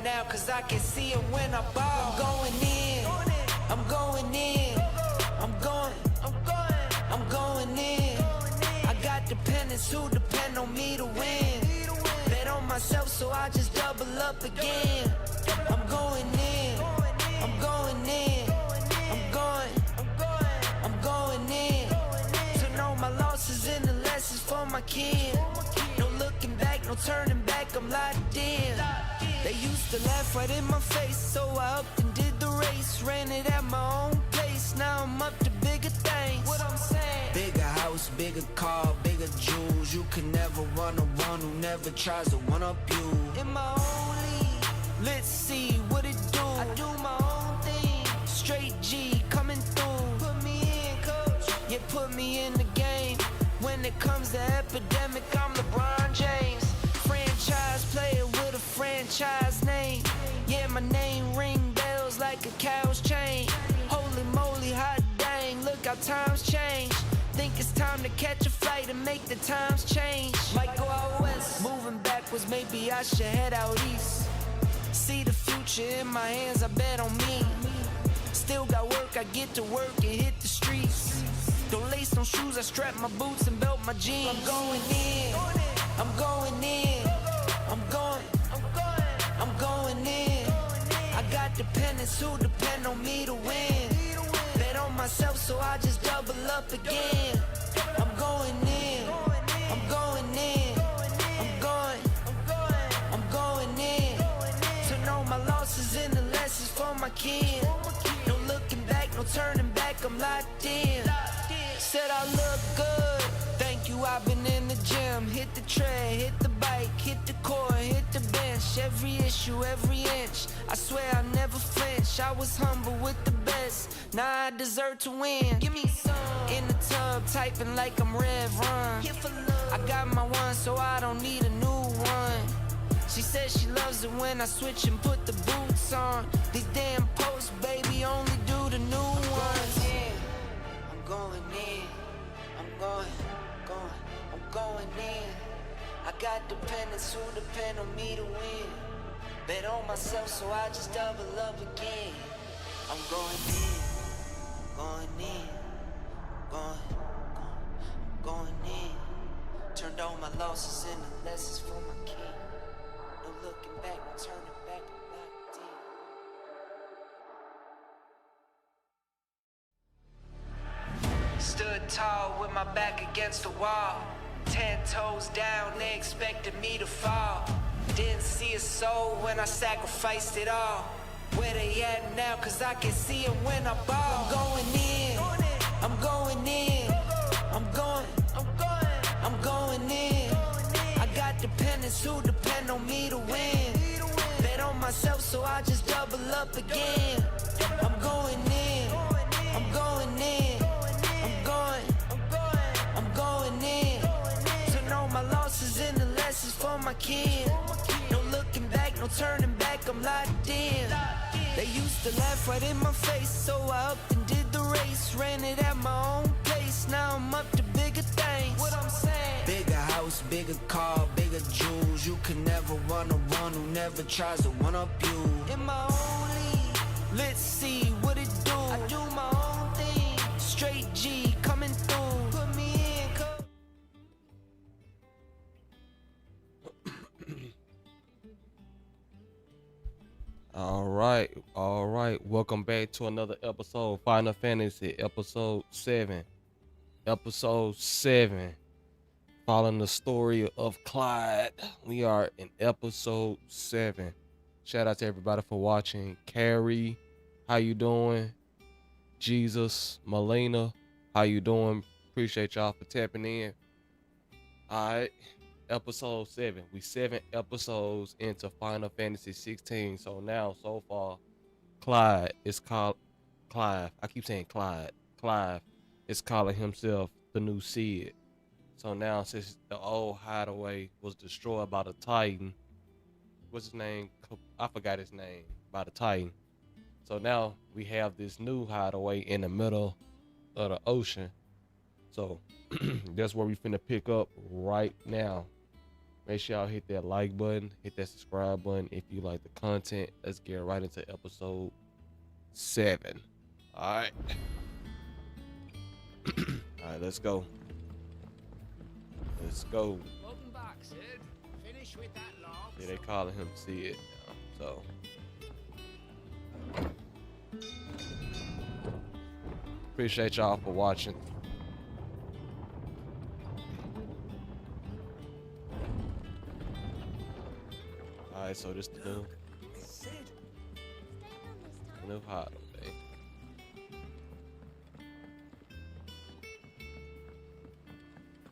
now, cause I can see it when I ball. I'm going in, I'm going in, I'm going in. I got dependents who depend on me to win. Bet on myself, so I just double up again. I'm going in, I'm going in, I'm going in. To know my losses and the lessons for my kids. No looking back, no turning back, I'm locked in. They used to laugh right in my face, so I upped and did the race. Ran it at my own pace, now I'm up to bigger things. What I'm saying? Bigger house, bigger car, bigger jewels. You can never run a one who never tries to one up you. In my own league, let's see what it do. I do my own thing, straight G coming through. Put me in, coach, yeah, put me in the game. When it comes to epidemic, I'm LeBron James. Franchise player with a franchise name. Yeah, my name ring bells like a cow's chain. Holy moly, hot dang, look how times change. Think it's time to catch a flight and make the times change. Might go out west, moving backwards, maybe I should head out east. See the future in my hands, I bet on me. Still got work, I get to work and hit the streets. Don't lace no shoes, I strap my boots and belt my jeans. I'm going in, I'm going in, I'm going in. I got dependents who depend on me to win. Bet on myself, so I just double up again. I'm going in, I'm going in, I'm going in. To know my losses and the lessons for my kids. No looking back, no turning back, I'm locked in. Said I look good, thank you, I've been in the gym. Hit the tread, hit the bike, hit the court, hit the bench. Every issue, every inch, I swear I never flinch. I was humble with the best, now I deserve to win. Give me some. In the tub, typing like I'm Rev Run. I got my one, so I don't need a new one. She says she loves it when I switch and put the boots on. These damn posts, baby, only do the new ones. I'm going in, I'm going in. I got dependents who depend on me to win. Bet on myself, so I just double up again. I'm going in, I'm going in. Turned all my losses into lessons for my kid. No looking back, no turning back, I'm locked in. Stood tall with my back against the wall. 10 toes down, they expected me to fall. Didn't see a soul when I sacrificed it all. Where they at now, cause I can see it when I ball. I'm going in, I'm going in, I'm going in. I got dependents who depend on me to win. Bet on myself, so I just double up again. I'm going in, I'm going in, I'm going in. To know my losses and the lessons for my kids. No looking back, no turning back, I'm locked in. They used to laugh right in my face, so I upped and did the race. Ran it at my own pace, now I'm up to bigger things. What I'm saying? Bigger house, bigger car, bigger jewels. You can never run a one who never tries to one up you. In my own league, let's see what it do. I do my own thing, straight G coming through. Put me in, All right. Welcome back to another episode, Final Fantasy, episode 7. Episode 7, following the story of Clive. We are in episode 7. Shout out to everybody for watching. Carrie, how you doing? Jesus, Melina, how you doing? Appreciate y'all for tapping in. All right. Episode 7. We 7 episodes into Final Fantasy 16. So now, so far, Clive is called Clive. I keep saying Clyde. Clive is calling himself the new Sid. So now, since the old hideaway was destroyed by the Titan, what's his name? I forgot his name. By the Titan. So now we have this new hideaway in the middle of the ocean. So that's where we finna pick up right now. Make sure y'all hit that like button, hit that subscribe button if you like the content. Let's get right into episode 7. All right. All right, let's go. Let's go. Welcome back, Sid. Finish with that log. Yeah, they calling him Sid now, so. Appreciate y'all for watching. Alright, so this the new, new hot, okay.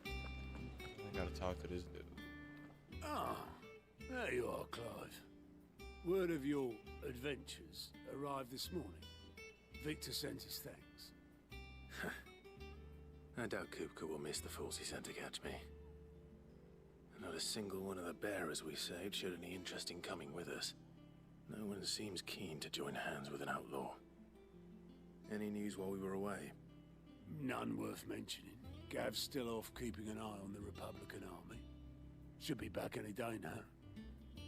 I gotta talk to this dude. Ah, there you are, Clive. Word of your adventures arrived this morning. Victor sent his thanks. I doubt Kupka will miss the fools he sent to catch me. Not a single one of the bearers we saved showed any interest in coming with us. No one seems keen to join hands with an outlaw. Any news while we were away? None worth mentioning. Gav's still off keeping an eye on the Republican army. Should be back any day now.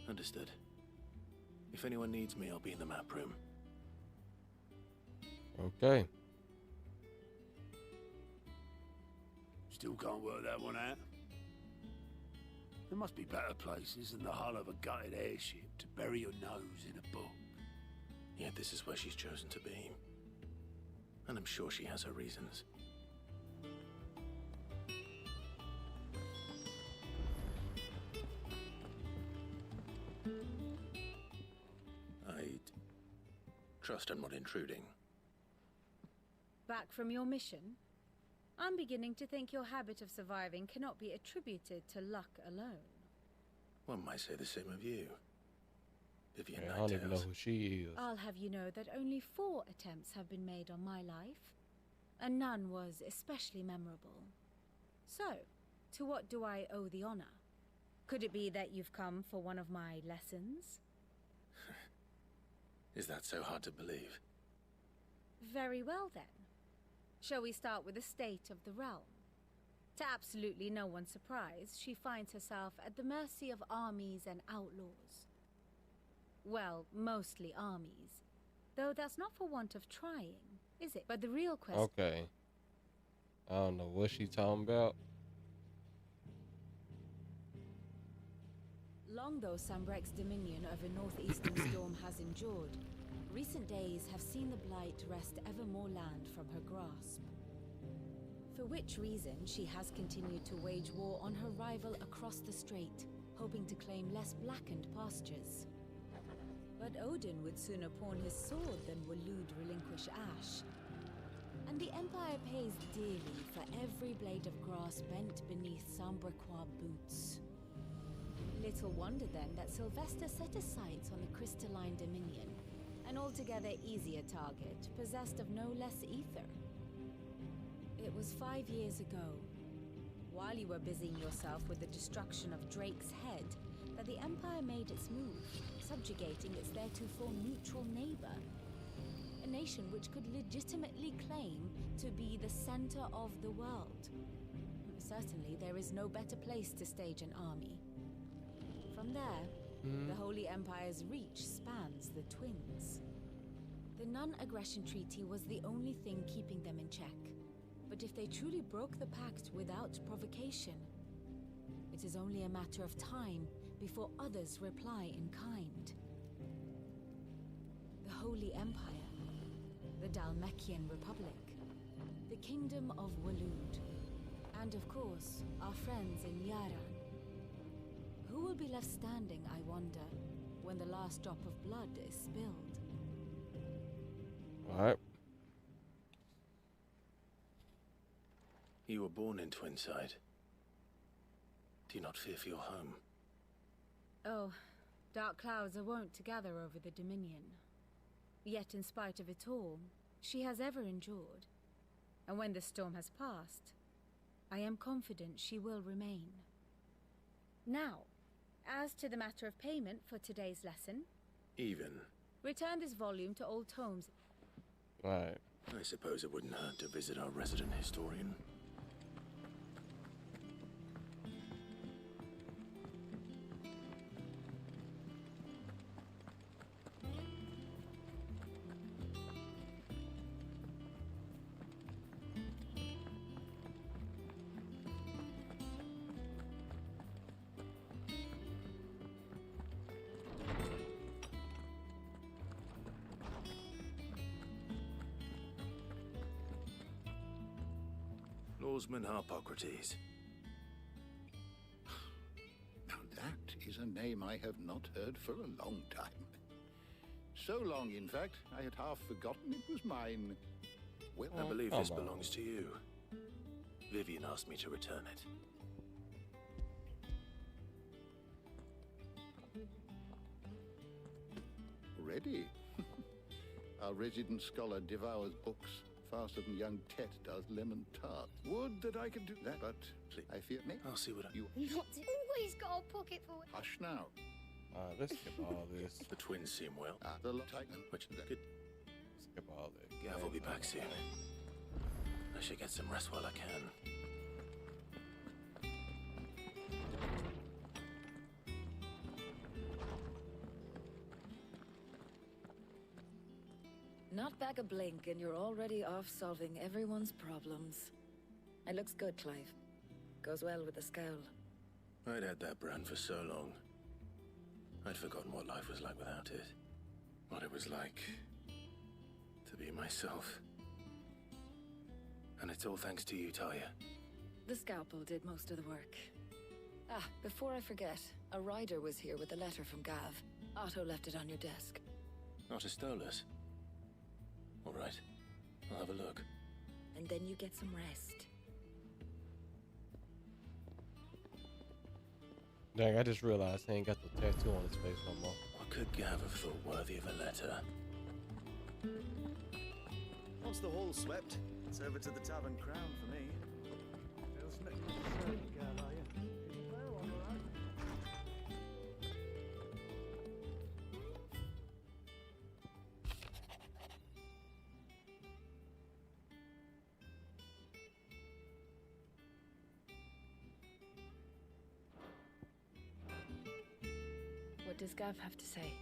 Understood. If anyone needs me, I'll be in the map room. Okay. Still can't work that one out. There must be better places than the hull of a gutted airship to bury your nose in a book. Yet this is where she's chosen to be. And I'm sure she has her reasons. I'd trust I'm not intruding. Back from your mission? I'm beginning to think your habit of surviving cannot be attributed to luck alone. One might say the same of you. Vivian Yeah, I don't even know Nightails. who she is. I'll have you know that only 4 attempts have been made on my life, and none was especially memorable. So, to what do I owe the honor? Could it be that you've come for one of my lessons? Is that so hard to believe? Very well then. Shall we start with the state of the realm? To absolutely no one's surprise, she finds herself at the mercy of armies and outlaws. Well, mostly armies. Though that's not for want of trying, is it? But the real question... Okay. I don't know what she talking about. Long though Sambrek's dominion over northeastern storm has endured, recent days have seen the blight wrest ever more land from her grasp. For which reason she has continued to wage war on her rival across the strait, hoping to claim less blackened pastures. But Odin would sooner pawn his sword than Waloed relinquish Ash. And the Empire pays dearly for every blade of grass bent beneath Sambrequois boots. Little wonder then that Sylvester set his sights on the crystalline dominion, an altogether easier target, possessed of no less ether. It was 5 years ago, while you were busying yourself with the destruction of Drake's head, that the Empire made its move, subjugating its theretofore neutral neighbor. A nation which could legitimately claim to be the center of the world. Certainly, there is no better place to stage an army. From there, the Holy Empire's reach spans the Twins. The non-aggression treaty was the only thing keeping them in check. But if they truly broke the pact without provocation, it is only a matter of time before others reply in kind. The Holy Empire, the Dalmekian Republic, the Kingdom of Waloed, and of course, our friends in Yaran. Who will be left standing, I wonder, when the last drop of blood is spilled? Alright. You were born in Twinside. Do you not fear for your home? Oh, dark clouds are wont to gather over the Dominion. Yet in spite of it all, she has ever endured. And when the storm has passed, I am confident she will remain. Now, as to the matter of payment for today's lesson, Even. return this volume to Old Tomes. Alright. I suppose it wouldn't hurt to visit our resident historian. Oarsman Harpocrates. Now that is a name I have not heard for a long time. So long, in fact, I had half forgotten it was mine. Well, I believe come this on. belongs to you. Vivian asked me to return it. ready. Our resident scholar devours books faster than young Tet does lemon tart. Would that I could do that, but I fear me. I'll see what I... You Not always got a pocket for it. hush now. Let's skip all this. The twins seem well. The Titan. Which, good. Skip all this. Gav will be back soon. I should get some rest while I can. Not back a blink and you're already off solving everyone's problems. It looks good, Clive. Goes well with the scowl. I'd had that brand for so long. I'd forgotten what life was like without it. What it was like to be myself. And it's all thanks to you, Talia. The scalpel did most of the work. Ah, before I forget, a rider was here with a letter from Gav. Otto left it on your desk. Otter stole us. All right, I'll have a look. And then you get some rest. Dang, I just realized he ain't got the tattoo on his face no more. What could Gav have thought worthy of a letter? Once the hall's swept, it's over to the Tavern Crown for me. Else make me a servant girl, are you? Well, all right. What does Gav have to say?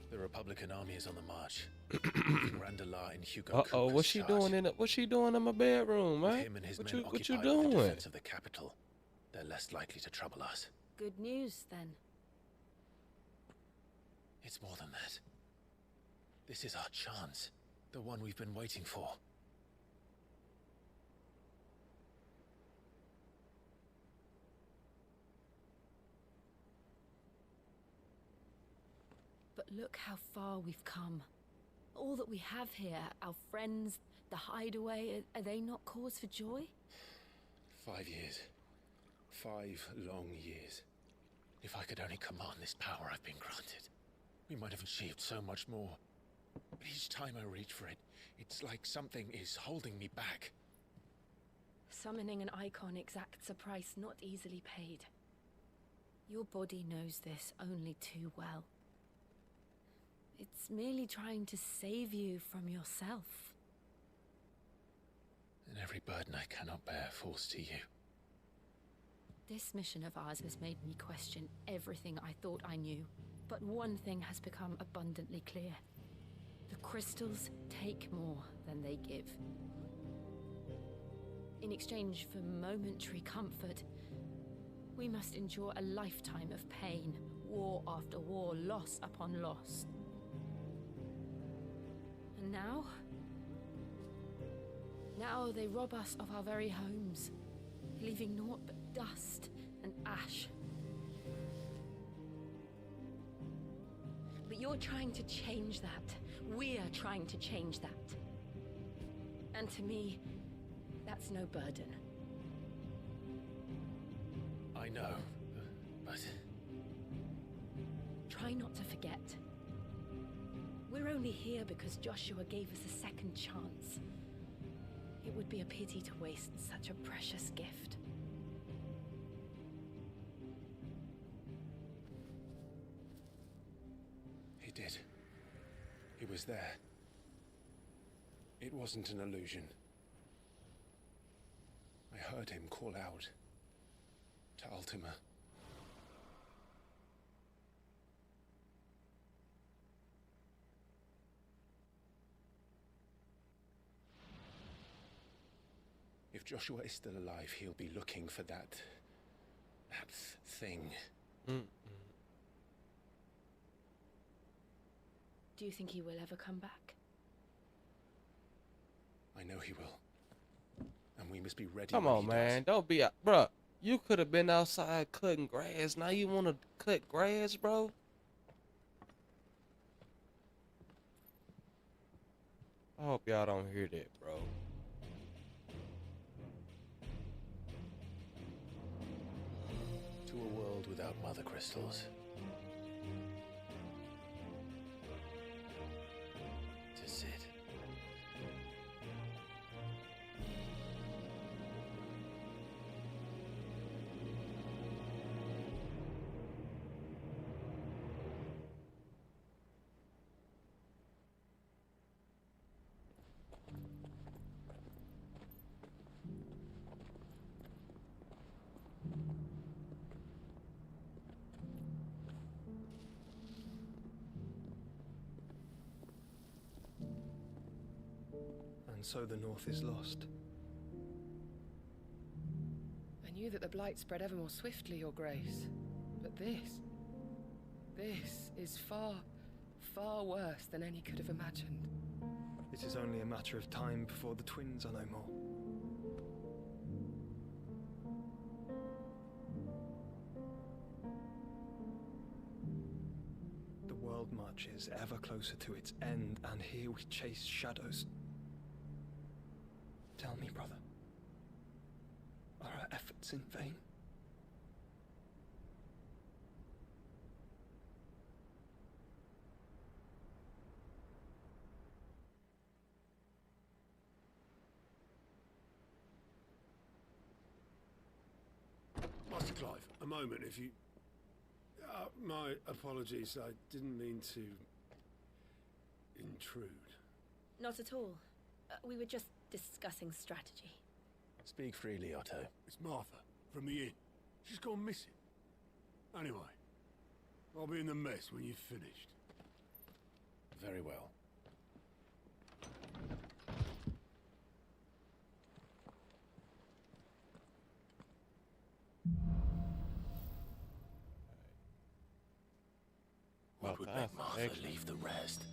The Republican army is on the march. Randalar and Hugo Uh-oh, what's she doing in it? What's she doing in my bedroom, man? Him and his What men you occupy the doing? defense of the capital. They're less likely to trouble us. Good news, then. It's more than that. This is our chance. The one we've been waiting for. But look how far we've come. All that we have here, our friends, the hideaway, are they not cause for joy? 5 years. 5 long years. If I could only command this power I've been granted, we might have achieved so much more. But each time I reach for it, it's like something is holding me back. Summoning an icon exacts a price not easily paid. Your body knows this only too well. It's merely trying to save you from yourself. And every burden I cannot bear falls to you. This mission of ours has made me question everything I thought I knew. But one thing has become abundantly clear. The crystals take more than they give. In exchange for momentary comfort, we must endure a lifetime of pain, war after war, loss upon loss. And now they rob us of our very homes, leaving naught but dust and ash. But you're trying to change that. We're trying to change that. And to me, that's no burden. I know, but... Try not to forget. We're only here because Joshua gave us a second chance. It would be a pity to waste such a precious gift. He did. He was there. It wasn't an illusion. I heard him call out to Ultima. If Joshua is still alive, he'll be looking for that thing. Do you think he will ever come back? I know he will. No and we must be ready. Come when on, he man. does. Don't be out. Bruh, you could have been outside cutting grass. Now you want to cut grass, bro? I hope y'all don't hear that, bro. To a world without mother crystals. To Sid. And so the North is lost. I knew that the Blight spread ever more swiftly, Your Grace. But this is far, far worse than any could have imagined. It is only a matter of time before the twins are no more. The world marches ever closer to its end, and here we chase shadows. Tell me, brother, are our efforts in vain? Master Clive, a moment, if you... my apologies, I didn't mean to... intrude. Not at all. We were just discussing strategy. Speak freely, Otto. It's Martha, from the inn. She's gone missing. Anyway, I'll be in the mess when you've finished. Very well. What would make Martha leave the rest?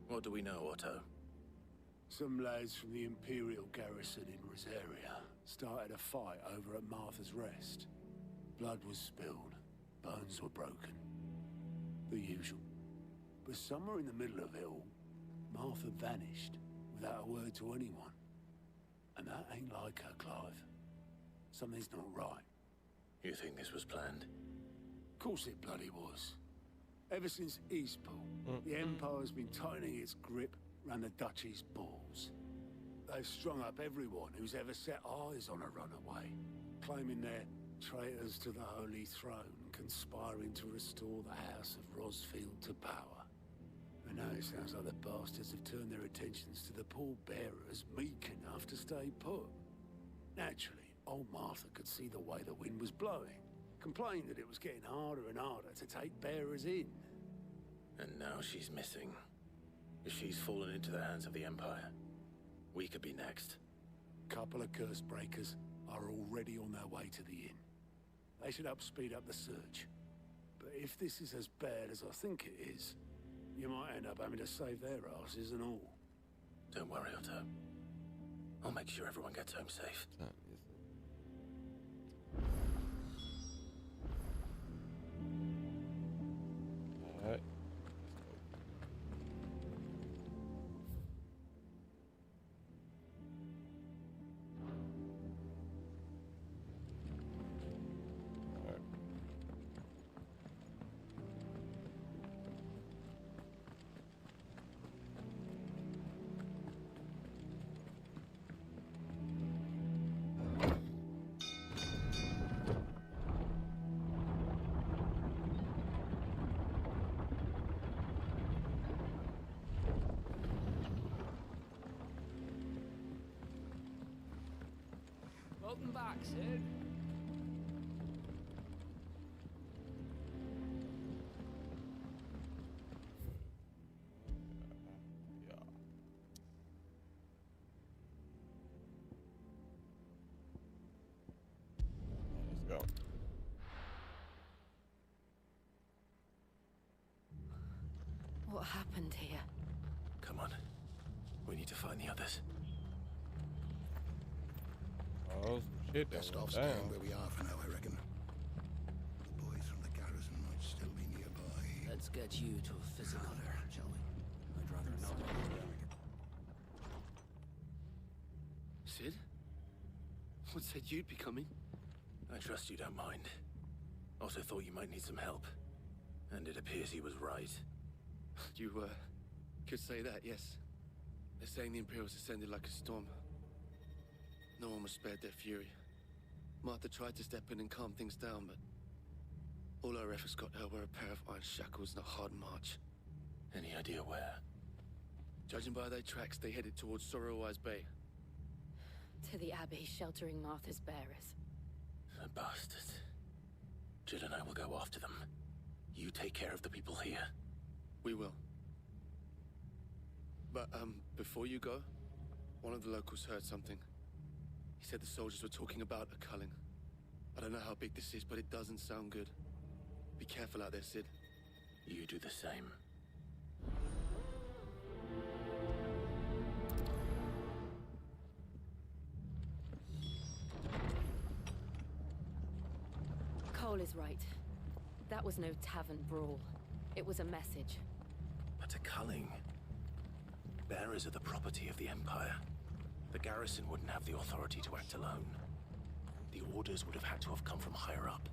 What do we know, Otto? Some lads from the Imperial garrison in Rosaria started a fight over at Martha's Rest. Blood was spilled, bones were broken. The usual. But somewhere in the middle of it all, Martha vanished without a word to anyone. And that ain't like her, Clive. Something's not right. You think this was planned? Of course it bloody was. Ever since Eastpool, the Empire's been tightening its grip round the Duchy's balls. They've strung up everyone who's ever set eyes on a runaway, claiming they're traitors to the Holy Throne, conspiring to restore the House of Rosfield to power. And now it sounds like the bastards have turned their attentions to the pallbearers meek enough to stay put. Naturally, old Martha could see the way the wind was blowing, complained that it was getting harder and harder to take bearers in. And now she's missing. If she's fallen into the hands of the Empire, we could be next. Couple of curse breakers are already on their way to the inn. They should help speed up the search. But if this is as bad as I think it is, you might end up having to save their asses and all. Don't worry, Otto. I'll make sure everyone gets home safe. Alright. Welcome back, Sid. What happened here? Come on. We need to find the others. Oh, shit. Best off Damn. staying where we are for now, I reckon. The boys from the garrison might still be nearby. Let's get you to a physical, shall we? I'd rather not. Sid? What said you'd be coming? I trust you don't mind. Also thought you might need some help. And it appears he was right. You, could say that, yes. They're saying the Imperials ascended like a storm. No one was spared their fury. Martha tried to step in and calm things down, but all our efforts got her were a pair of iron shackles and a hard march. Any idea where? Judging by their tracks, they headed towards Sorrowwise Bay. To the Abbey sheltering Martha's bearers. The bastards. Jill and I will go after them. You take care of the people here. We will. But, before you go, one of the locals heard something. He said the soldiers were talking about a culling. I don't know how big this is, but it doesn't sound good. Be careful out there, Sid. You do the same. Cole is right. That was no tavern brawl. It was a message. But a culling. Bearers are the property of the Empire. The garrison wouldn't have the authority to act alone. The orders would have had to have come from higher up.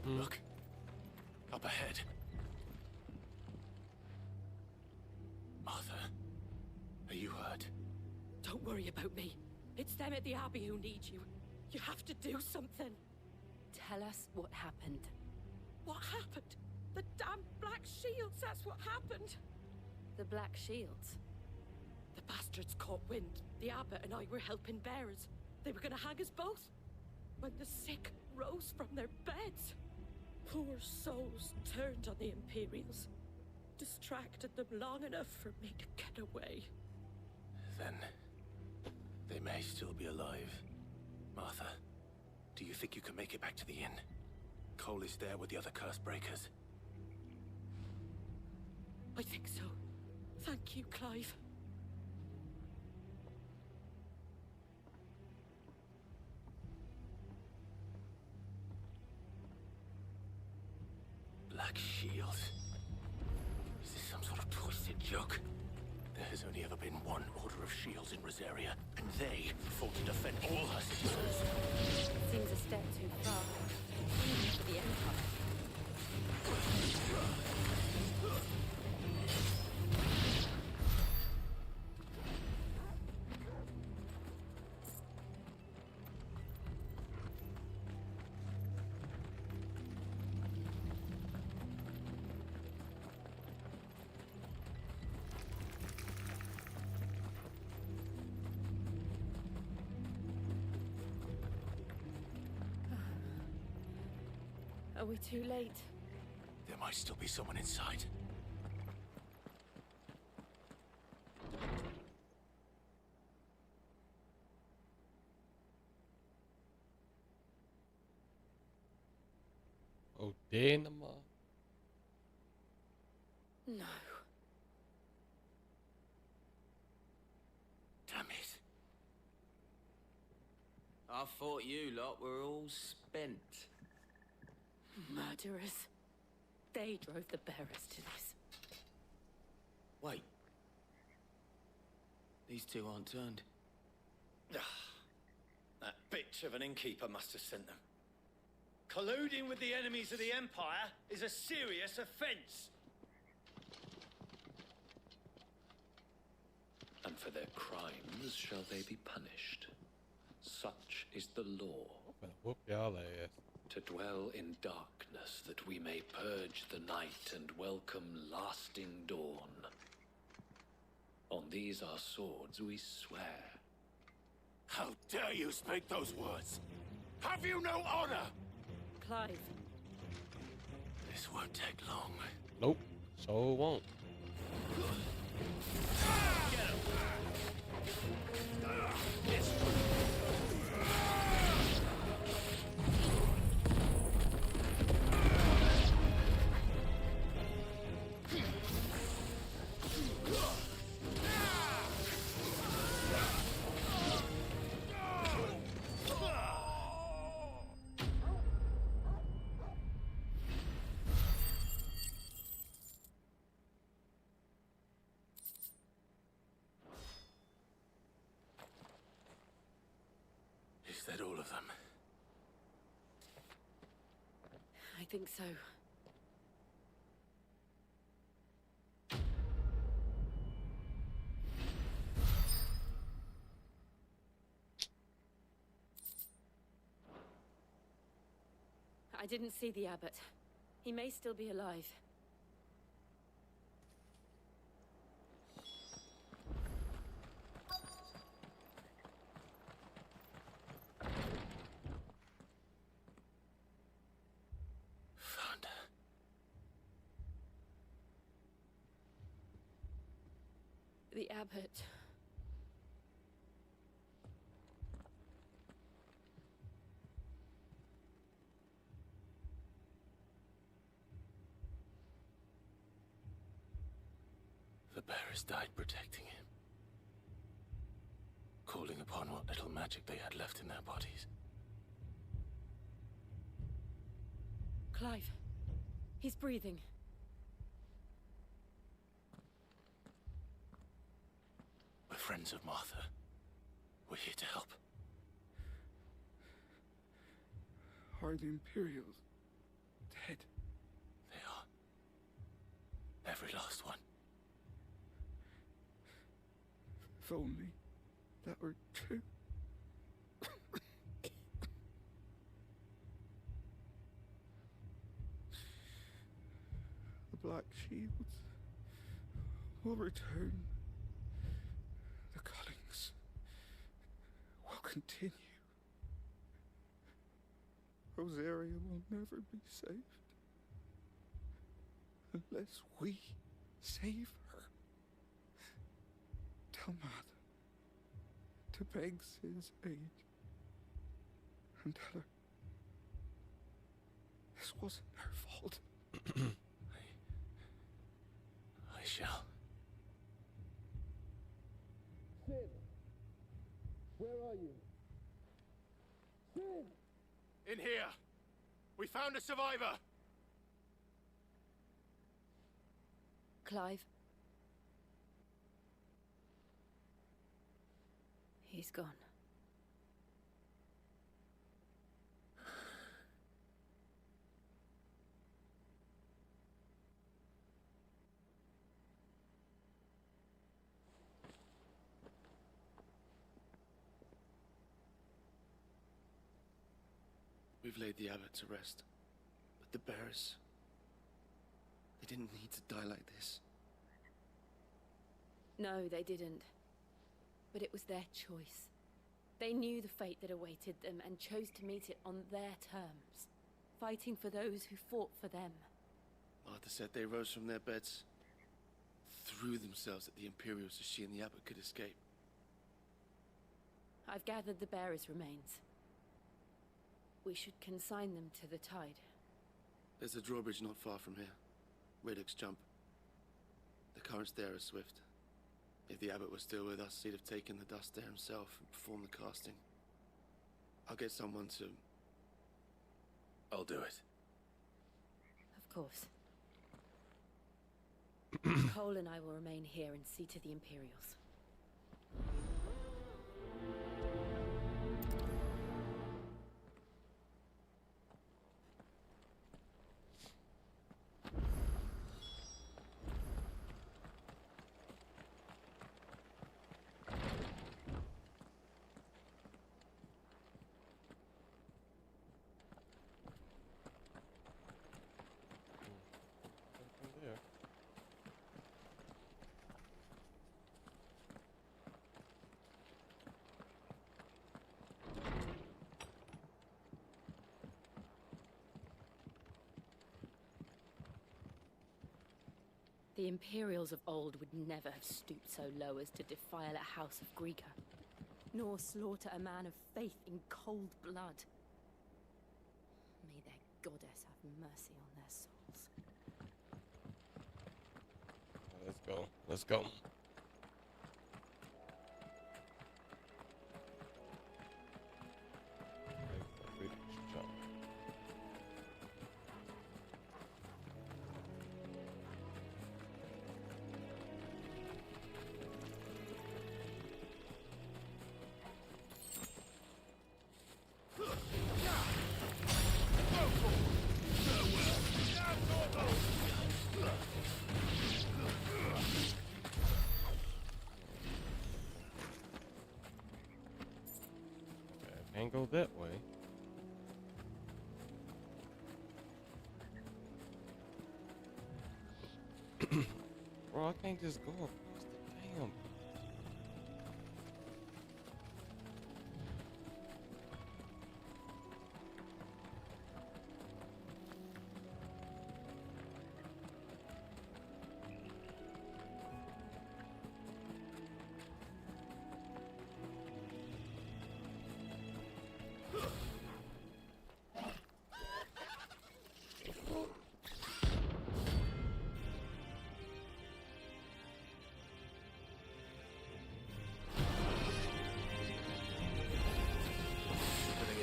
Look. Up ahead. Martha, are you hurt? Don't worry about me. It's them at the Abbey who need you. You have to do something. Tell us what happened. What happened? The damn Black Shields, that's what happened. The Black Shields? The bastards caught wind. The abbot and I were helping bearers. They were gonna hang us both. When the sick rose from their beds. Poor souls turned on the Imperials. Distracted them long enough for me to get away. Then, they may still be alive. Martha, do you think you can make it back to the inn? Cole is there with the other curse breakers. I think so. Thank you, Clive. Black Shield. Is this some sort of twisted joke? There has only ever been one Order of Shields in Rosaria, and they fought to defend all her citizens. Seems a step too far. Even for the Empire. Are we too late? There might still be someone inside. Oh, Denmark. No. Damn it. I thought you lot were all spent. Murderers. They drove the bearers to this. Wait. These two aren't turned. That bitch of an innkeeper must have sent them. Colluding with the enemies of the Empire is a serious offense. And for their crimes shall they be punished. Such is the law. I'm gonna whoop y'all ass. to dwell in darkness that we may purge the night and welcome lasting dawn. On these our swords we swear. How dare you speak those words? Have you no honor? Clive. This won't take long. Nope. So won't. Is that all of them? I think so. I didn't see the abbot. He may still be alive. Found her. The abbot. The bearers died protecting him. Calling upon what little magic they had left in their bodies. Clive. He's breathing. We're friends of Martha. We're here to help. Are the Imperials dead? They are. Every last one. If only that were true. The Black Shields will return. The cuttings will continue. Rosaria will never be saved unless we save her. Tell Mother to beg Sid's aid and tell her this wasn't her fault. I shall. Sid, where are you? Sid! In here! We found a survivor! Clive. He's gone. We've laid the abbot to rest, but the bearers, they didn't need to die like this. No, they didn't. But it was their choice. They knew the fate that awaited them and chose to meet it on their terms, fighting for those who fought for them. Martha said they rose from their beds, threw themselves at the Imperials so she and the abbot could escape. I've gathered the bearers' remains. We should consign them to the tide. There's a drawbridge not far from here. Radix jump. The currents there are swift. If the abbot was still with us, he'd have taken the dust there himself and performed the casting. I'll get someone to... I'll do it. Of course. Cole and I will remain here and see to the Imperials. The Imperials of old would never have stooped so low as to defile a house of Greeka, nor slaughter a man of faith in cold blood. May their goddess have mercy on their souls. Let's go. Let's go. Can't go that way. Bro, I can't just go across the damn.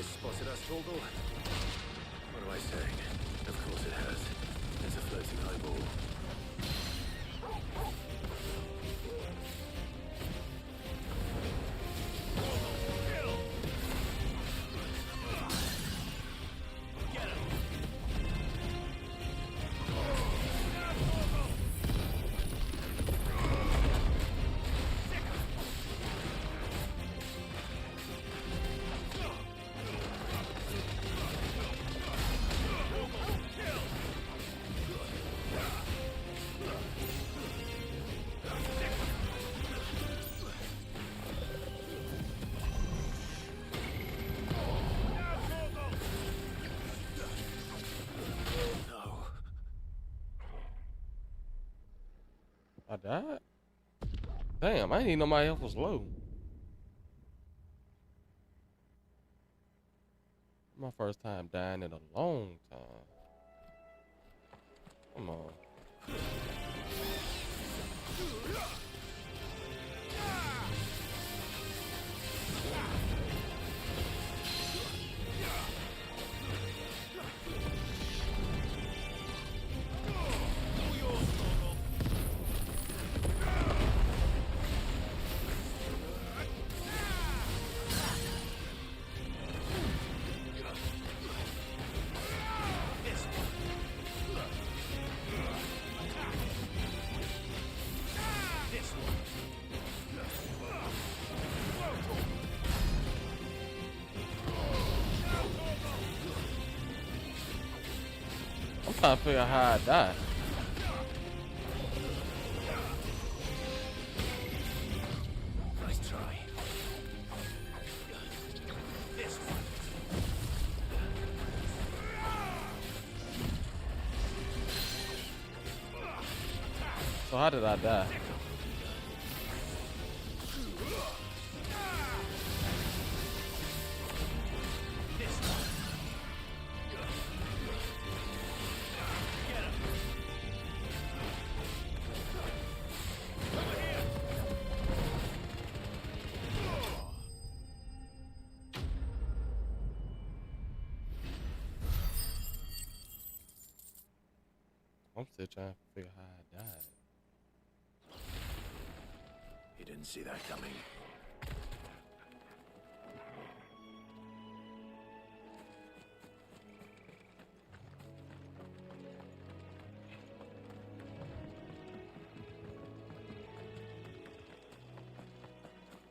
Spotted us, Torgal? What am I saying? Of course it has. It's a floating eyeball. I died? Damn, I didn't even know my health was low. My first time dying in a long time. Come on. I'm trying to figure out how I die. Nice try. This one. So how did I die? I'm still trying to figure out how I died. You didn't see that coming.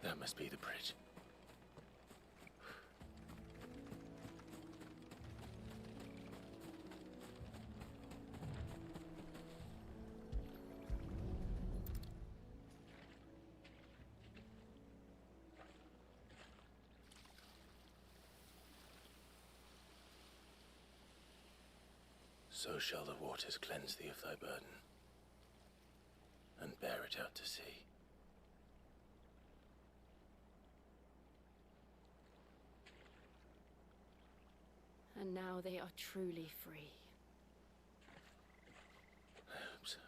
That must be the bridge. So shall the waters cleanse thee of thy burden. and bear it out to sea. And now they are truly free. I hope so.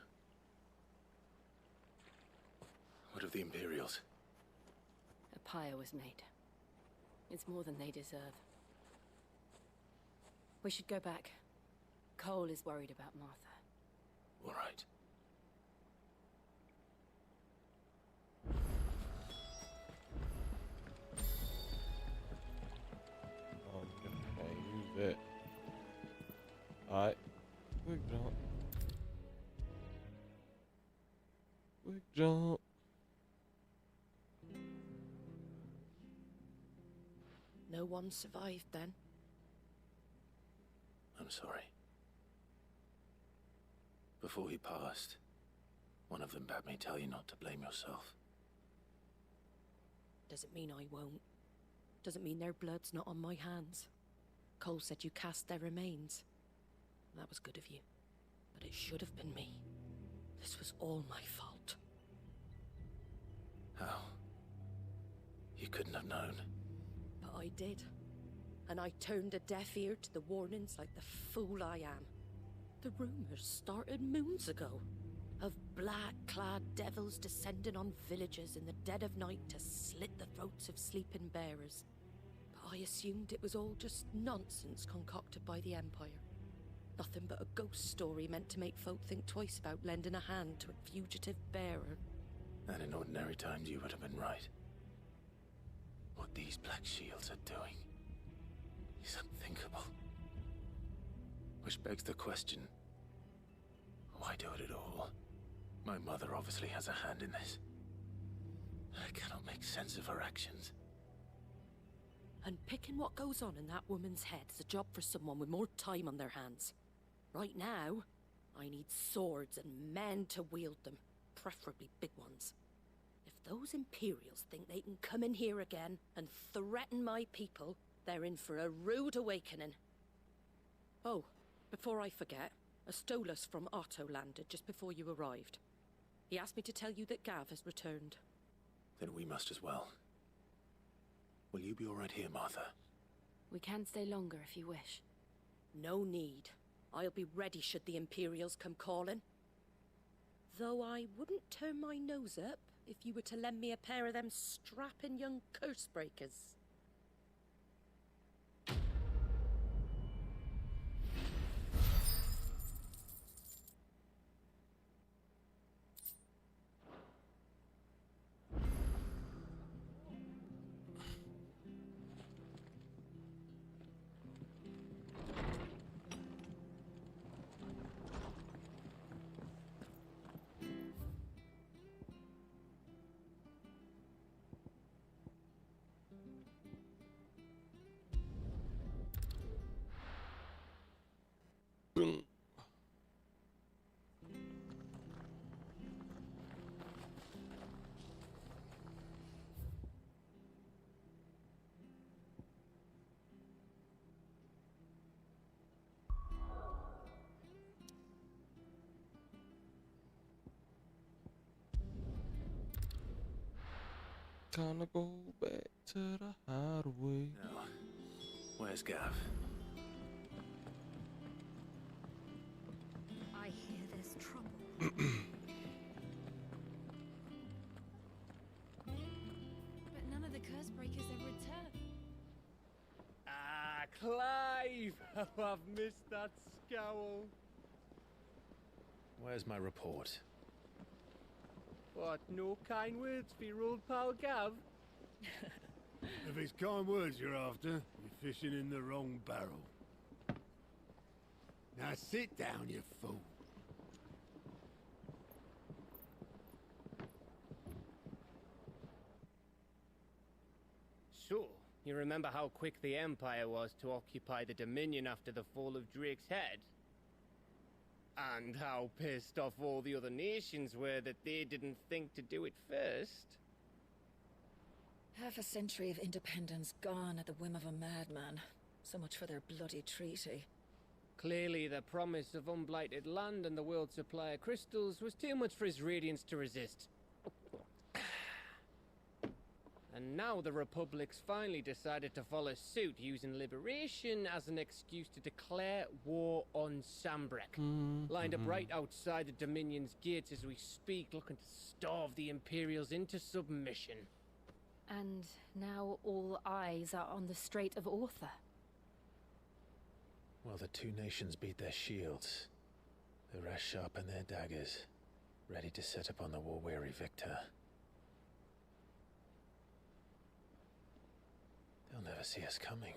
What of the Imperials? A pyre was made. It's more than they deserve. We should go back. Cole is worried about Martha. All right. Okay, use that. Alright. Quick jump. Quick jump. No one survived then? I'm sorry. Before he passed, one of them bade me tell you not to blame yourself. Doesn't mean I won't. Doesn't mean their blood's not on my hands. Cole said you cast their remains. That was good of you. But it should have been me. This was all my fault. How? You couldn't have known. But I did. And I turned a deaf ear to the warnings like the fool I am. The rumors started moons ago. Of black-clad devils descending on villages in the dead of night to slit the throats of sleeping bearers. But I assumed it was all just nonsense concocted by the Empire. Nothing but a ghost story meant to make folk think twice about lending a hand to a fugitive bearer. And in ordinary times you would have been right. What these Black Shields are doing is unthinkable. Which begs the question, why do it at all? My mother obviously has a hand in this. I cannot make sense of her actions. And picking what goes on in that woman's head is a job for someone with more time on their hands. Right now, I need swords and men to wield them, preferably big ones. If those Imperials think they can come in here again and threaten my people, they're in for a rude awakening. Oh, before I forget, a Stolas from Otto landed just before you arrived. He asked me to tell you that Gav has returned. Then we must as well. Will you be all right here, Martha? We can stay longer if you wish. No need. I'll be ready should the Imperials come calling. Though I wouldn't turn my nose up if you were to lend me a pair of them strapping young curse breakers. Boom. Time to go back to the hideaway. Now, where's Gav? I hear there's trouble. But none of the curse breakers have returned. Ah, Clive! Oh, I've missed that scowl. Where's my report? What, no kind words for your old pal Gav? If it's kind words you're after, you're fishing in the wrong barrel. Now sit down, you fool. So, you remember how quick the Empire was to occupy the Dominion after the fall of Drake's head? And how pissed off all the other nations were that they didn't think to do it first? Half a century of independence gone at the whim of a madman. So much for their bloody treaty. Clearly, the promise of unblighted land and the world's supply of crystals was too much for his radiance to resist. And now the Republic's finally decided to follow suit, using liberation as an excuse to declare war on Sambrek. Lined up right outside the Dominion's gates as we speak, looking to starve the Imperials into submission. And now all eyes are on the Strait of Author. While the two nations beat their shields, the rest sharpen their daggers, ready to set upon the war-weary victor. They'll never see us coming.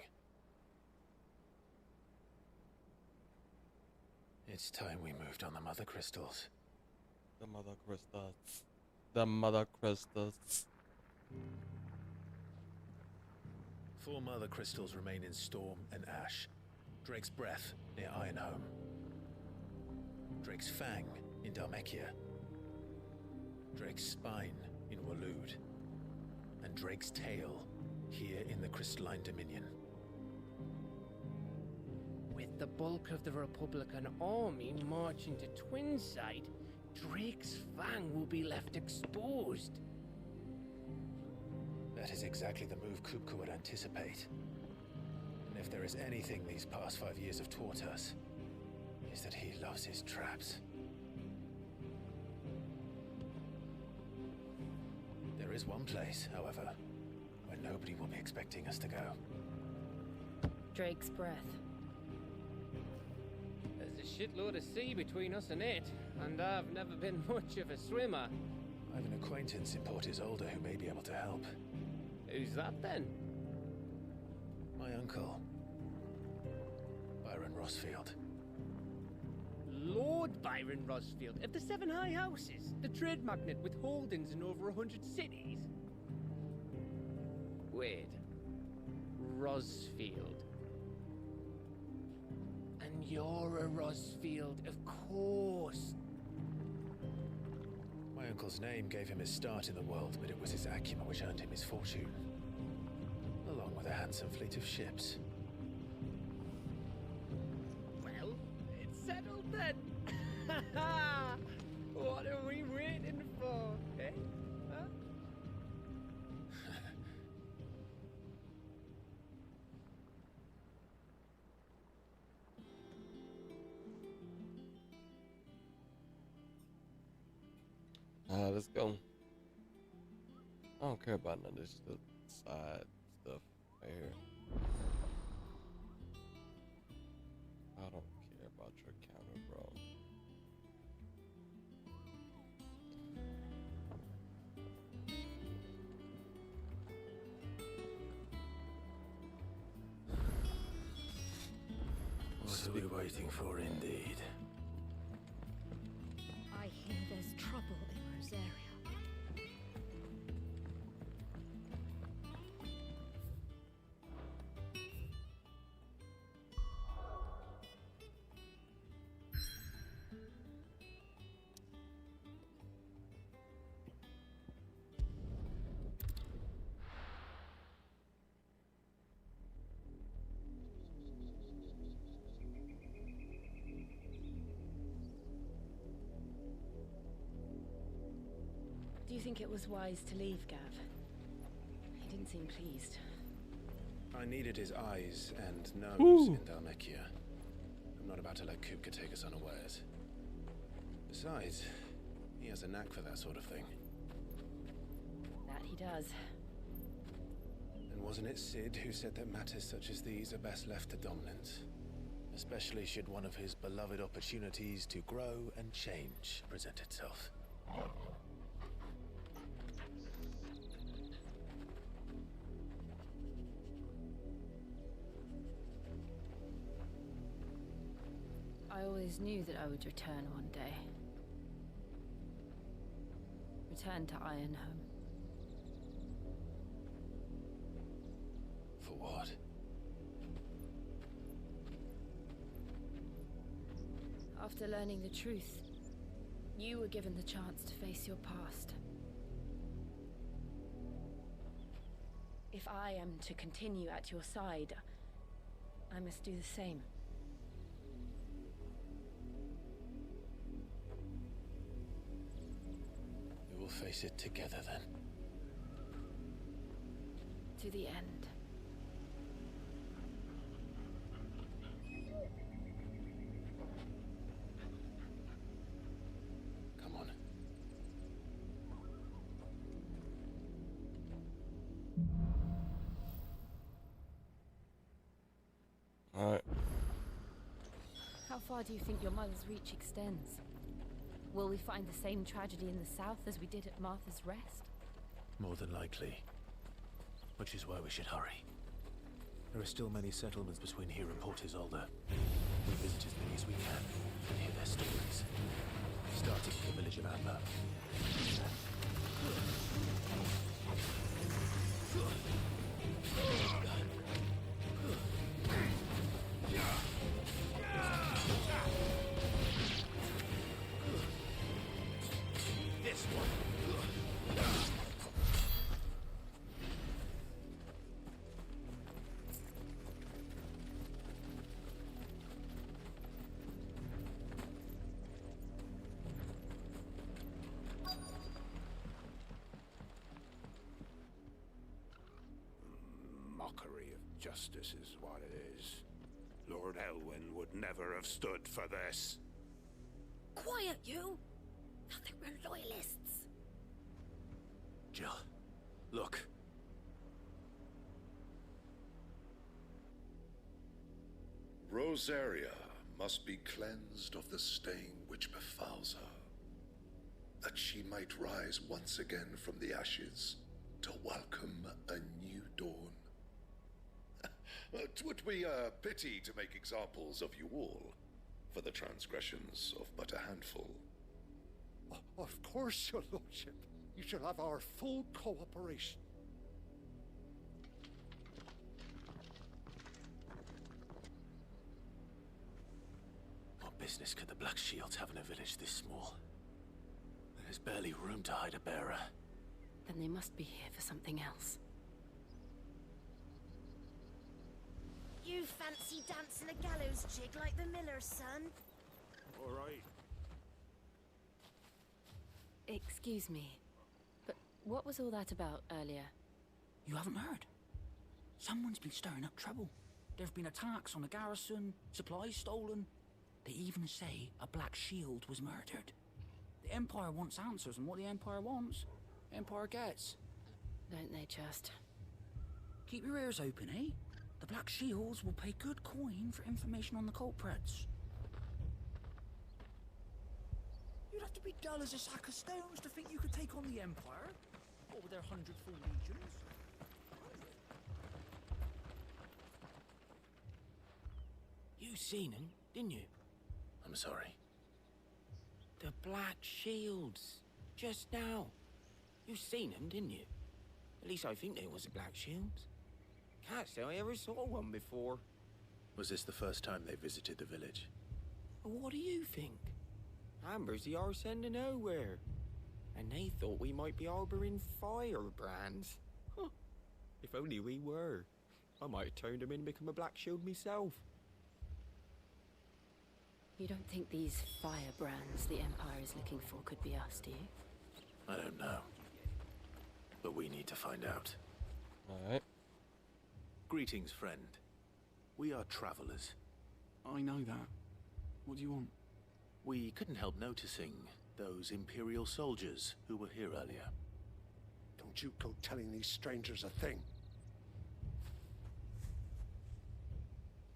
It's time we moved on the Mother Crystals. The Mother Crystals. The Mother Crystals. 4 Mother Crystals remain in Storm and Ash. Drake's Breath near Ironhome. Drake's Fang in Dhalmekia. Drake's Spine in Waloed. And Drake's Tail here in the Crystalline Dominion. With the bulk of the Republican army marching to Twinside, Drake's Fang will be left exposed. That is exactly the move Kupka would anticipate. And if there is anything these past 5 years have taught us, is that he loves his traps. There is one place, however, where nobody will be expecting us to go. Drake's Breath. There's a shitload of sea between us and it, and I've never been much of a swimmer. I have an acquaintance in Port Isolde who may be able to help. Who's that then? My uncle, Byron Rosfield. Lord Byron Rosfield of the 7 High Houses, the trade magnate with holdings in over 100 cities. Wait, Rosfield. And you're a Rosfield, of course. My uncle's name gave him his start in the world, but it was his acumen which earned him his fortune, along with a handsome fleet of ships. Well, it's settled then. What are we waiting for, eh? Huh? Let's go. I don't care about none of this side stuff right here. I don't care about your counter, bro. What are we waiting for, indeed? I hear there's trouble in Rosaria. Do you think it was wise to leave, Gav? He didn't seem pleased. I needed his eyes and nose in Dhalmekia. I'm not about to let Kupka take us unawares. Besides, he has a knack for that sort of thing. That he does. And wasn't it Sid who said that matters such as these are best left to dominance? Especially should one of his beloved opportunities to grow and change present itself. I always knew that I would return one day. Return to Ironhome. For what? After learning the truth, you were given the chance to face your past. If I am to continue at your side, I must do the same. face it together then. To the end. Come on. All right. How far do you think your mother's reach extends? Will we find the same tragedy in the south as we did at Martha's Rest? More than likely. Which is why we should hurry. There are still many settlements between here and Port Isolde. We'll visit as many as we can and hear their stories. Starting with the village of Amber. This one. Mockery of justice is what it is. Lord Elwyn would never have stood for this. Quiet, you! Thought they were loyalists. Jill, look. Rosaria must be cleansed of the stain which befouls her, that she might rise once again from the ashes to welcome a new dawn. 'Twould be a pity to make examples of you all, for the transgressions of but a handful. Of course, your lordship. You shall have our full cooperation. What business could the Black Shields have in a village this small? There's barely room to hide a bearer. Then they must be here for something else. You fancy dancing a gallows jig like the miller's son? All right. Excuse me, but what was all that about earlier? You haven't heard? Someone's been stirring up trouble. There have been attacks on the garrison, supplies stolen. They even say a Black Shield was murdered. The Empire wants answers, and what the Empire wants, Empire gets. Don't they just? Keep your ears open, eh? The Black Shields will pay good coin for information on the culprits. You'd have to be dull as a sack of stones to think you could take on the Empire. What with their 100 full legions? You seen them, didn't you? I'm sorry. The Black Shields. Just now. You seen them, didn't you? At least I think they was the Black Shields. Can't say I ever saw one before. Was this the first time they visited the village? What do you think? Amber's the arse end of nowhere. And they thought we might be harboring firebrands. Huh. If only we were. I might have turned them in and become a Black Shield myself. You don't think these firebrands the Empire is looking for could be us, do you? I don't know. But we need to find out. All right. Greetings, friend. We are travelers. I know that. What do you want? We couldn't help noticing those Imperial soldiers who were here earlier. Don't you go telling these strangers a thing.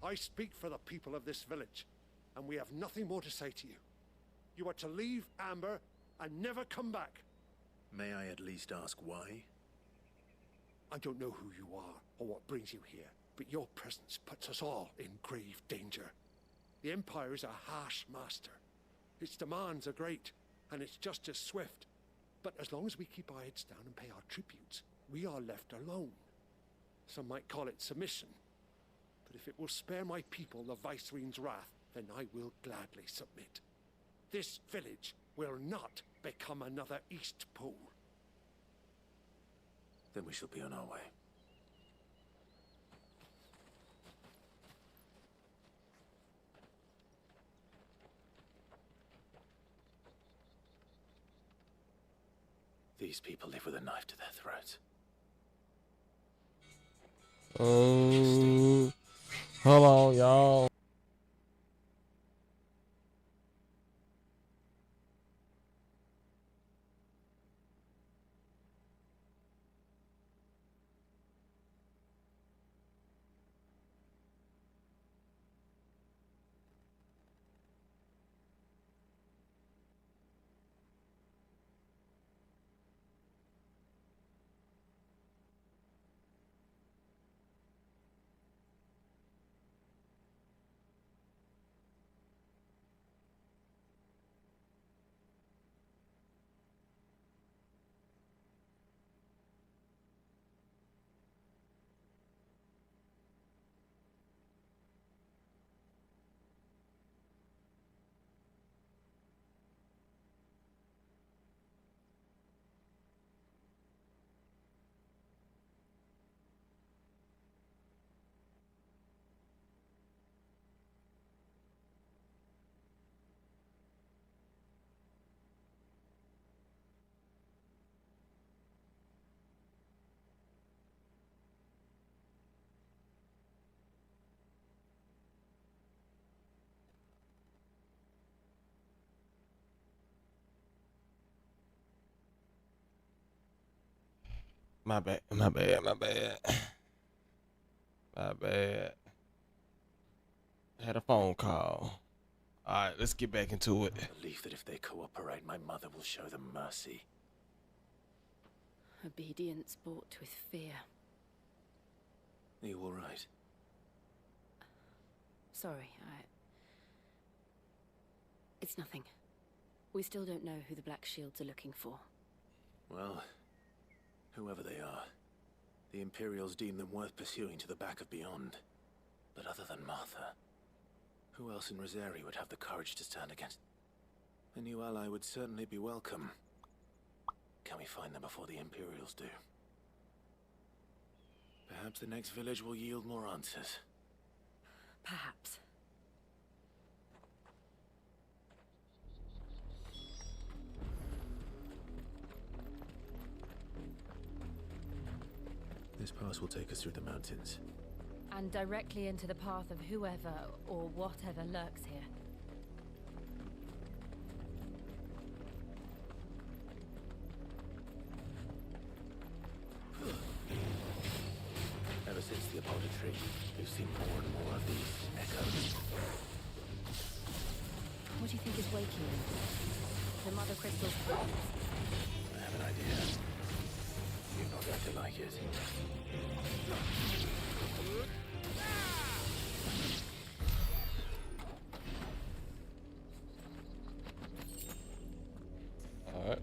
I speak for the people of this village, and we have nothing more to say to you. You are to leave Amber and never come back. May I at least ask why? I don't know who you are or what brings you here, but your presence puts us all in grave danger. The Empire is a harsh master. Its demands are great, and its justice swift. But as long as we keep our heads down and pay our tributes, we are left alone. Some might call it submission. But if it will spare my people the Viceroy's wrath, then I will gladly submit. This village will not become another East Pole. Then we shall be on our way. these people live with a knife to their throats. Hold on, y'all. My bad. My bad. I had a phone call. Alright, let's get back into it. Believe that if they cooperate, my mother will show them mercy. Obedience bought with fear. Are you all right? Sorry, It's nothing. We still don't know who the Black Shields are looking for. Well, whoever they are, the Imperials deem them worth pursuing to the back of beyond. But other than Martha, who else in Rosari would have the courage to stand against? A new ally would certainly be welcome. Can we find them before the Imperials do? Perhaps the next village will yield more answers. Perhaps. This pass will take us through the mountains. And directly into the path of whoever or whatever lurks here. Ever since the Apodatory, we've seen more and more of these echoes. What do you think is waking them? The Mother Crystal's presence? I have an idea. You're not going to like it. Alright.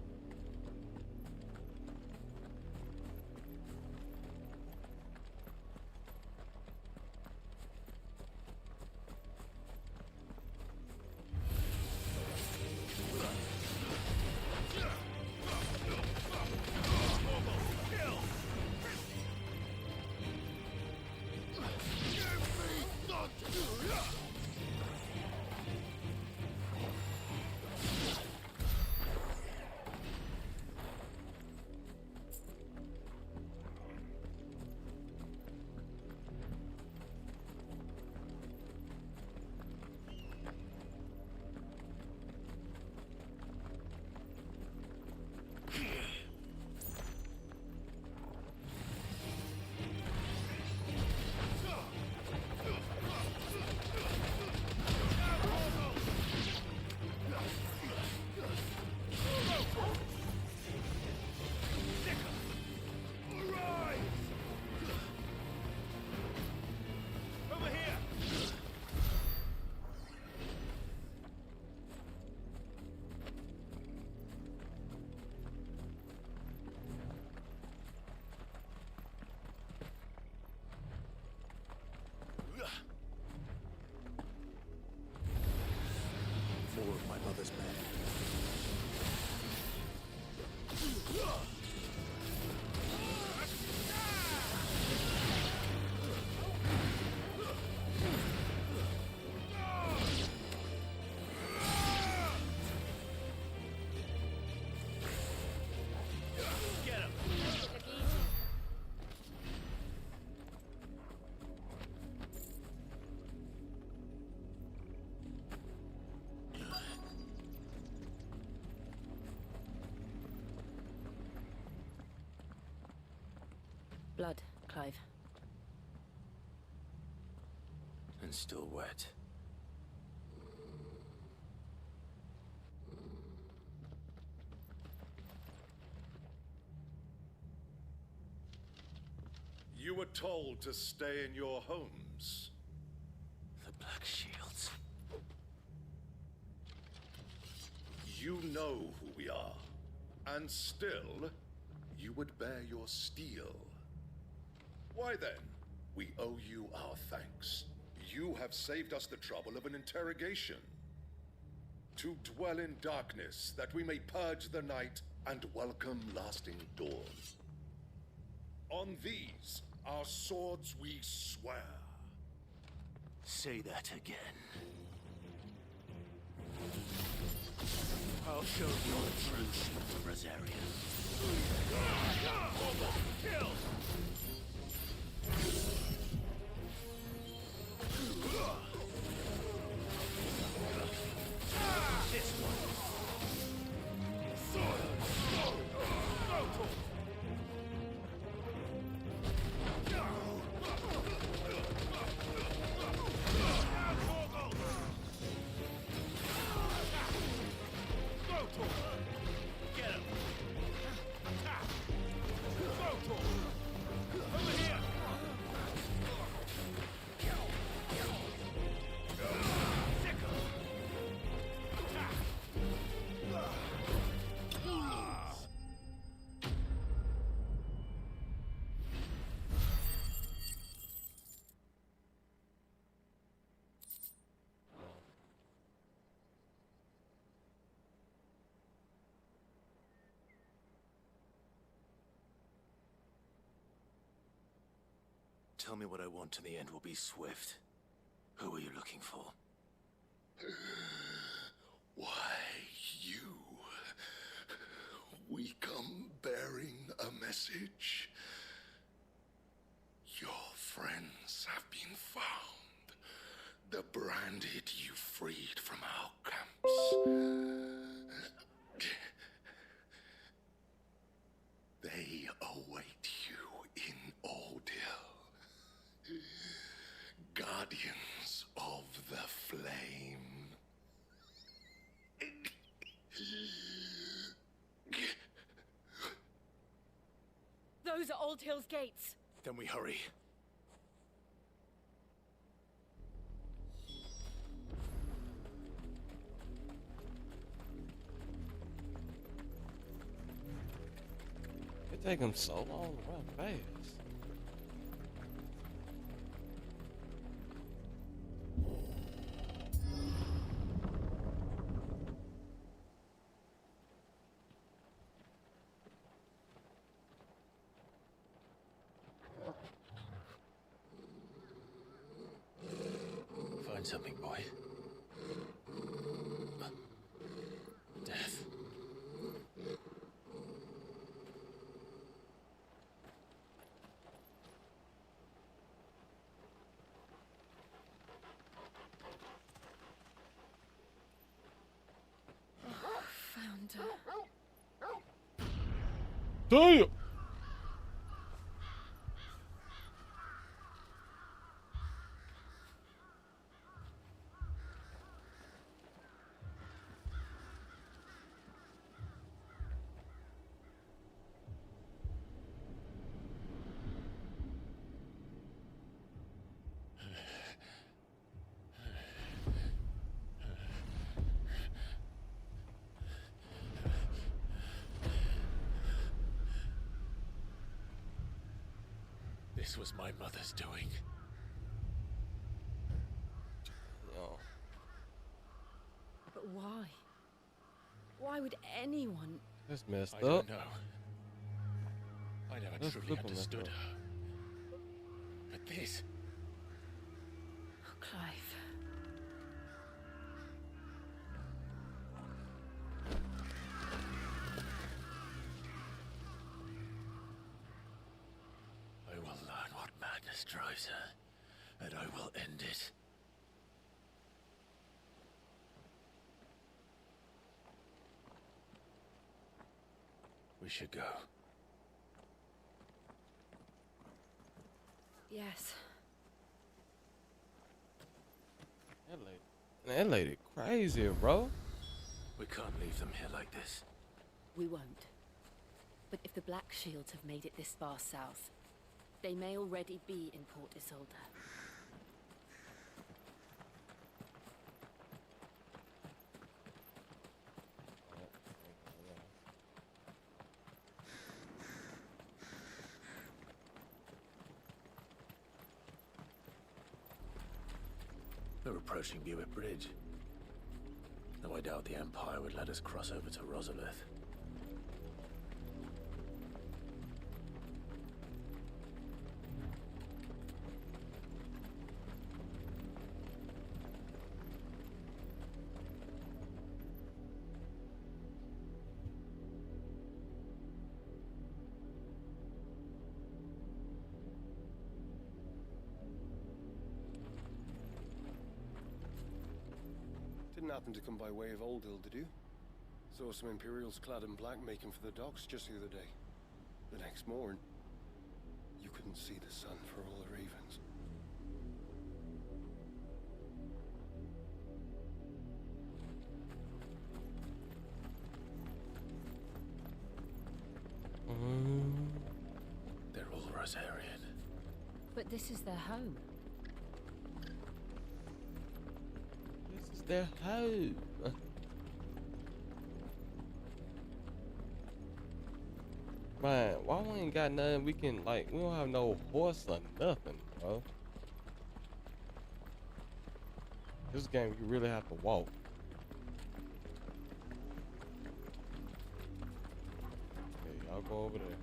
Blood, Clive. And still wet. You were told to stay in your homes. The Black Shields. You know who we are. And still, you would bear your steel. Why then? We owe you our thanks. You have saved us the trouble of an interrogation. To dwell in darkness, that we may purge the night and welcome lasting dawn. On these, our swords we swear. Say that again. I'll show you the true sheep of Rosaria. Kill! This one. Tell me what I want and the end will be swift. Who are you looking for? Why, you. We come bearing a message. Your friends have been found. The branded you freed from our camps. They await you in Ordeal. Guardians of the Flame. Those are Old Hill's gates. Then we hurry. It take him so long to run fast. Find something, boy. Death. Found her. Damn! This was my mother's doing. No. But why? Why would anyone? That's messed I up. don't know. I never That's truly flipping messed understood up. her. But this... Oh, Clive. I will learn what madness drives her, and I will end it. We should go. Yes. That lady crazy, bro. We can't leave them here like this. We won't. But if the Black Shields have made it this far south, they may already be in Port Isolde. We're approaching Buick Bridge. Though I doubt the Empire would let us cross over to Rosalith. Didn't happen to come by way of Old Hill, did you? Saw some Imperials clad in black making for the docks just the other day. The next morn, you couldn't see the sun for all the ravens. They're all Rosarian. But this is their home. This is their home. Man, why we ain't got nothing we can, like, we don't have no horse or nothing, bro. This game, you really have to walk. Okay, y'all go over there.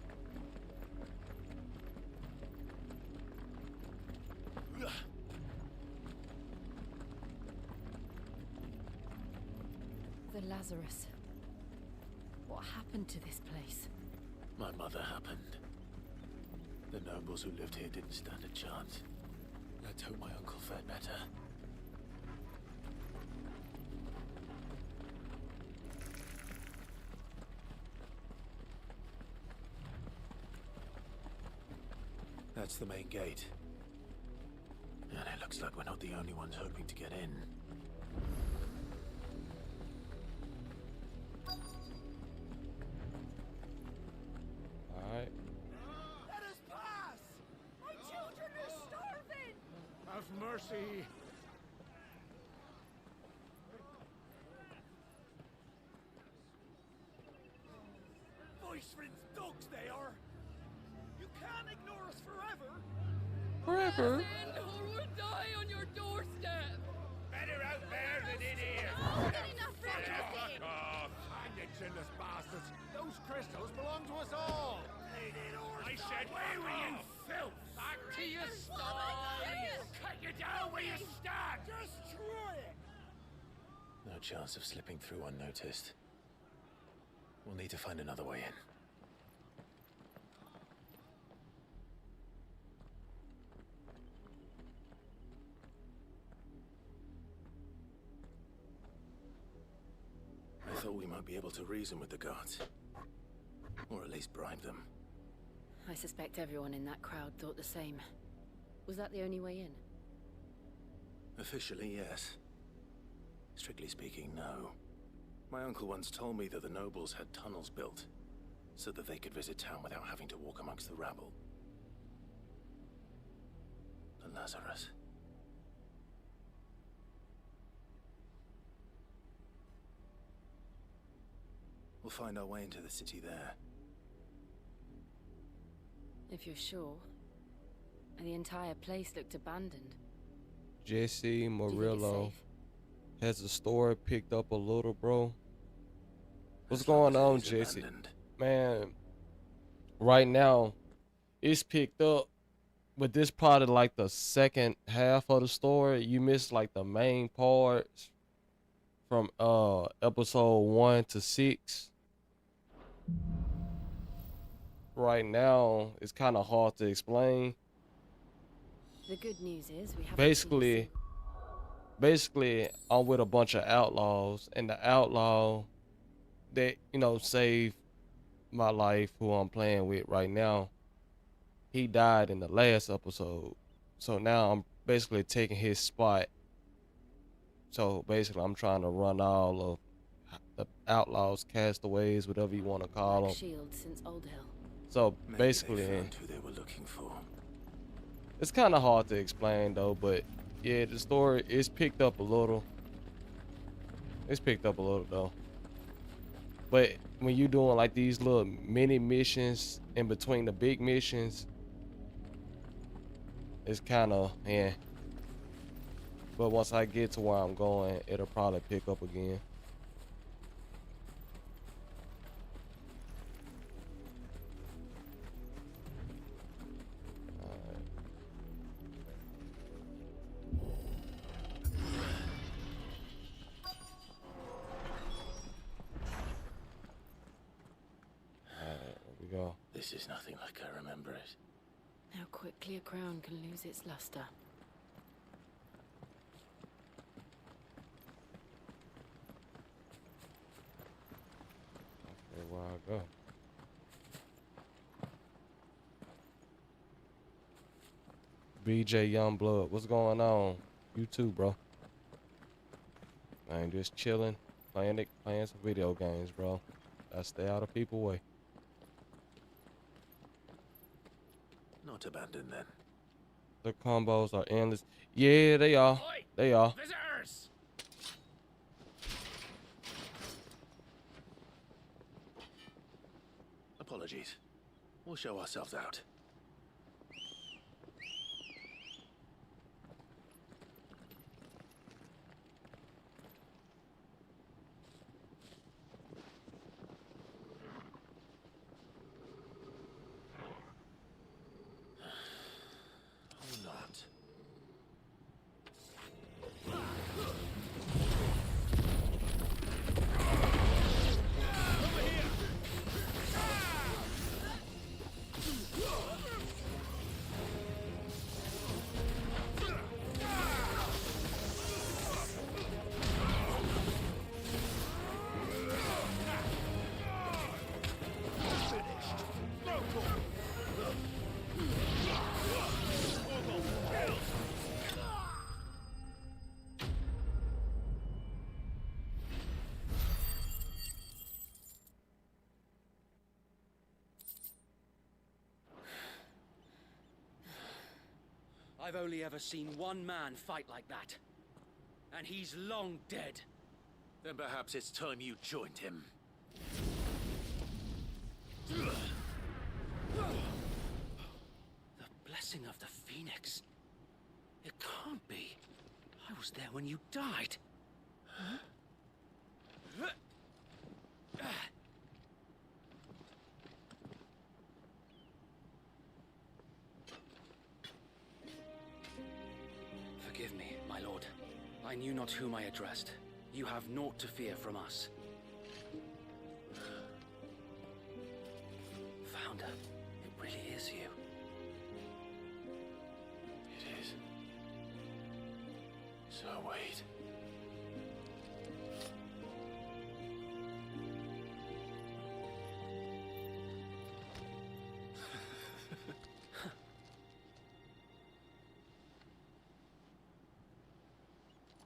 The Lazarus. What happened to this place? My mother happened. The nobles who lived here didn't stand a chance. Let's hope my uncle fared better. That's the main gate. And it looks like we're not the only ones hoping to get in. Alright. Let us pass! My children are starving! Have mercy! Voice-rinsed dogs they are! You can't ignore us forever! Forever? Or we'll die on your doorstep! Better out there than in here! Fuck off! Hang you chinless bastards! Those crystals belong to us all! I said, away with you, filth! Back to your sties! Cut you down where you stand! Destroy it! No chance of slipping through unnoticed. We'll need to find another way in. I thought we might be able to reason with the guards. Or at least bribe them. I suspect everyone in that crowd thought the same. Was that the only way in? Officially, yes. Strictly speaking, no. My uncle once told me that the nobles had tunnels built, so that they could visit town without having to walk amongst the rabble. The Lazarus. We'll find our way into the city there. If you're sure. And the entire place looked abandoned. Jesse Do you think it's Murillo safe? has the story picked up a little, bro. What's going on, It's Jesse? abandoned. Man, right now it's picked up, but this probably like the second half of the story. You missed like the main parts from episode 1 to 6. Right now it's kind of hard to explain. The good news is we have Basically I'm with a bunch of outlaws, and the outlaw that, you know, saved my life, who I'm playing with right now, he died in the last episode. So now I'm basically taking his spot. So basically I'm trying to run all of the outlaws, castaways, whatever you want to call them. Shield since Old Hill. So Maybe basically, they found who they were looking for. it's kind of hard to explain though, but yeah, the story is picked up a little. It's picked up a little though. But when you're doing like these little mini missions in between the big missions, it's kind of, yeah. But once I get to where I'm going, it'll probably pick up again. Go. This is nothing like I remember it. How quickly a crown can lose its luster. Okay, where I go? BJ Youngblood, what's going on? You too, bro. I ain't just chilling, playing some video games, bro. Gotta stay out of people's way. Not abandoned then. The combos are endless. Yeah, they are. They are. Visitors! Apologies. We'll show ourselves out. I've only ever seen one man fight like that. And he's long dead. Then perhaps it's time you joined him. The blessing of the Phoenix. It can't be. I was there when you died. Huh? Forgive me, my lord. I knew not whom I addressed. You have naught to fear from us. Founder, it really is you. It is. So wait.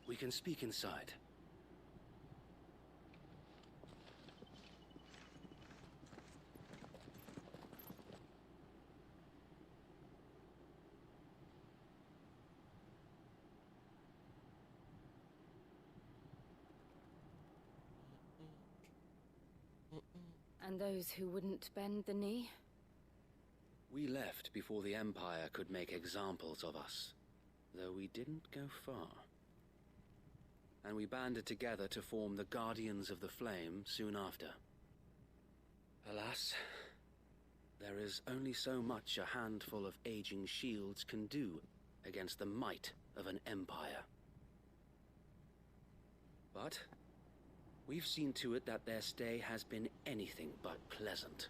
We can speak inside. And those who wouldn't bend the knee? We left before the Empire could make examples of us, though we didn't go far. And we banded together to form the Guardians of the Flame soon after. Alas, there is only so much a handful of aging shields can do against the might of an empire. But we've seen to it that their stay has been anything but pleasant.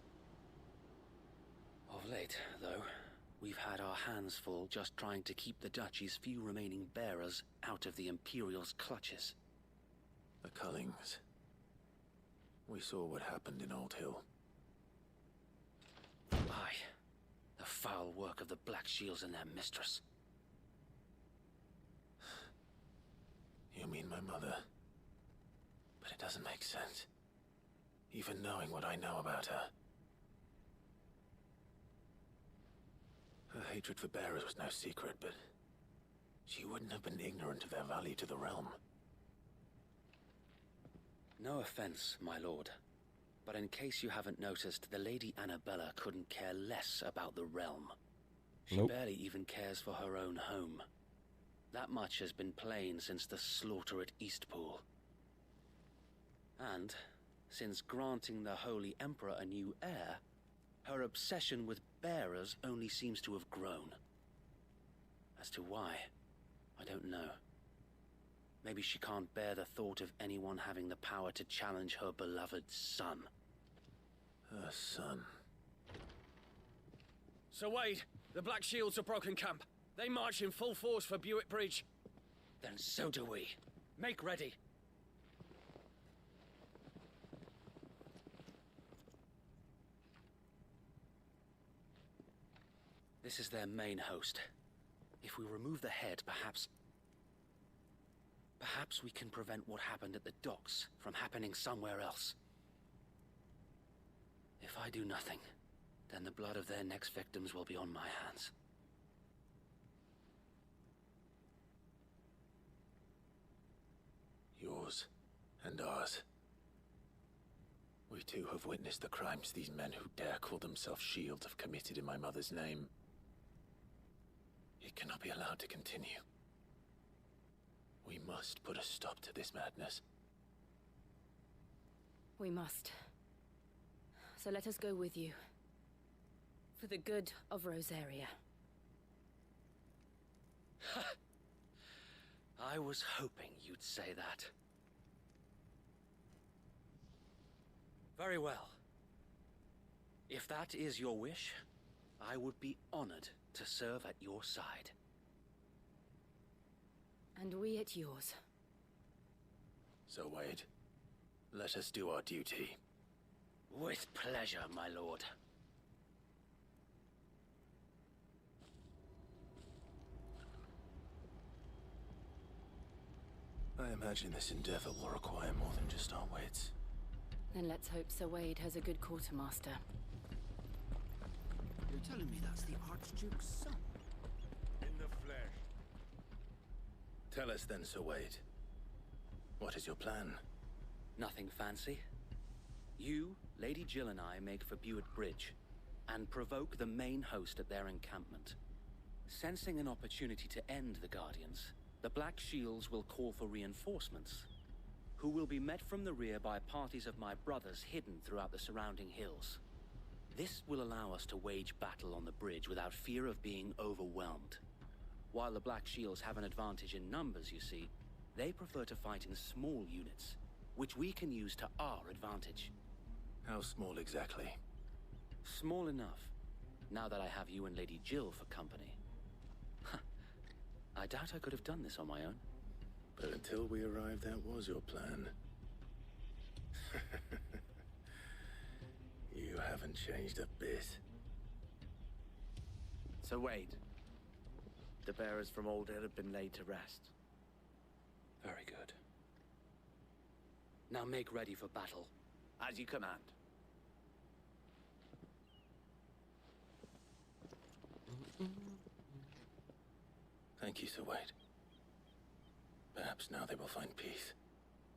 Of late, though, we've had our hands full just trying to keep the Duchy's few remaining bearers out of the Imperial's clutches. The Cullings. We saw what happened in Old Hill. Aye. The foul work of the Black Shields and their mistress. You mean my mother? But it doesn't make sense. Even knowing what I know about her. Her hatred for bearers was no secret, but she wouldn't have been ignorant of their value to the realm. No offense, my lord, but in case you haven't noticed, the Lady Annabella couldn't care less about the realm. She barely even cares for her own home. That much has been plain since the slaughter at Eastpool. And, since granting the Holy Emperor a new heir, her obsession with bearers only seems to have grown. As to why, I don't know. Maybe she can't bear the thought of anyone having the power to challenge her beloved son. Her son? Sir Wade, the Black Shields have broken camp. They march in full force for Buick Bridge. Then so do we. Make ready. This is their main host. If we remove the head, perhaps we can prevent what happened at the docks from happening somewhere else. If I do nothing, then the blood of their next victims will be on my hands. Yours and ours. We too have witnessed the crimes these men who dare call themselves shields have committed in my mother's name. It cannot be allowed to continue. We must put a stop to this madness. We must. So let us go with you. For the good of Rosaria. I was hoping you'd say that. Very well. If that is your wish, I would be honored to serve at your side. And we at yours. So, Wade, let us do our duty. With pleasure, my lord. I imagine this endeavor will require more than just our wits. Then let's hope Sir Wade has a good quartermaster. You're telling me that's the Archduke's son? In the flesh. Tell us then, Sir Wade. What is your plan? Nothing fancy. You, Lady Jill and I make for Buick Bridge, and provoke the main host at their encampment. Sensing an opportunity to end the Guardians, the Black Shields will call for reinforcements, who will be met from the rear by parties of my brothers hidden throughout the surrounding hills. This will allow us to wage battle on the bridge without fear of being overwhelmed. While the Black Shields have an advantage in numbers, you see, they prefer to fight in small units, which we can use to our advantage. How small exactly? Small enough, now that I have you and Lady Jill for company. I doubt I could have done this on my own. But until we arrived, that was your plan. You haven't changed a bit. So Wade, the bearers from Old Hill have been laid to rest. Very good. Now make ready for battle, as you command. Thank you, Sir Wade. Perhaps now they will find peace.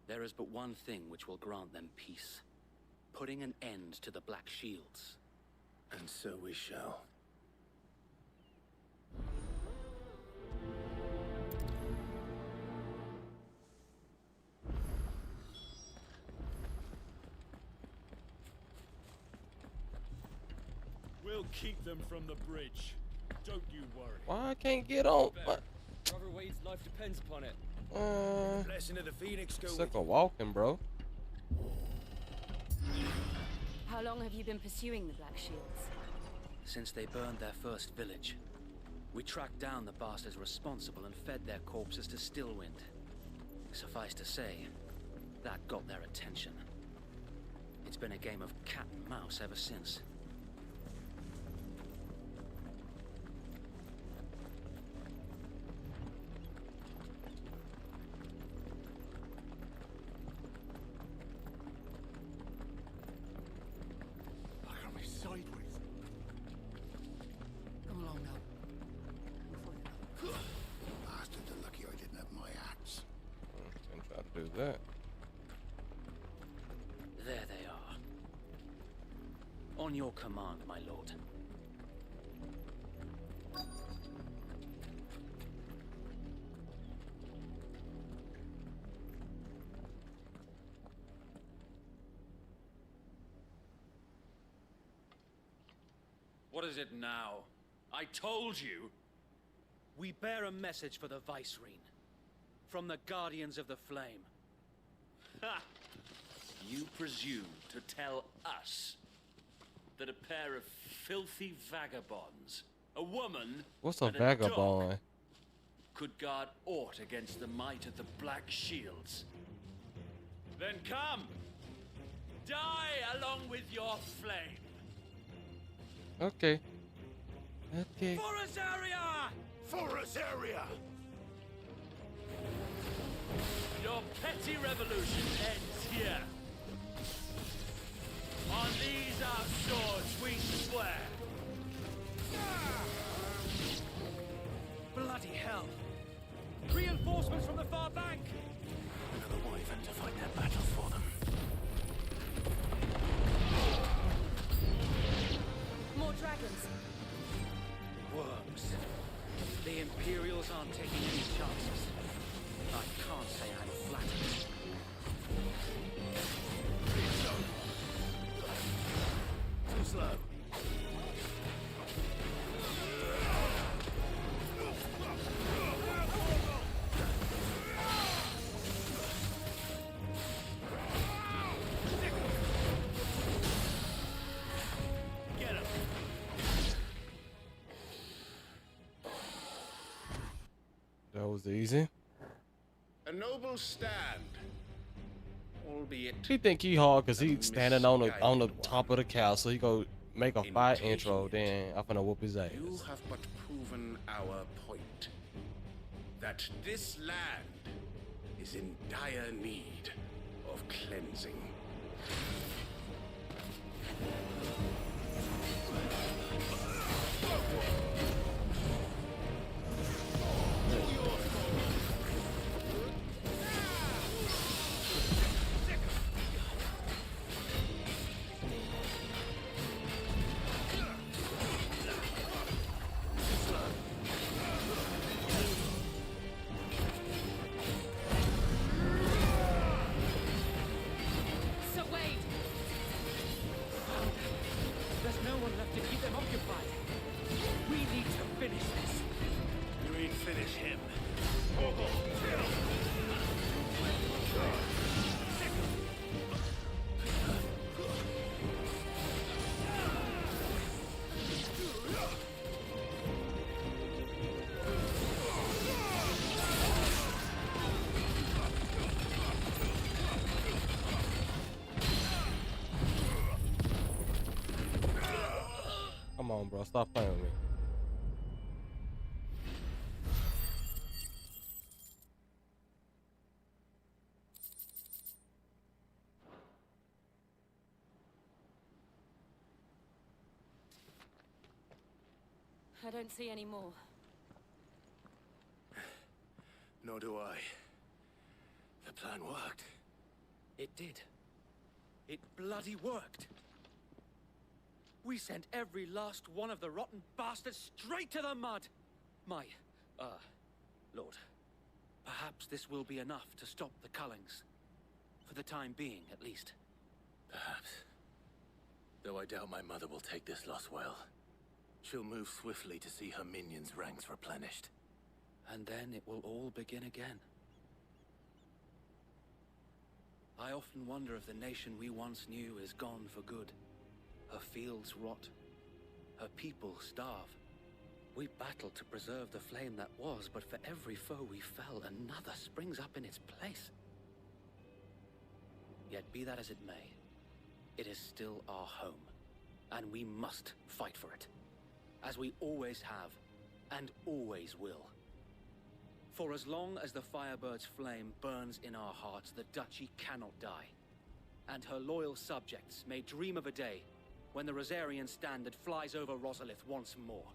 There is but one thing which will grant them peace. Putting an end to the Black Shields. And so we shall. We'll keep them from the bridge. Don't you worry. Why I can't get on? Brother Wade's life depends upon it. Blessing of the Phoenix go. Sick of walking, bro. How long have you been pursuing the Black Shields? Since they burned their first village. We tracked down the bastards responsible and fed their corpses to Stillwind. Suffice to say, that got their attention. It's been a game of cat and mouse ever since. that. There they are. On your command, my lord. What is it now? I told you! We bear a message for the Vicereine. From the Guardians of the Flame. Ha! You presume to tell us that a pair of filthy vagabonds, a woman What's a and vagabond? dog, could guard aught against the might of the Black Shields? Then come! Die along with your flame! Okay. Okay. For Azaria! For Azaria! Your petty revolution ends here. On these our swords we swear. Bloody hell! Reinforcements from the far bank! Another wyvern to fight their battle for them. More dragons. Worms. The Imperials aren't taking any chances. I can't say I'm flattered. Too slow. Get him! That was easy. A noble stand, albeit He think he hard cause he standing on the top of the castle. He go make a fight intro, then I'm finna whoop his ass. you have but proven our point. That this land is in dire need of cleansing. So wait! There's no one left to keep them occupied. We need to finish this. You mean finish him? Come on, bro. Stop playing with me. I don't see any more. Nor do I. The plan worked. It did. It bloody worked. We sent every last one of the rotten bastards straight to the mud. My, Lord, perhaps this will be enough to stop the Cullings. For the time being, at least. Perhaps. Though I doubt my mother will take this loss well. She'll move swiftly to see her minions' ranks replenished. And then it will all begin again. I often wonder if the nation we once knew is gone for good. Her fields rot. Her people starve. We battled to preserve the flame that was, but for every foe we fell, another springs up in its place. Yet be that as it may, it is still our home, and we must fight for it, as we always have, and always will. For as long as the Firebird's flame burns in our hearts, the Duchy cannot die, and her loyal subjects may dream of a day when the Rosarian standard flies over Rosalith once more.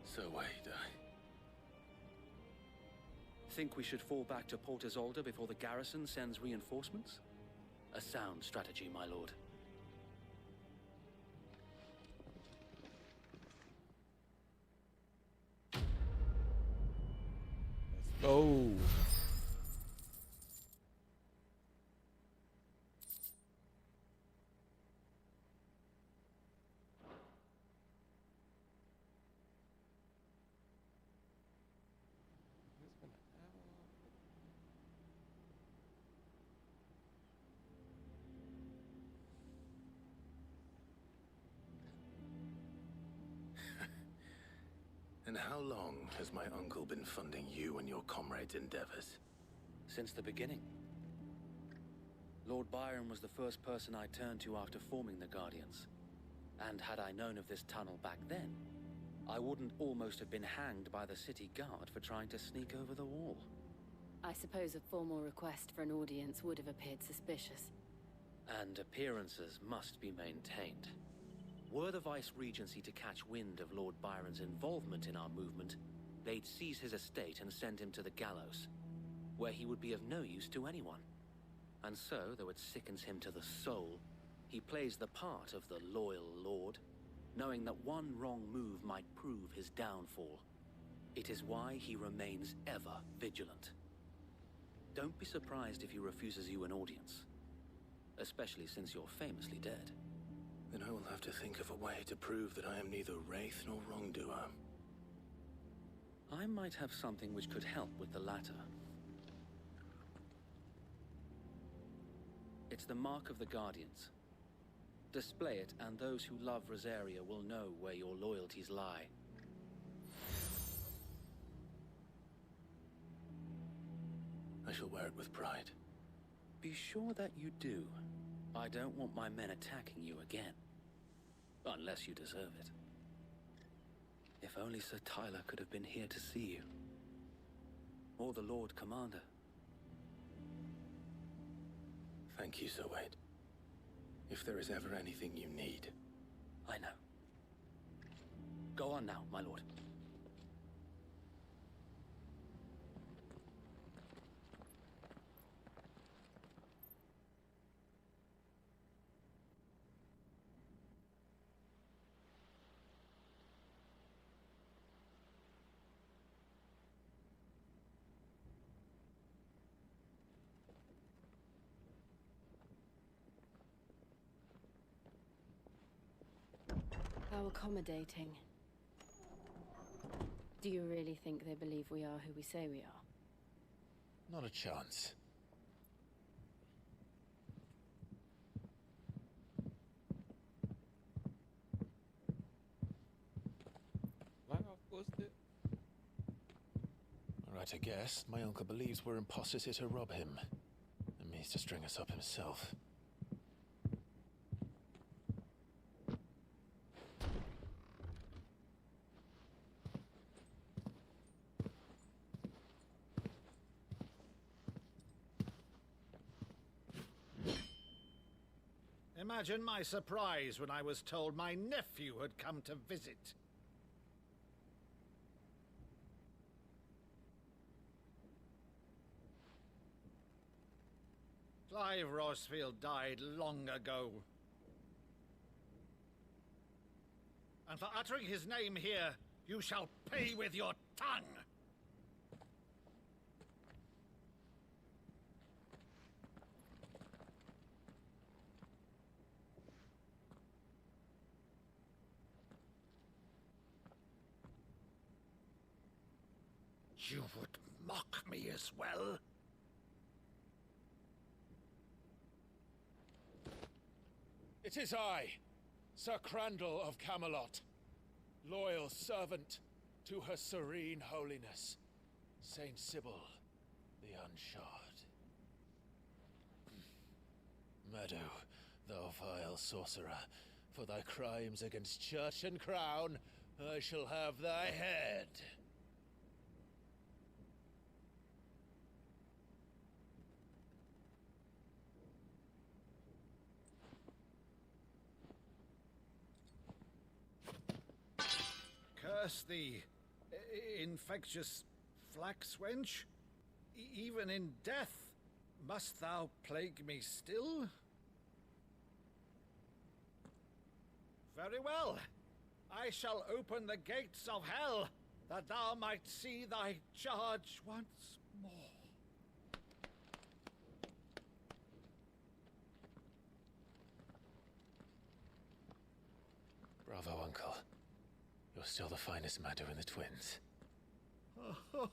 So wait, Think we should fall back to Port Isolde before the garrison sends reinforcements? A sound strategy, my lord. Oh. And how long has my uncle been funding you and your comrades' endeavors? Since the beginning. Lord Byron was the first person I turned to after forming the Guardians. And had I known of this tunnel back then, I wouldn't almost have been hanged by the city guard for trying to sneak over the wall. I suppose a formal request for an audience would have appeared suspicious. And appearances must be maintained. Were the Vice-Regency to catch wind of Lord Byron's involvement in our movement, they'd seize his estate and send him to the gallows, where he would be of no use to anyone. And so, though it sickens him to the soul, he plays the part of the loyal lord, knowing that one wrong move might prove his downfall. It is why he remains ever vigilant. Don't be surprised if he refuses you an audience, especially since you're famously dead. Then I will have to think of a way to prove that I am neither wraith nor wrongdoer. I might have something which could help with the latter. It's the mark of the Guardians. Display it, and those who love Rosaria will know where your loyalties lie. I shall wear it with pride. Be sure that you do. I don't want my men attacking you again. Unless you deserve it. If only Sir Tyler could have been here to see you. Or the Lord Commander. Thank you, Sir Wade. If there is ever anything you need. I know. Go on now, my lord. How accommodating. Do you really think they believe we are who we say we are? Not a chance. Alright, I guess. My uncle believes we're imposters here to rob him. And means to string us up himself. Imagine my surprise when I was told my nephew had come to visit. Clive Rosfield died long ago. And for uttering his name here, you shall pay with your tongue! You would mock me as well? It is I, Sir Crandall of Camelot, loyal servant to Her Serene Holiness, Saint Sybil the Unshod. Meadow, thou vile sorcerer, for thy crimes against church and crown, I shall have thy head. Curse thee, infectious flax wench. Even in death, must thou plague me still? Very well. I shall open the gates of hell, that thou might see thy charge once more. Bravo, Uncle. You're still the finest Maddo in the twins. Oh,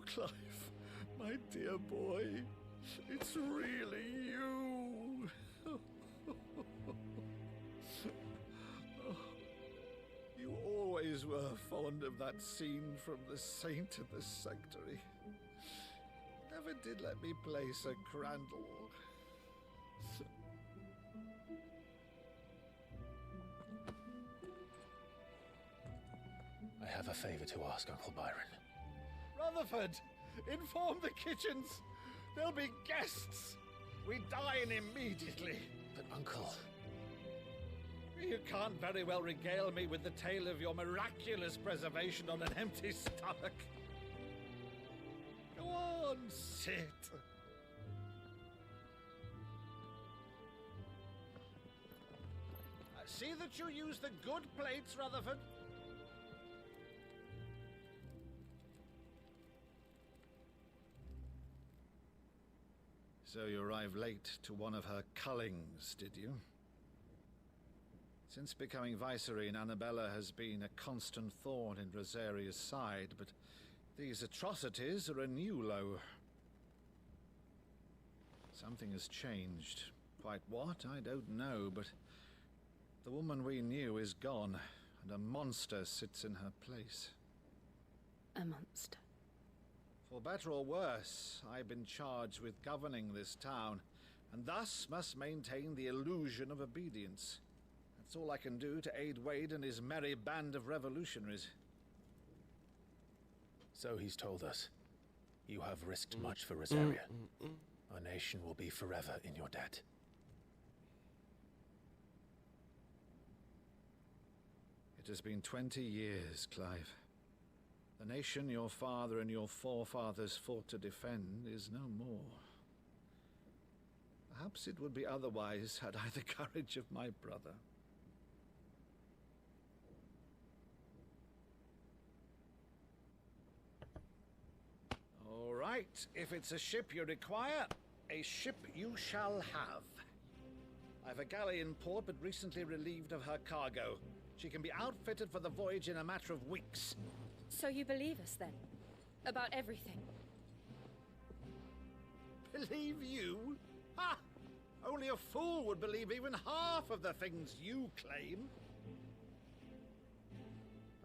Clive, my dear boy, it's really you. You always were fond of that scene from The Saint in the Sanctuary. Never did let me play Sir Crandall. I have a favor to ask, Uncle Byron. Rutherford, inform the kitchens. There'll be guests. We dine immediately. But, Uncle... You can't very well regale me with the tale of your miraculous preservation on an empty stomach. Go on, sit. See that you use the good plates, Rutherford. So you arrived late to one of her cullings, did you? Since becoming Vicereine, Annabella has been a constant thorn in Rosaria's side, but these atrocities are a new low. Something has changed. Quite what, I don't know, but the woman we knew is gone, and a monster sits in her place. A monster? For better or worse, I've been charged with governing this town, and thus must maintain the illusion of obedience. That's all I can do to aid Wade and his merry band of revolutionaries. So he's told us. You have risked much for Rosaria. Our nation will be forever in your debt. It has been 20 years, Clive. The nation your father and your forefathers fought to defend is no more. Perhaps it would be otherwise had I the courage of my brother. All right, if it's a ship you require, a ship you shall have. I've a galley in port, but recently relieved of her cargo. She can be outfitted for the voyage in a matter of weeks. So you believe us, then? About everything? Believe you? Ha! Only a fool would believe even half of the things you claim.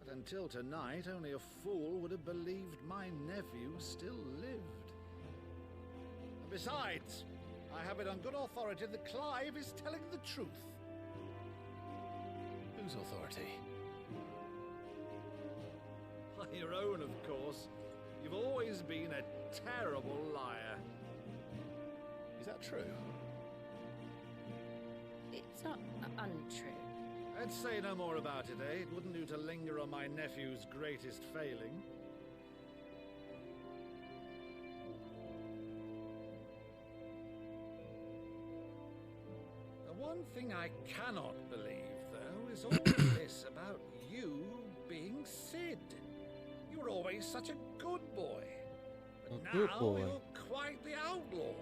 But until tonight, only a fool would have believed my nephew still lived. And besides, I have it on good authority that Clive is telling the truth. Whose authority? Your own, of course. You've always been a terrible liar. Is that true? It's not untrue. I'd say no more about it, eh? It wouldn't do to linger on my nephew's greatest failing. The one thing I cannot believe, though, is all this about you being Sid. You were always such a good boy. But now you're quite the outlaw.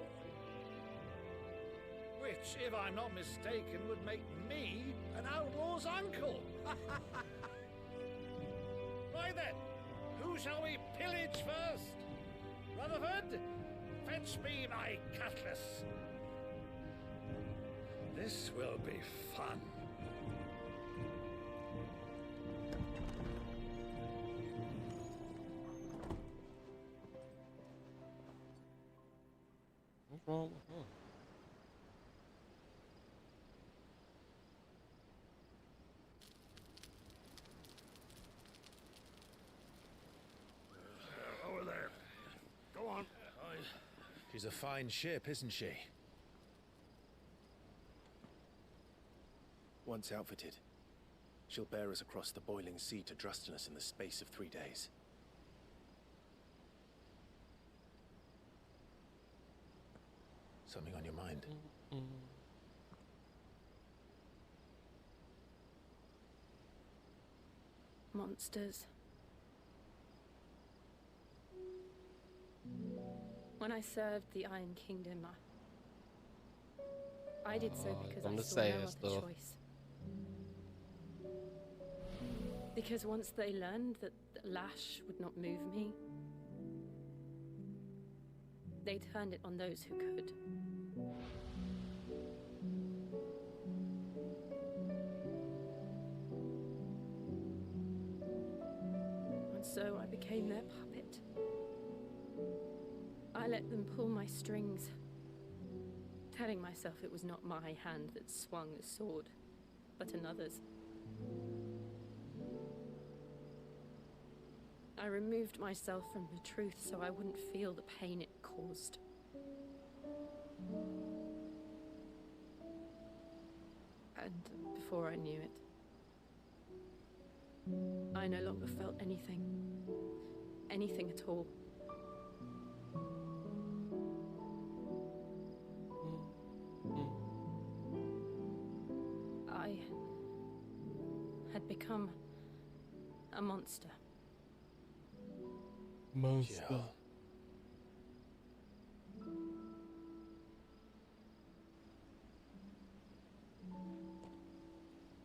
Which, if I'm not mistaken, would make me an outlaw's uncle. Right then, who shall we pillage first? Rutherford, fetch me my cutlass. This will be fun. What's wrong with her? Over there. Go on. She's a fine ship, isn't she? Once outfitted, she'll bear us across the boiling sea to Drustinus in the space of 3 days. Something on your mind? Monsters. When I served the Iron Kingdom, I did so because I saw no other choice. Because once they learned that the lash would not move me, they turned it on those who could. And so I became their puppet. I let them pull my strings, telling myself it was not my hand that swung the sword, but another's. I removed myself from the truth so I wouldn't feel the pain it caused. And before I knew it, I no longer felt anything. Anything at all. I had become a monster. Monster. Jill.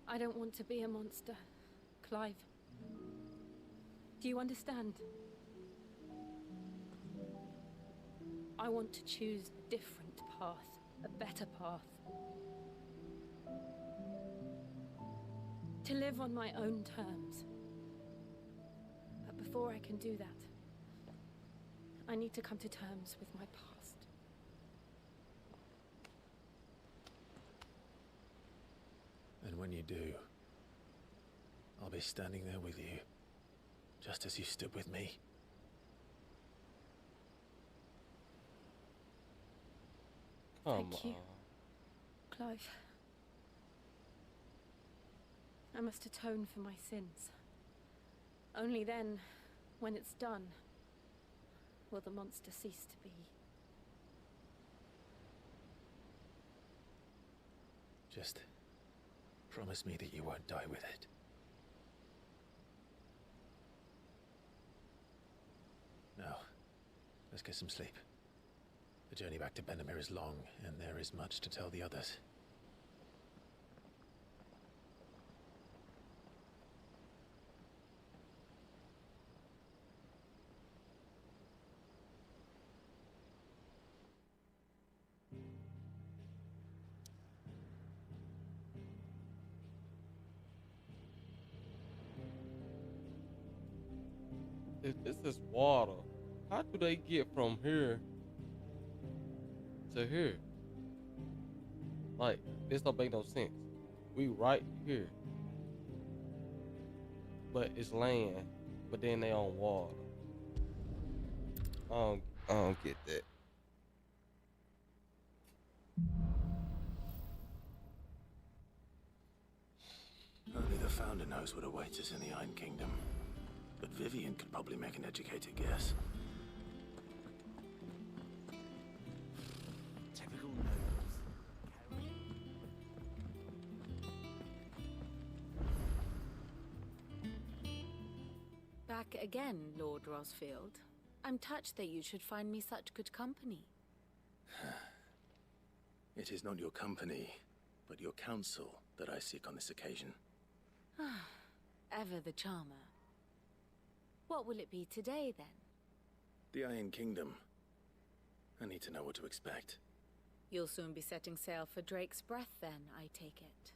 I don't want to be a monster, Clive. Do you understand? I want to choose a different path, a better path. To live on my own terms. But before I can do that, I need to come to terms with my past. And when you do, I'll be standing there with you, just as you stood with me. Thank you, Clive. I must atone for my sins. Only then, when it's done, will the monster cease to be. Just promise me that you won't die with it. Now, let's get some sleep. The journey back to Benamir is long, and there is much to tell the others. If this is water, how do they get from here to here? Like, this don't make no sense. We right here, but it's land, but then they on water. I don't get that. Only the Founder knows what awaits us in the Iron Kingdom. But Vivian could probably make an educated guess. Typical nobles. Back again, Lord Rosfield. I'm touched that you should find me such good company. It is not your company, but your counsel that I seek on this occasion. Ever the charmer. What will it be today, then? The Iron Kingdom. I need to know what to expect. You'll soon be setting sail for Drake's Breath, then, I take it.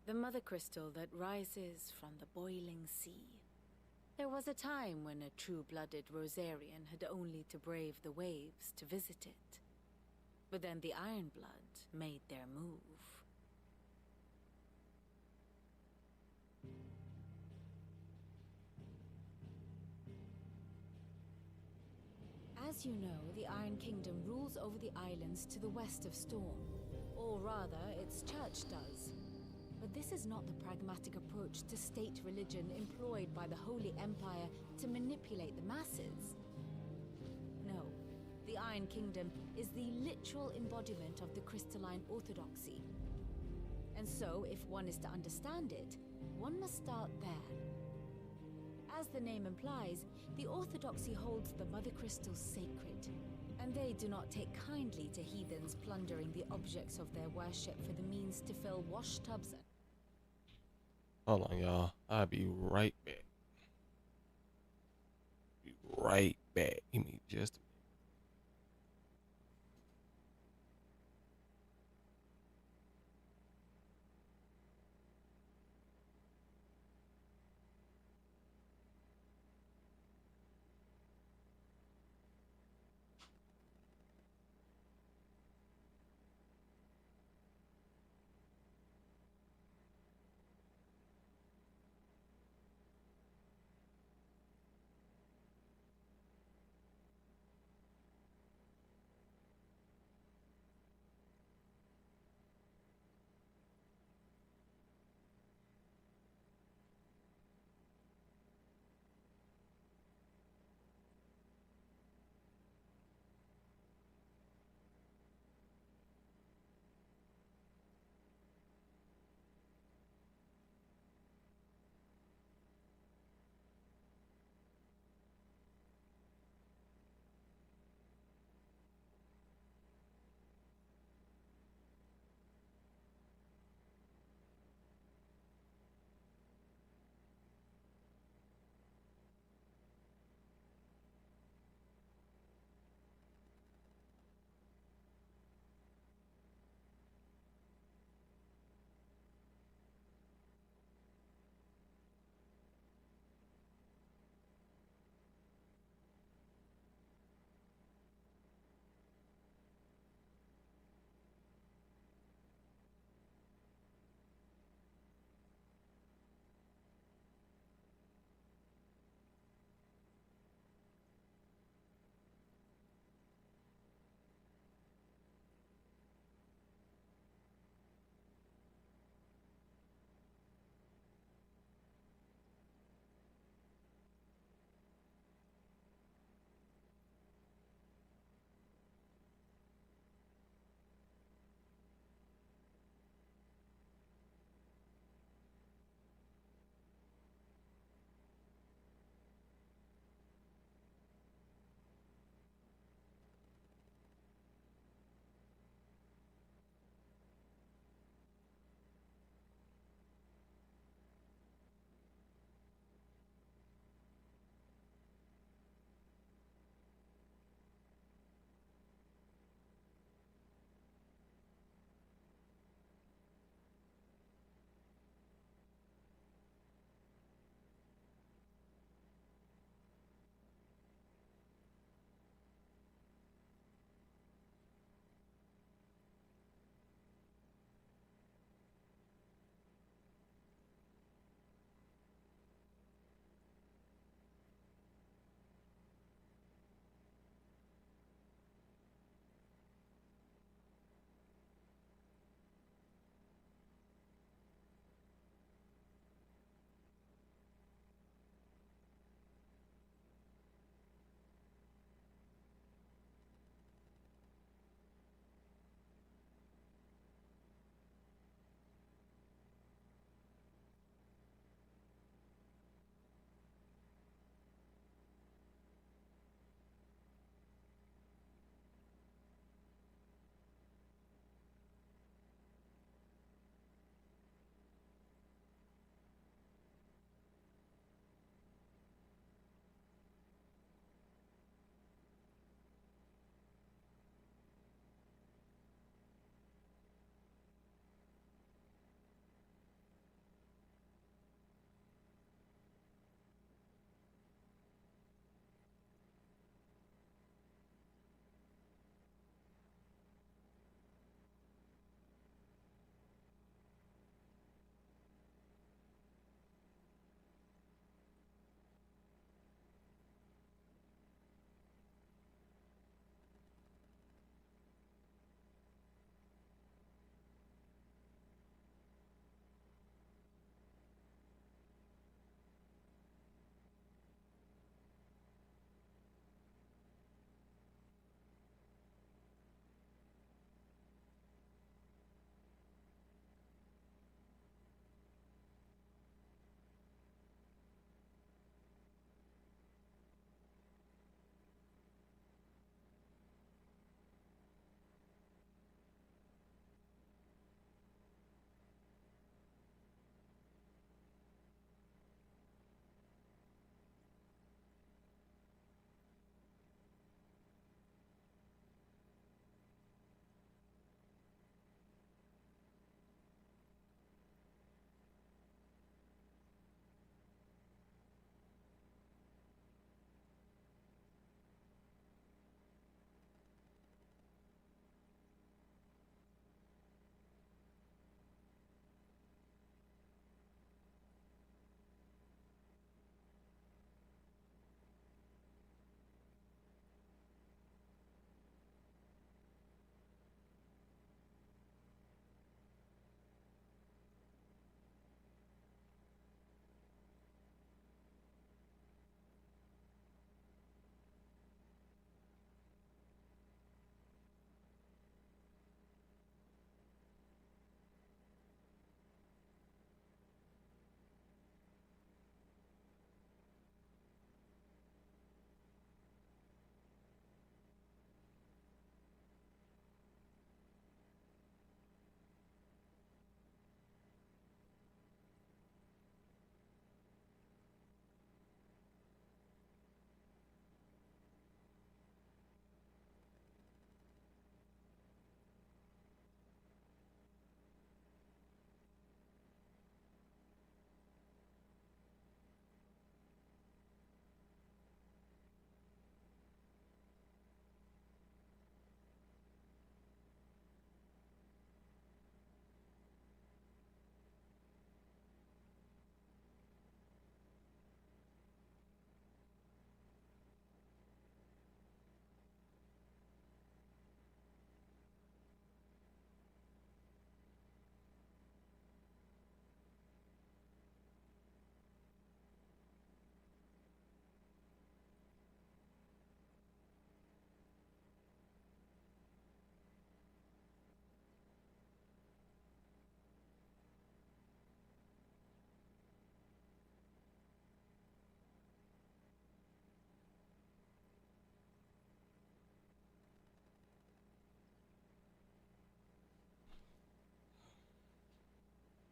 The mother crystal that rises from the boiling sea. There was a time when a true-blooded Rosarian had only to brave the waves to visit it. But then the Ironblood made their move. As you know, the Iron Kingdom rules over the islands to the west of Storm. Or rather, its church does. But this is not the pragmatic approach to state religion employed by the Holy Empire to manipulate the masses. No, the the Iron Kingdom is the literal embodiment of the crystalline orthodoxy. And so, if one is to understand it, one must start there. As the name implies, the orthodoxy holds the Mother Crystals sacred, and they do not take kindly to heathens plundering the objects of their worship for the means to fill wash tubs and... Hold on, y'all. I'll be right back. Be right back. Give me just a minute.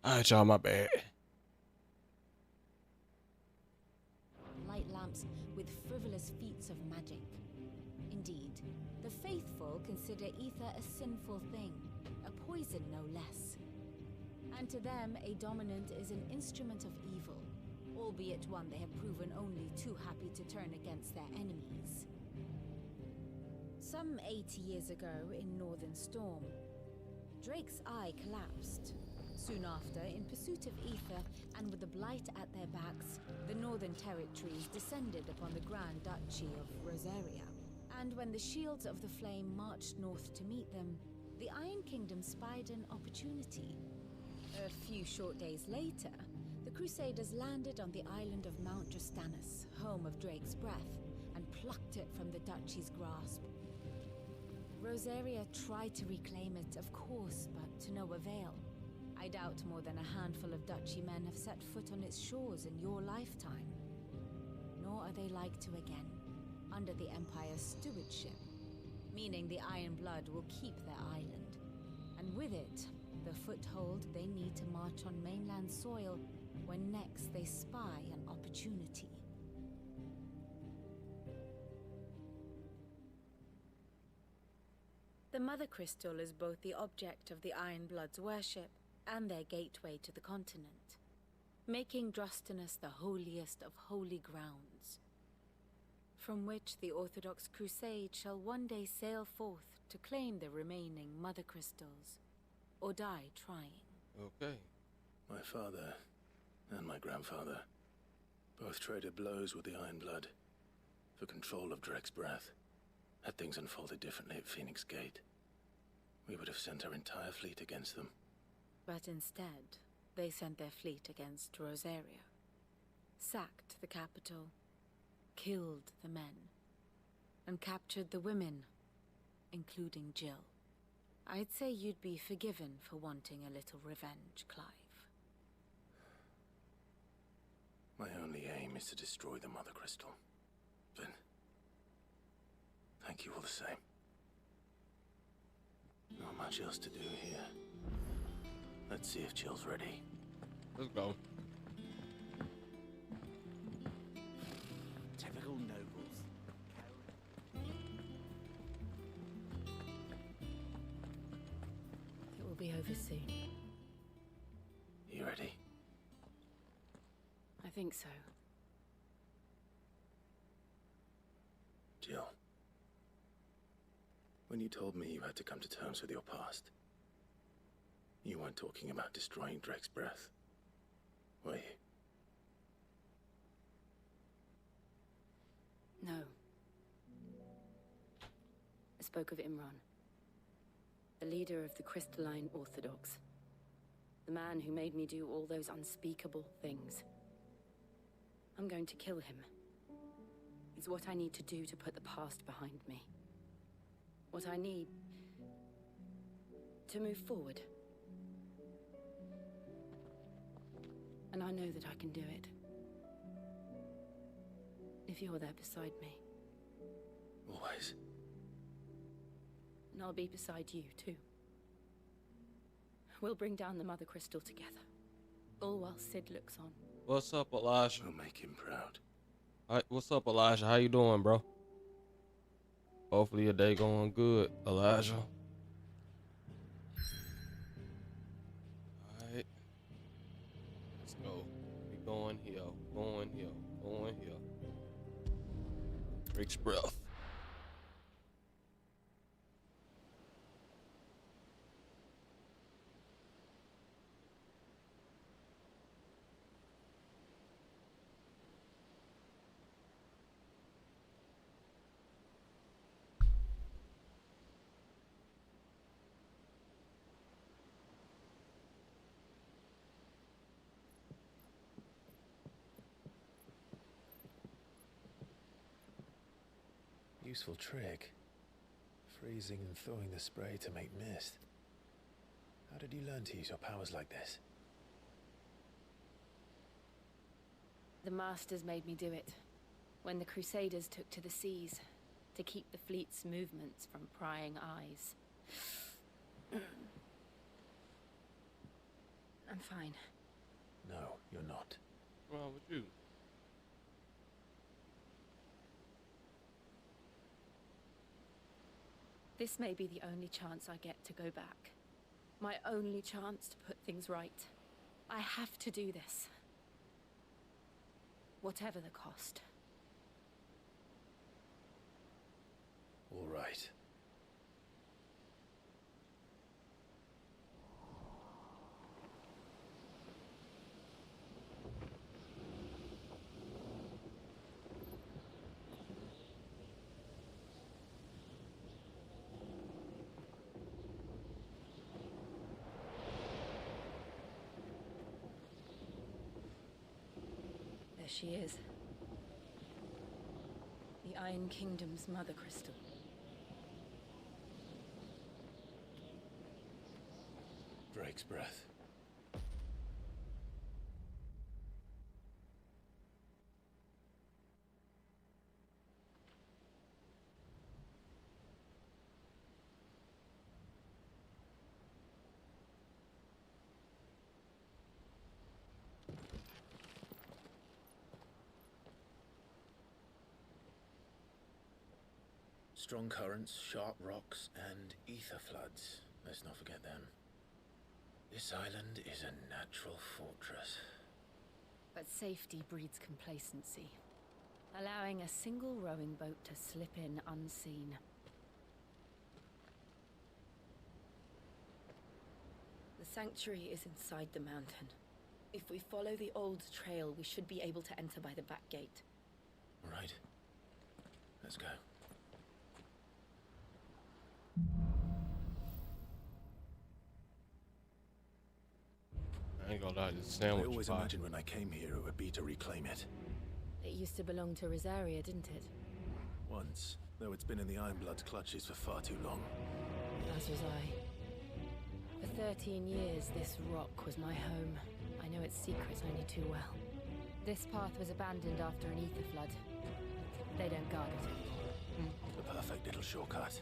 Alright, y'all, my bad. Light lamps with frivolous feats of magic. Indeed, the faithful consider ether a sinful thing, a poison no less. And to them, a dominant is an instrument of evil, albeit one they have proven only too happy to turn against their enemies. Some 80 years ago in Northern Storm, Drake's eye collapsed. Soon after, in pursuit of ether and with the Blight at their backs, the Northern Territories descended upon the Grand Duchy of Rosaria. And when the Shields of the Flame marched north to meet them, the Iron Kingdom spied an opportunity. A few short days later, the Crusaders landed on the island of Mount Drastanus, home of Drake's breath, and plucked it from the duchy's grasp. Rosaria tried to reclaim it, of course, but to no avail. I doubt more than a handful of duchy men have set foot on its shores in your lifetime. Nor are they like to again, under the Empire's stewardship, meaning the Iron Blood will keep their island, and with it, the foothold they need to march on mainland soil when next they spy an opportunity. The Mother Crystal is both the object of the Iron Blood's worship and their gateway to the continent, making Drastanus the holiest of holy grounds, from which the Orthodox Crusade shall one day sail forth to claim the remaining Mother Crystals, or die trying. Okay. My father and my grandfather both traded blows with the Iron Blood for control of Drake's breath. Had things unfolded differently at Phoenix Gate, we would have sent our entire fleet against them. But instead, they sent their fleet against Rosaria, sacked the capital, killed the men, and captured the women, including Jill. I'd say you'd be forgiven for wanting a little revenge, Clive. My only aim is to destroy the Mother Crystal. But thank you all the same. Not much else to do here. Let's see if Jill's ready. Let's go. Typical nobles. It will be over soon. You ready? I think so. Jill. When you told me you had to come to terms with your past, you weren't talking about destroying Drake's breath, were you? No. I spoke of Imran, the leader of the Crystalline Orthodox. The man who made me do all those unspeakable things. I'm going to kill him. It's what I need to do to put the past behind me. What I need to move forward. And I know that I can do it. If you're there beside me. Always. And I'll be beside you, too. We'll bring down the Mother Crystal together. All while Sid looks on. What's up, Elijah? We'll make him proud. Alright, what's up, Elijah? How you doing, bro? Hopefully your day going good, Elijah. Alright. Let's go. We going here, going here, going here. Drake's breath. Useful trick. Freezing and thawing the spray to make mist. How did you learn to use your powers like this? The Masters made me do it. When the Crusaders took to the seas, to keep the fleet's movements from prying eyes. I'm fine. No, you're not. What's wrong with you? This may be the only chance I get to go back. My only chance to put things right. I have to do this. Whatever the cost. All right. There she is. The Iron Kingdom's Mother Crystal. Drake's breath. Strong currents, sharp rocks, and ether floods. Let's not forget them. This island is a natural fortress. But safety breeds complacency, allowing a single rowing boat to slip in unseen. The sanctuary is inside the mountain. If we follow the old trail, we should be able to enter by the back gate. All right. Let's go. I ain't gonna lie, this sandwich. I always pie. imagined when I came here it would be to reclaim it. It used to belong to Rosaria, didn't it? Once, though it's been in the Ironblood's clutches for far too long. As was I. For 13 years, this rock was my home. I know its secrets only too well. This path was abandoned after an ether flood. They don't guard it anymore. The perfect little shortcut.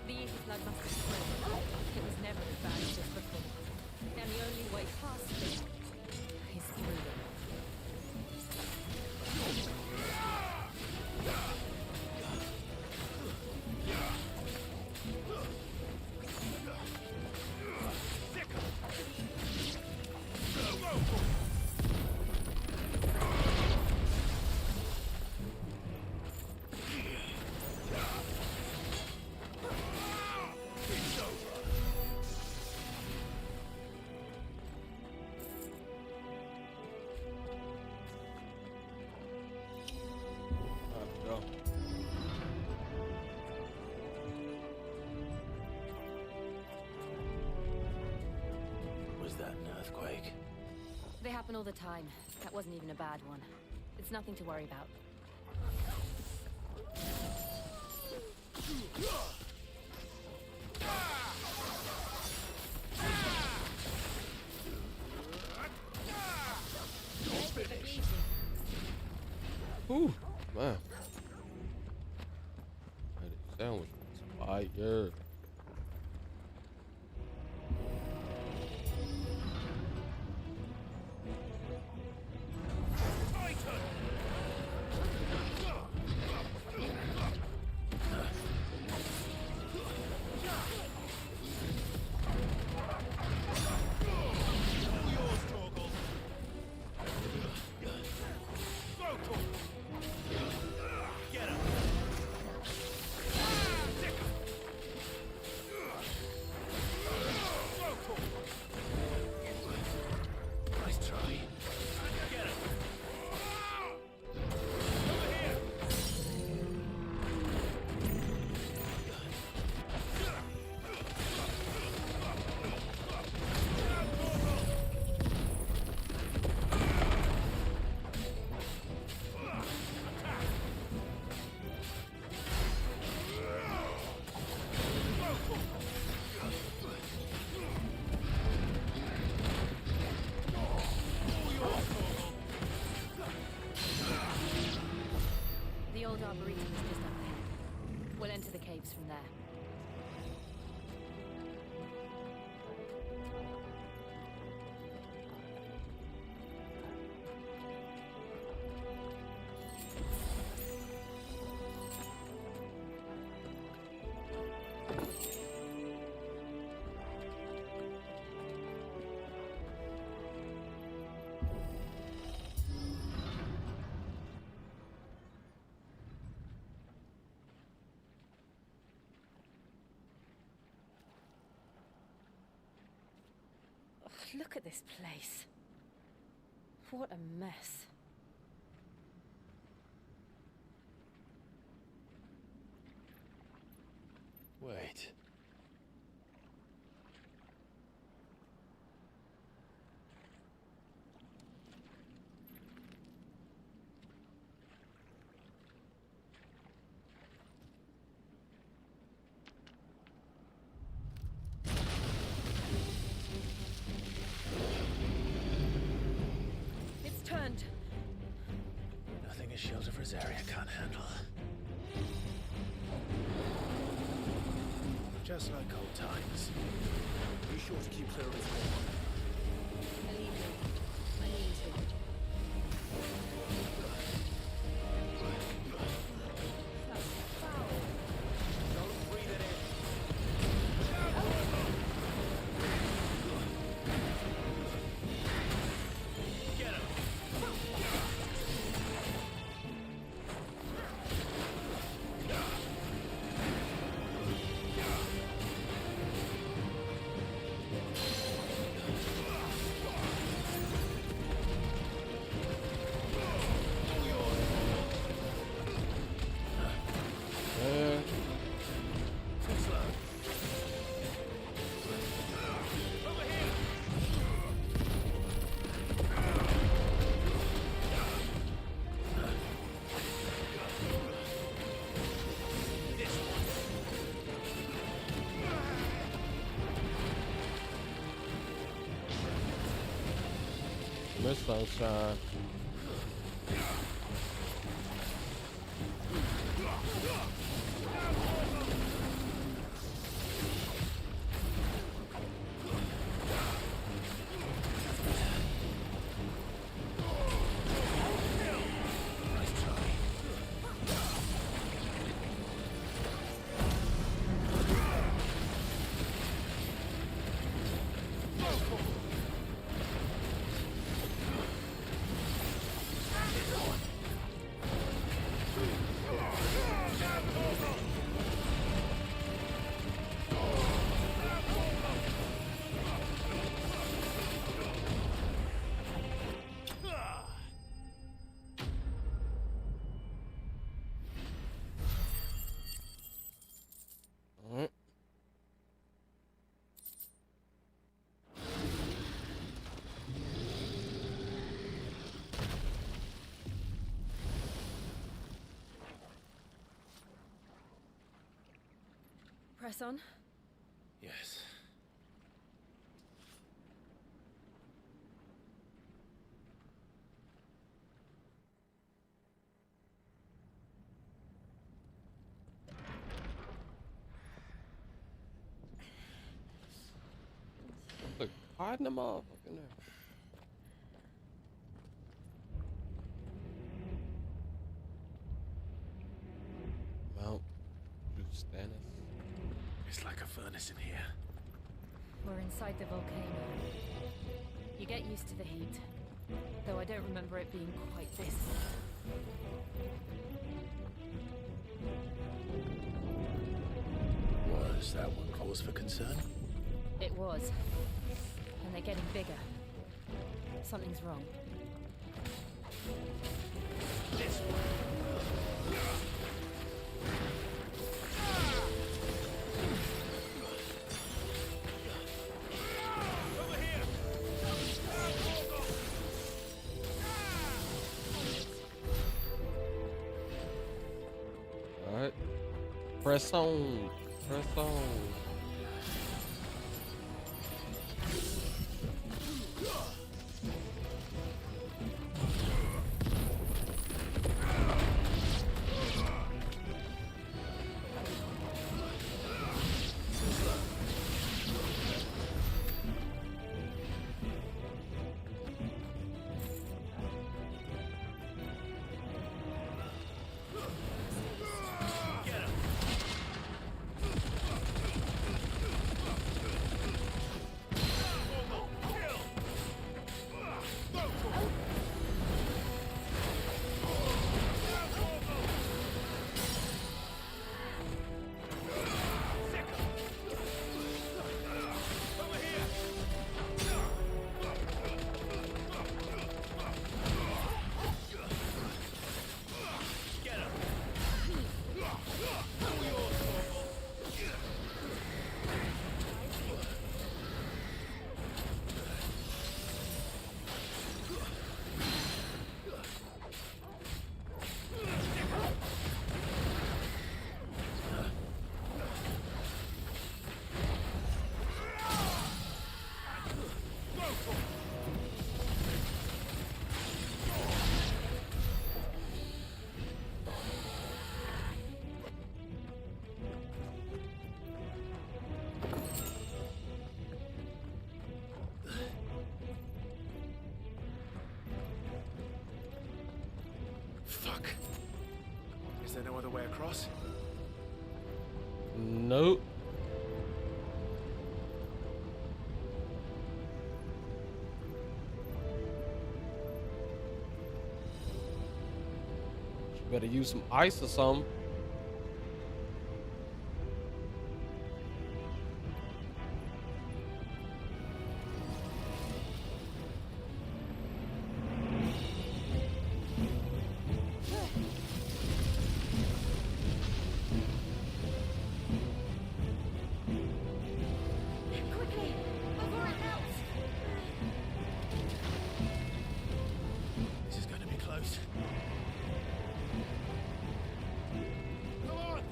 The ether flood must have spread. It was never as bad as this before. And the only way past it is through them. Go. Was that an earthquake? They happen all the time. That wasn't even a bad one. It's nothing to worry about. Ooh, man. That sandwich was fire. Lord Arboretum is just up ahead. We'll enter the caves from there. Look at this place. What a mess. Wait. It's turned. Nothing a shield of Rosaria can't handle. Just like old times. Be sure to keep clear of his home. Believe me, I mean to. Don't breathe it in. Get him. Miss Sunshine. Press on. Yes. Look, hiding them all in there. Mount Stannis. It's like a furnace in here. We're inside the volcano. You get used to the heat, though I don't remember it being quite this. Was that one cause for concern? It was. And they're getting bigger. Something's wrong. This way. Alright. Press on. Press on. Is there no other way across? Nope. You better use some ice or something. Quickly! Before it melts! This is going to be close. Come on!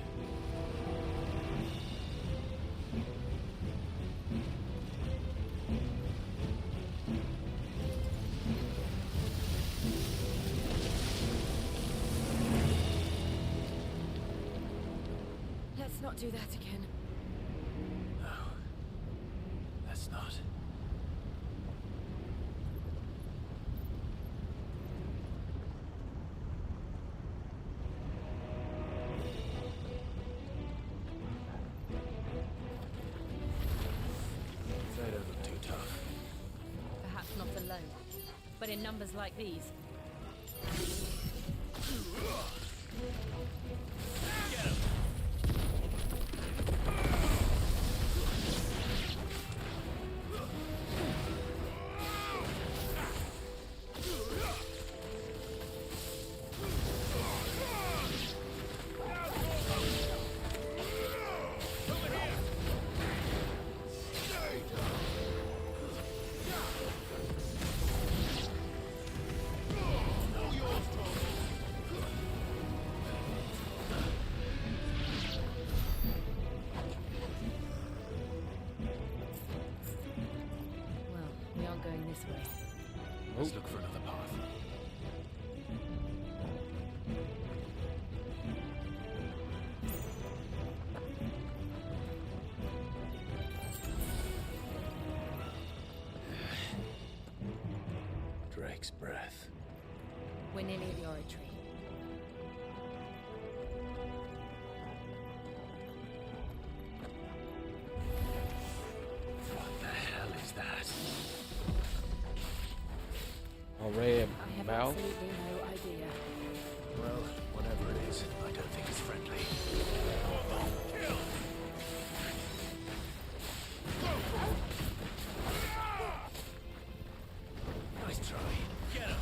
Let's not do that again. No. Let's not. They don't look too tough. Perhaps not alone, but in numbers like these. Well, we aren't going this way. Let's look for another path. Drake's breath. We're nearly at the oratory. What the hell is that? A red I have mouth. absolutely no idea. Well, whatever it is, I don't think it's friendly. Nice try. Get him.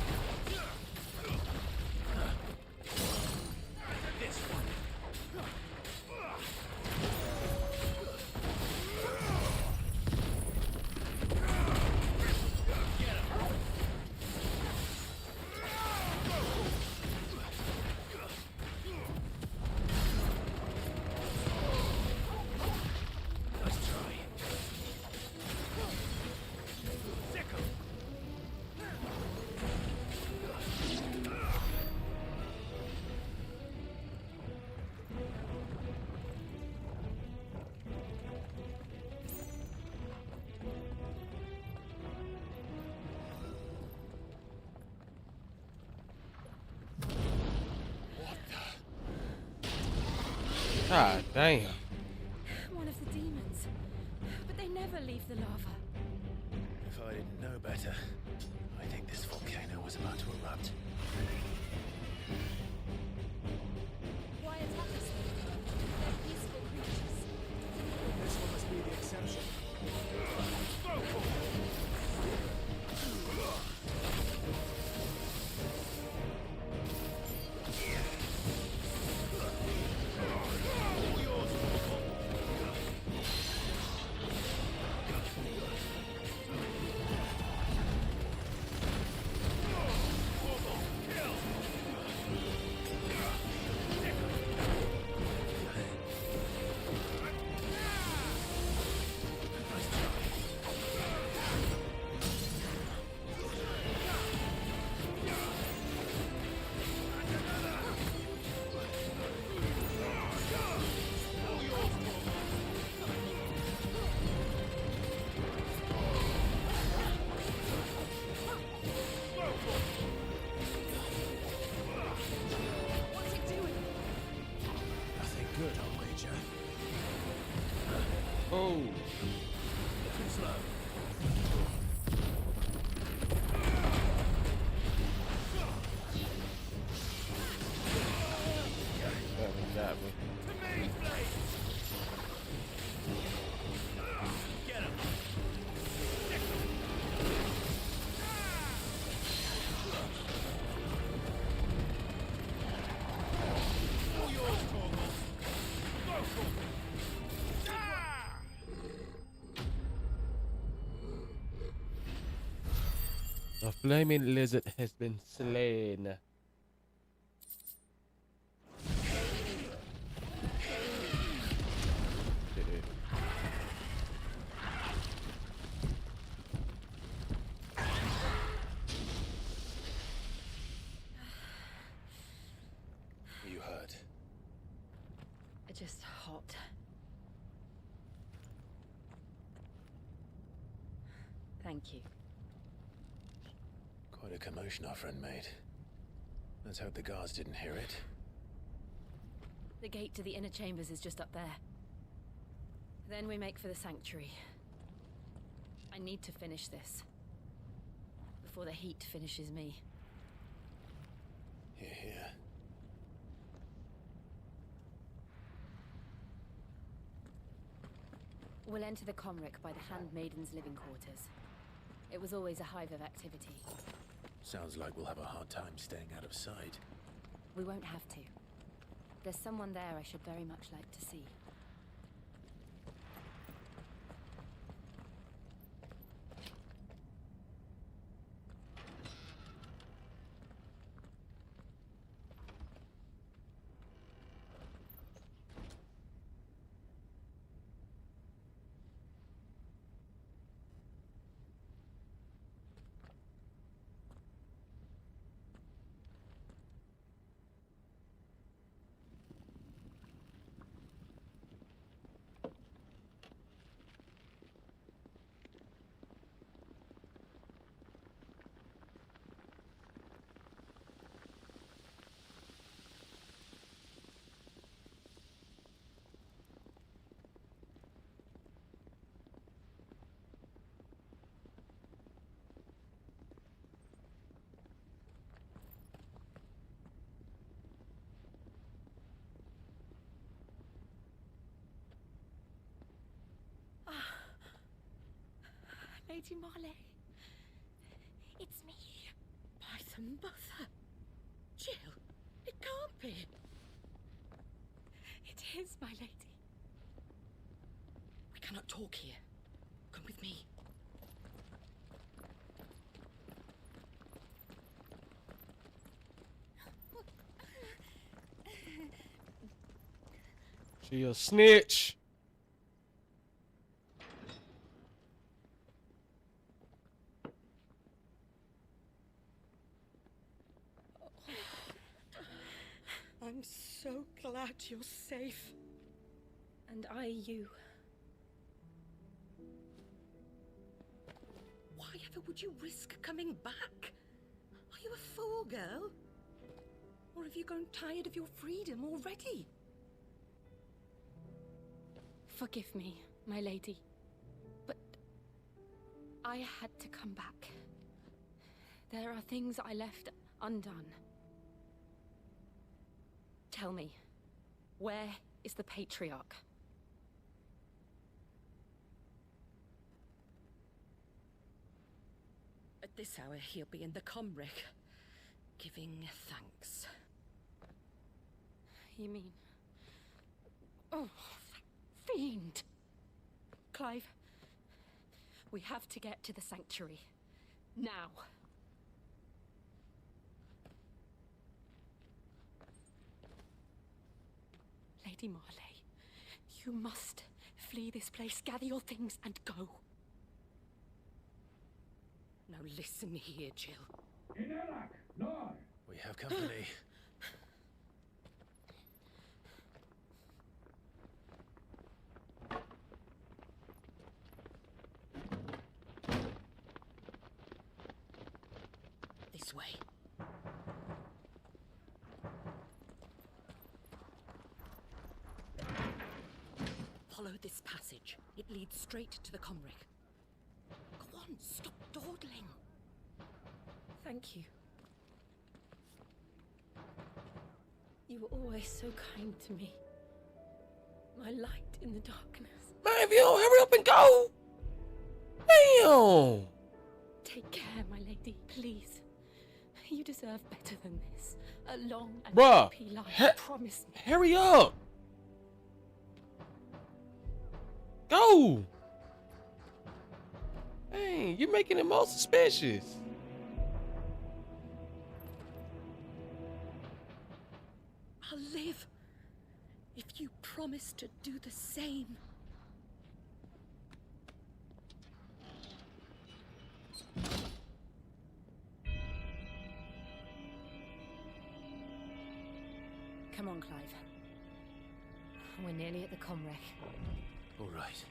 This one. Nice try. Sickle. God damn. One of the demons. But they never leave the lava. If I didn't know better, I think this volcano was about to erupt. Why attack us? They're peaceful creatures. This one must be the exception. creature. Oh. Too slow. That one got me. Get him. All yours, Torgal. Go for it. The flaming lizard has been slain. You hurt? Just hot. Thank you. Quite a commotion our friend made. Let's hope the guards didn't hear it. The gate to the inner chambers is just up there. Then we make for the sanctuary. I need to finish this. Before the heat finishes me. Hear, hear. We'll enter the Comric by the Handmaiden's living quarters. It was always a hive of activity. Sounds like we'll have a hard time staying out of sight. We won't have to. There's someone there I should very much like to see. Lady Marley. It's me. By the mother. Jill, it can't be. It is, my lady. We cannot talk here. Come with me. She a snitch. I'm so glad you're safe. And I you. Why ever would you risk coming back? Are you a fool, girl? Or have you grown tired of your freedom already? Forgive me, my lady. But I had to come back. There are things I left undone. Tell me, where is the Patriarch? At this hour, he'll be in the Comric, giving thanks. You mean... Oh, that fiend! Clive, we have to get to the sanctuary. Now. Lady Marley, you must flee this place, gather your things, and go. Now listen here, Jill. We have company. This way. Follow this passage. It leads straight to the Comric. Go on, stop dawdling. Thank you. You were always so kind to me. My light in the darkness. Man, if you don't hurry up and go. Damn. Take care, my lady, please. You deserve better than this. A long and Bruh, happy life. Promise me. Hurry up. Go. Hey, you're making it more suspicious. I'll live if you promise to do the same. Come on, Clive. We're nearly at the Comrec. All right.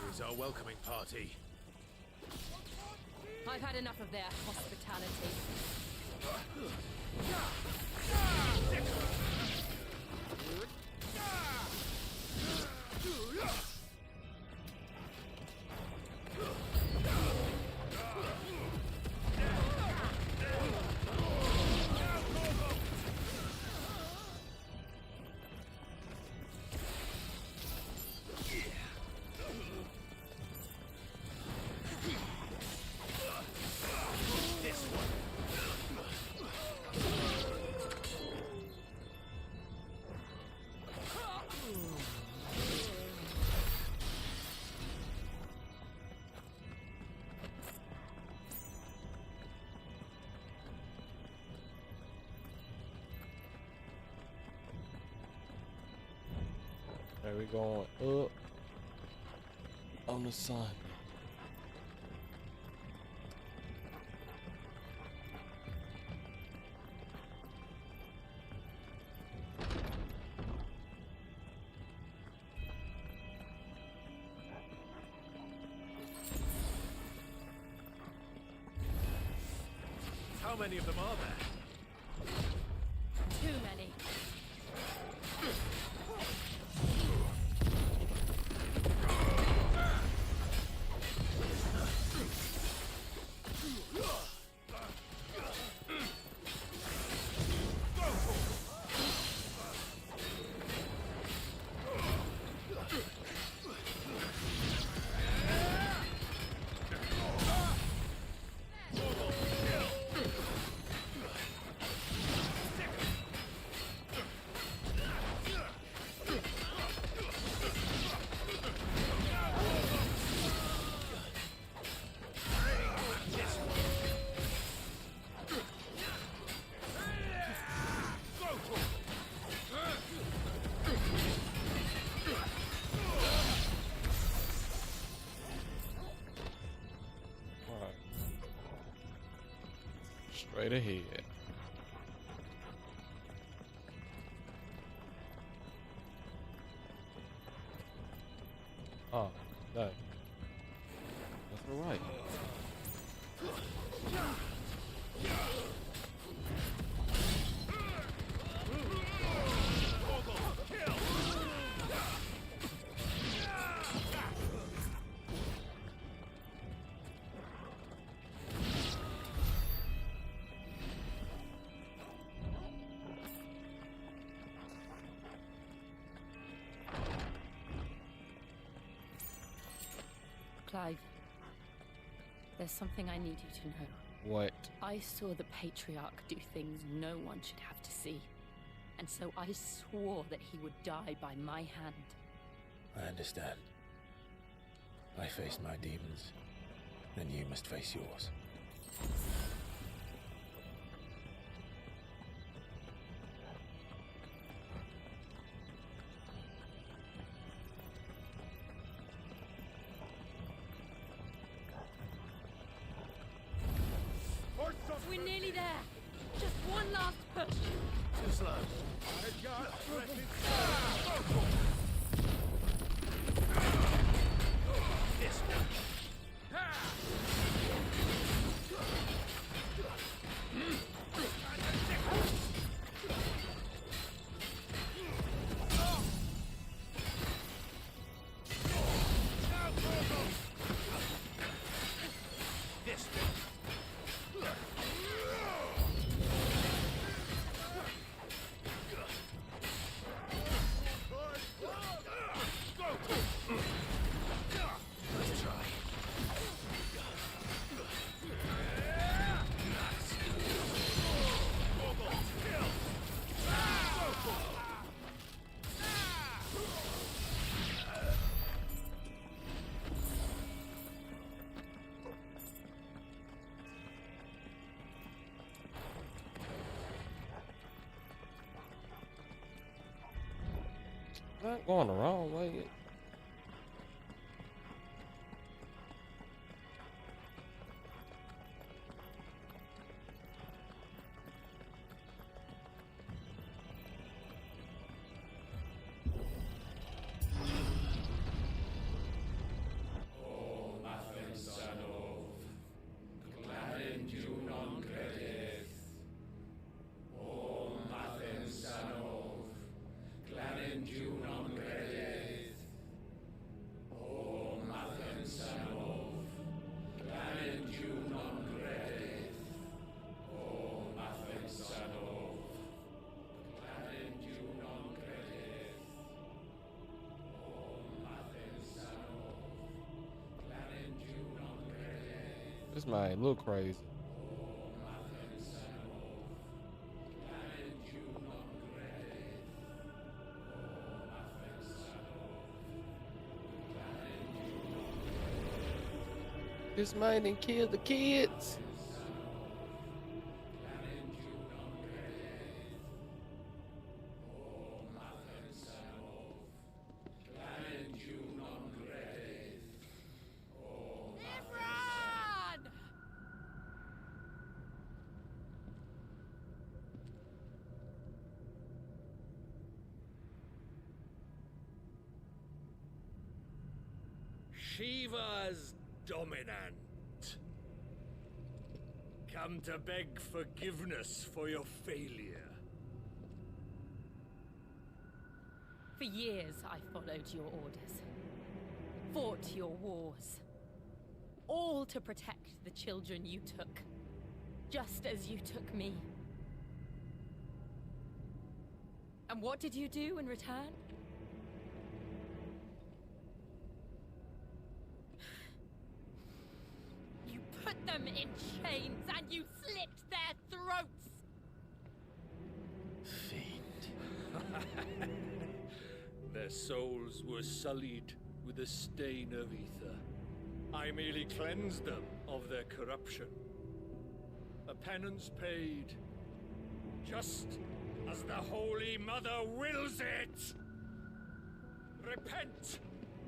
Here's our welcoming party. I've had enough of their hospitality. There we going up on the sun. How many of them are there? Too many. Straight ahead. Oh, no. That's all right. Clive, there's something I need you to know. What? I saw the Patriarch do things no one should have to see. And so I swore that he would die by my hand. I understand. I faced my demons, then you must face yours. We're nearly there. Just one last push. Too slow. I'm going the wrong way. This might look crazy. This man didn't kill the kids. Shiva's dominant. Come to beg forgiveness for your failure. For years I followed your orders, fought your wars, all to protect the children you took, just as you took me. And what did you do in return? You put them in chains and you slit their throats! Fiend. Their souls were sullied with a stain of ether. I merely cleansed them of their corruption. A penance paid, just as the Holy Mother wills it! Repent,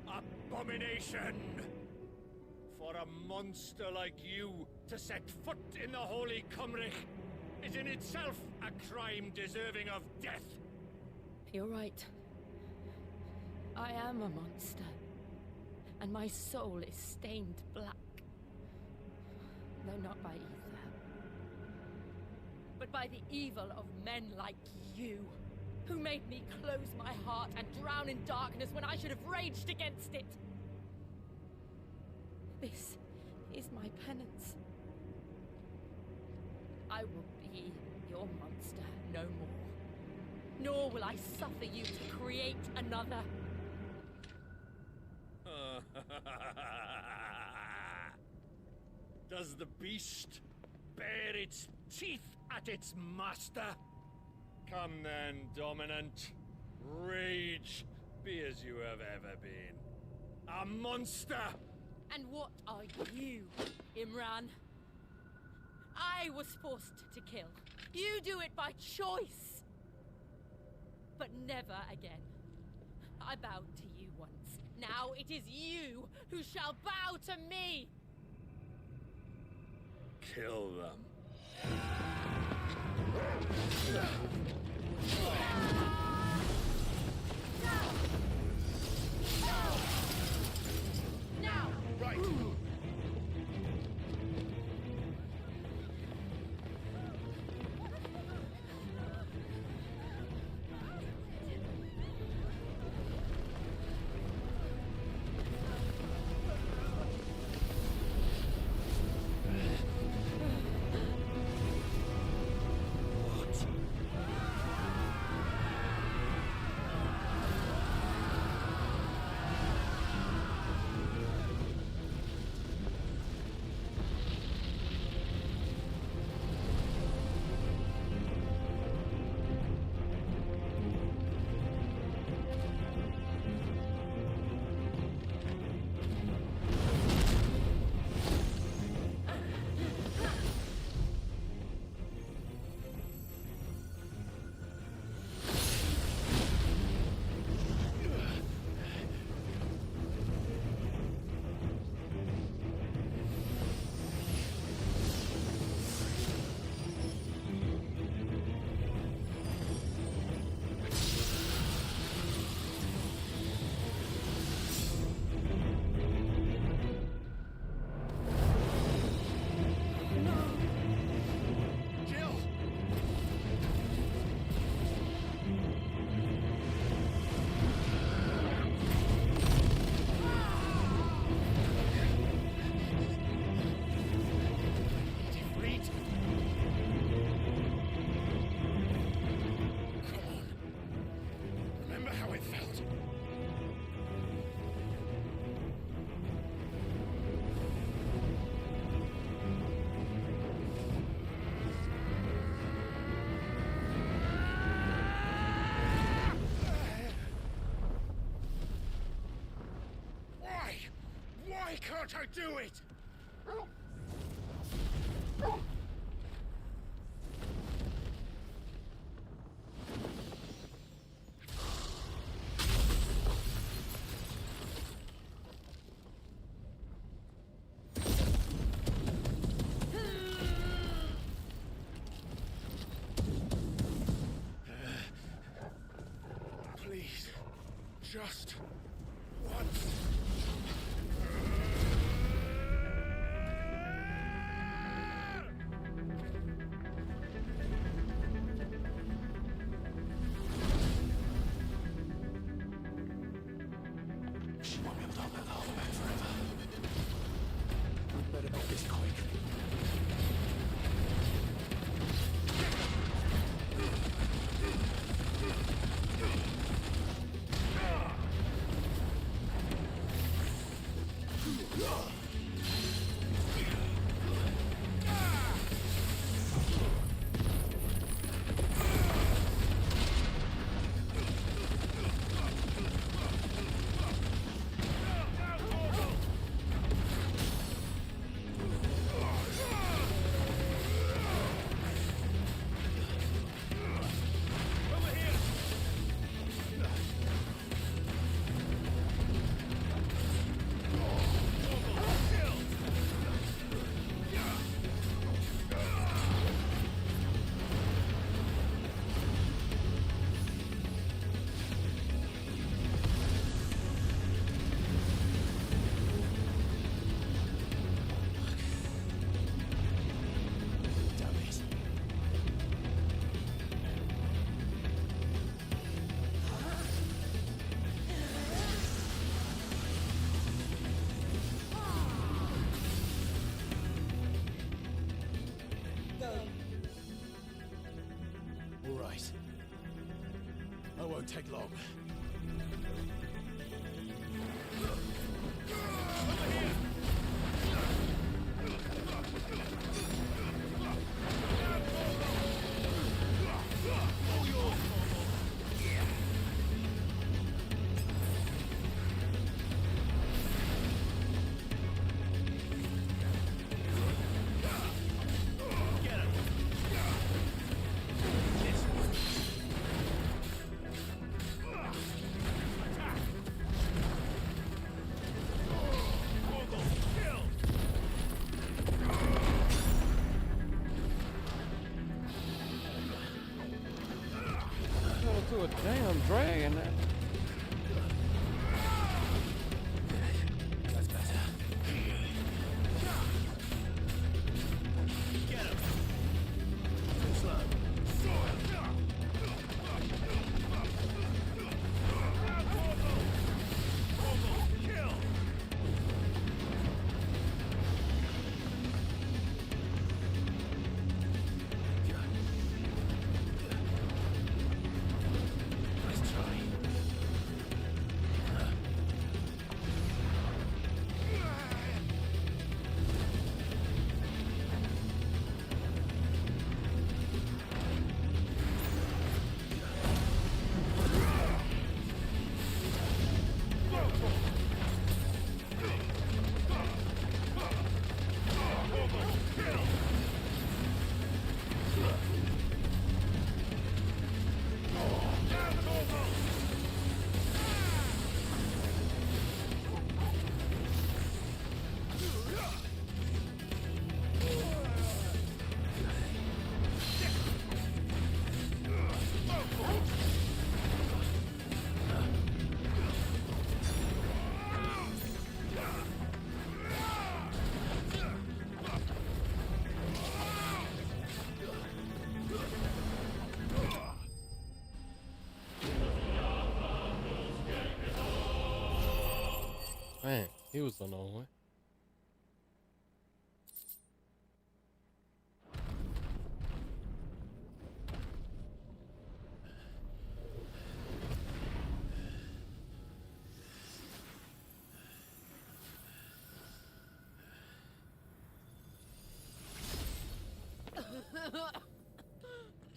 abomination! For a monster like you to set foot in the Holy Cymric is in itself a crime deserving of death. You're right. I am a monster. And my soul is stained black. Though not by ether. But by the evil of men like you, who made me close my heart and drown in darkness when I should have raged against it. This is my penance. I will be your monster no more. Nor will I suffer you to create another. Does the beast bare its teeth at its master? Come then, dominant. Rage, be as you have ever been. A monster! And what are you, Imran? I was forced to kill. You do it by choice. But never again. I bowed to you once. Now it is you who shall bow to me! Kill them. Now! Right! I felt. Why can't I do it? Please, just once. She won't be able to hold that lava back forever. We better make this quick. All right. I won't take long. To a damn dragon. That's better. Get him. Too slow. Kill. Nice try. Man, he was on the one.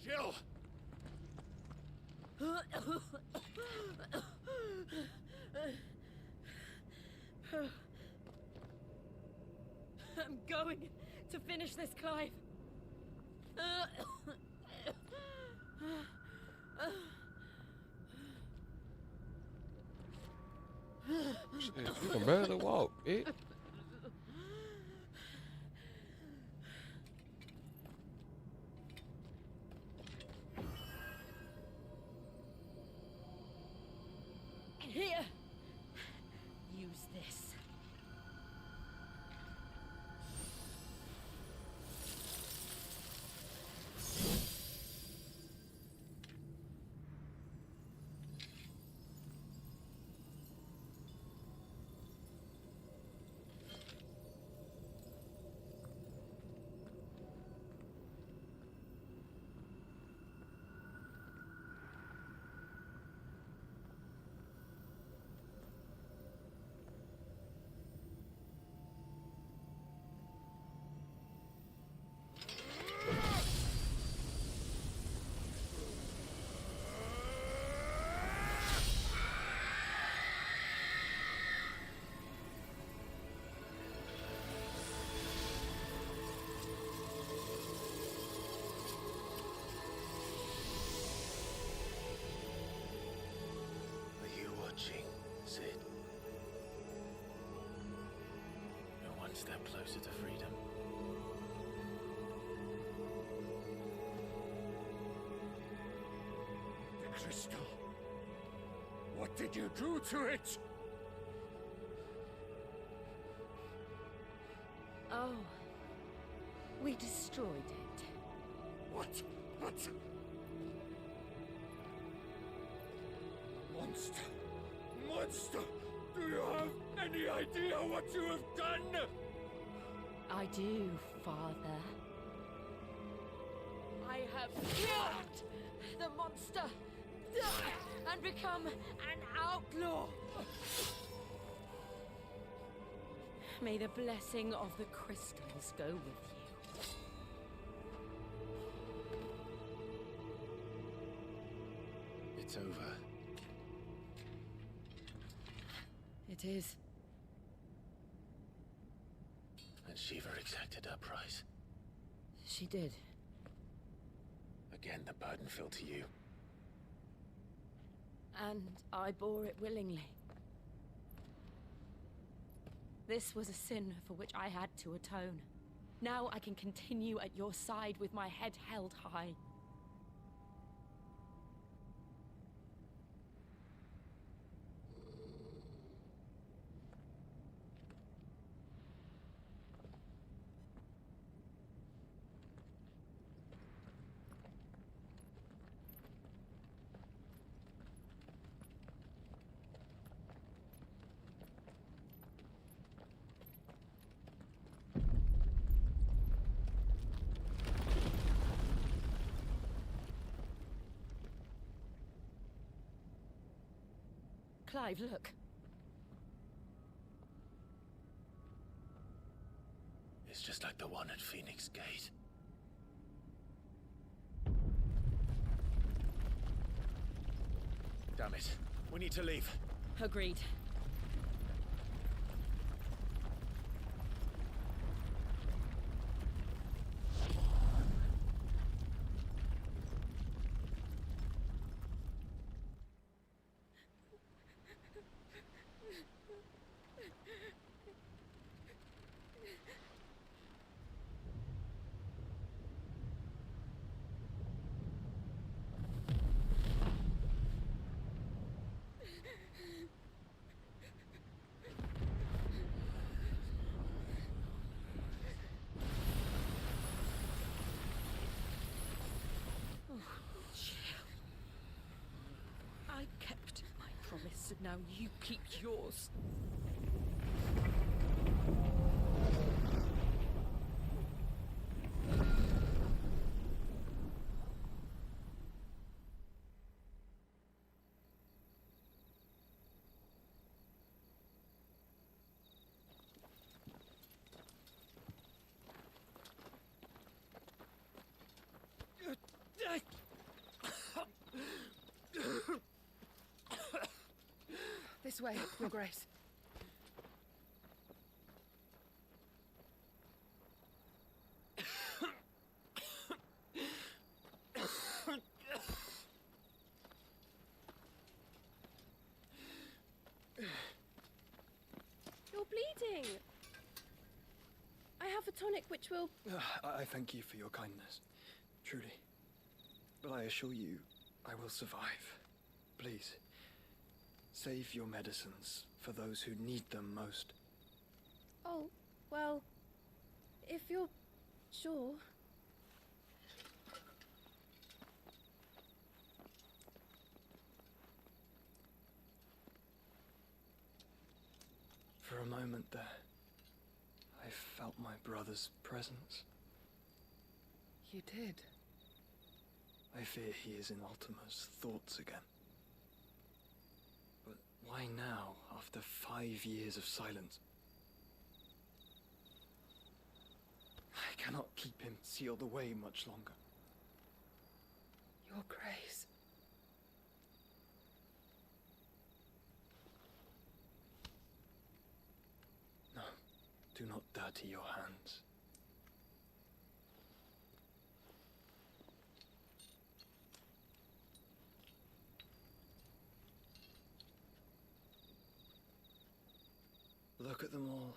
Jill! I'm going to finish this, Clive. Shit, you can barely walk, bitch. Here. Use this. Are you watching, Sid? You're one step closer to freedom. The crystal. What did you do to it? Oh. We destroyed it. What? Monster! Monster! Do you have any idea what you have done? I do, Father. I have killed the monster and become an outlaw. May the blessing of the crystals go with you. It's over. It is. And Shiva exacted her price. She did. Again, the burden fell to you. And I bore it willingly. This was a sin for which I had to atone. Now I can continue at your side with my head held high. Clive, look. It's just like the one at Phoenix Gate. Damn it. We need to leave. Agreed. I kept my promise, and now you keep yours. This way, Your Grace. You're bleeding. I have a tonic which will... I thank you for your kindness, truly. But I assure you, I will survive. Please, save your medicines for those who need them most. Oh, well, if you're sure. For a moment there, I felt my brother's presence. You did? I fear he is in Ultima's thoughts again. But why now, after 5 years of silence? I cannot keep him sealed away much longer. Your Grace. No, do not dirty your hands. Look at them all.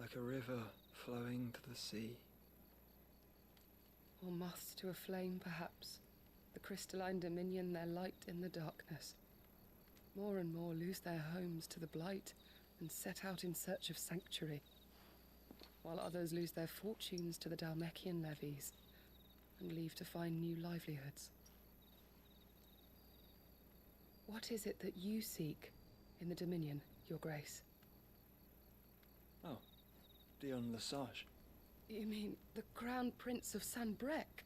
Like a river flowing to the sea. Or moths to a flame, perhaps. The crystalline dominion their light in the darkness. More and more lose their homes to the blight and set out in search of sanctuary, while others lose their fortunes to the Dhalmekian levies and leave to find new livelihoods. What is it that you seek in the Dominion, Your Grace? Oh, Dion Lesage. You mean the Crown Prince of Sanbreque?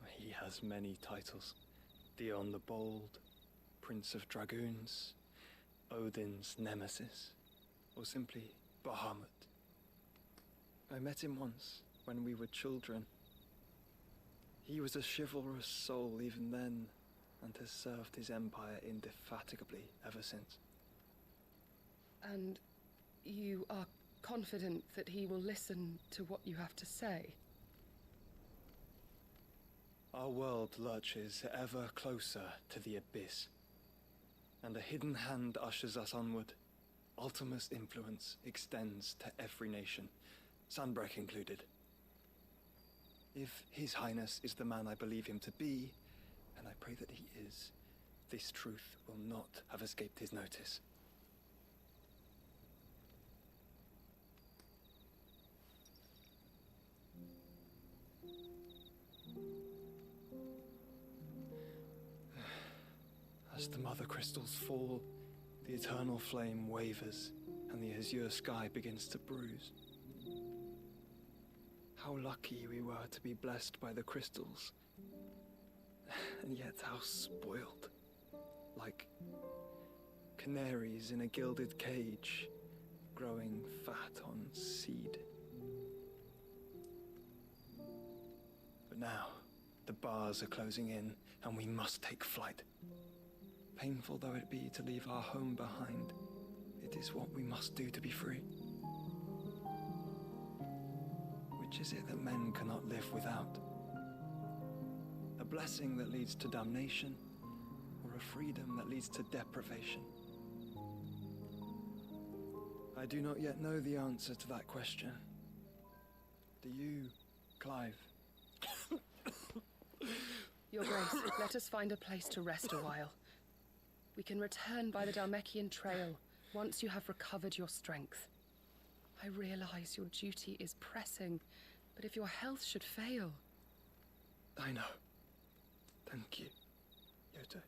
He has many titles. Dion the Bold, Prince of Dragoons, Odin's Nemesis, or simply Bahamut. I met him once, when we were children. He was a chivalrous soul even then, and has served his empire indefatigably ever since. And you are confident that he will listen to what you have to say? Our world lurches ever closer to the abyss, and a hidden hand ushers us onward. Ultima's influence extends to every nation, Sanbreque included. If His Highness is the man I believe him to be, and I pray that he is, this truth will not have escaped his notice. As the mother crystals fall, the eternal flame wavers, and the azure sky begins to bruise. How lucky we were to be blessed by the crystals, and yet how spoiled. Like canaries in a gilded cage, growing fat on seed. But now, the bars are closing in, and we must take flight. Painful though it be to leave our home behind, it is what we must do to be free. Which is it that men cannot live without? A blessing that leads to damnation, or a freedom that leads to deprivation? I do not yet know the answer to that question. Do you, Clive? Your Grace, let us find a place to rest a while. We can return by the Dhalmekian trail once you have recovered your strength. I realize your duty is pressing, but if your health should fail... I know. Thank you, Yoto.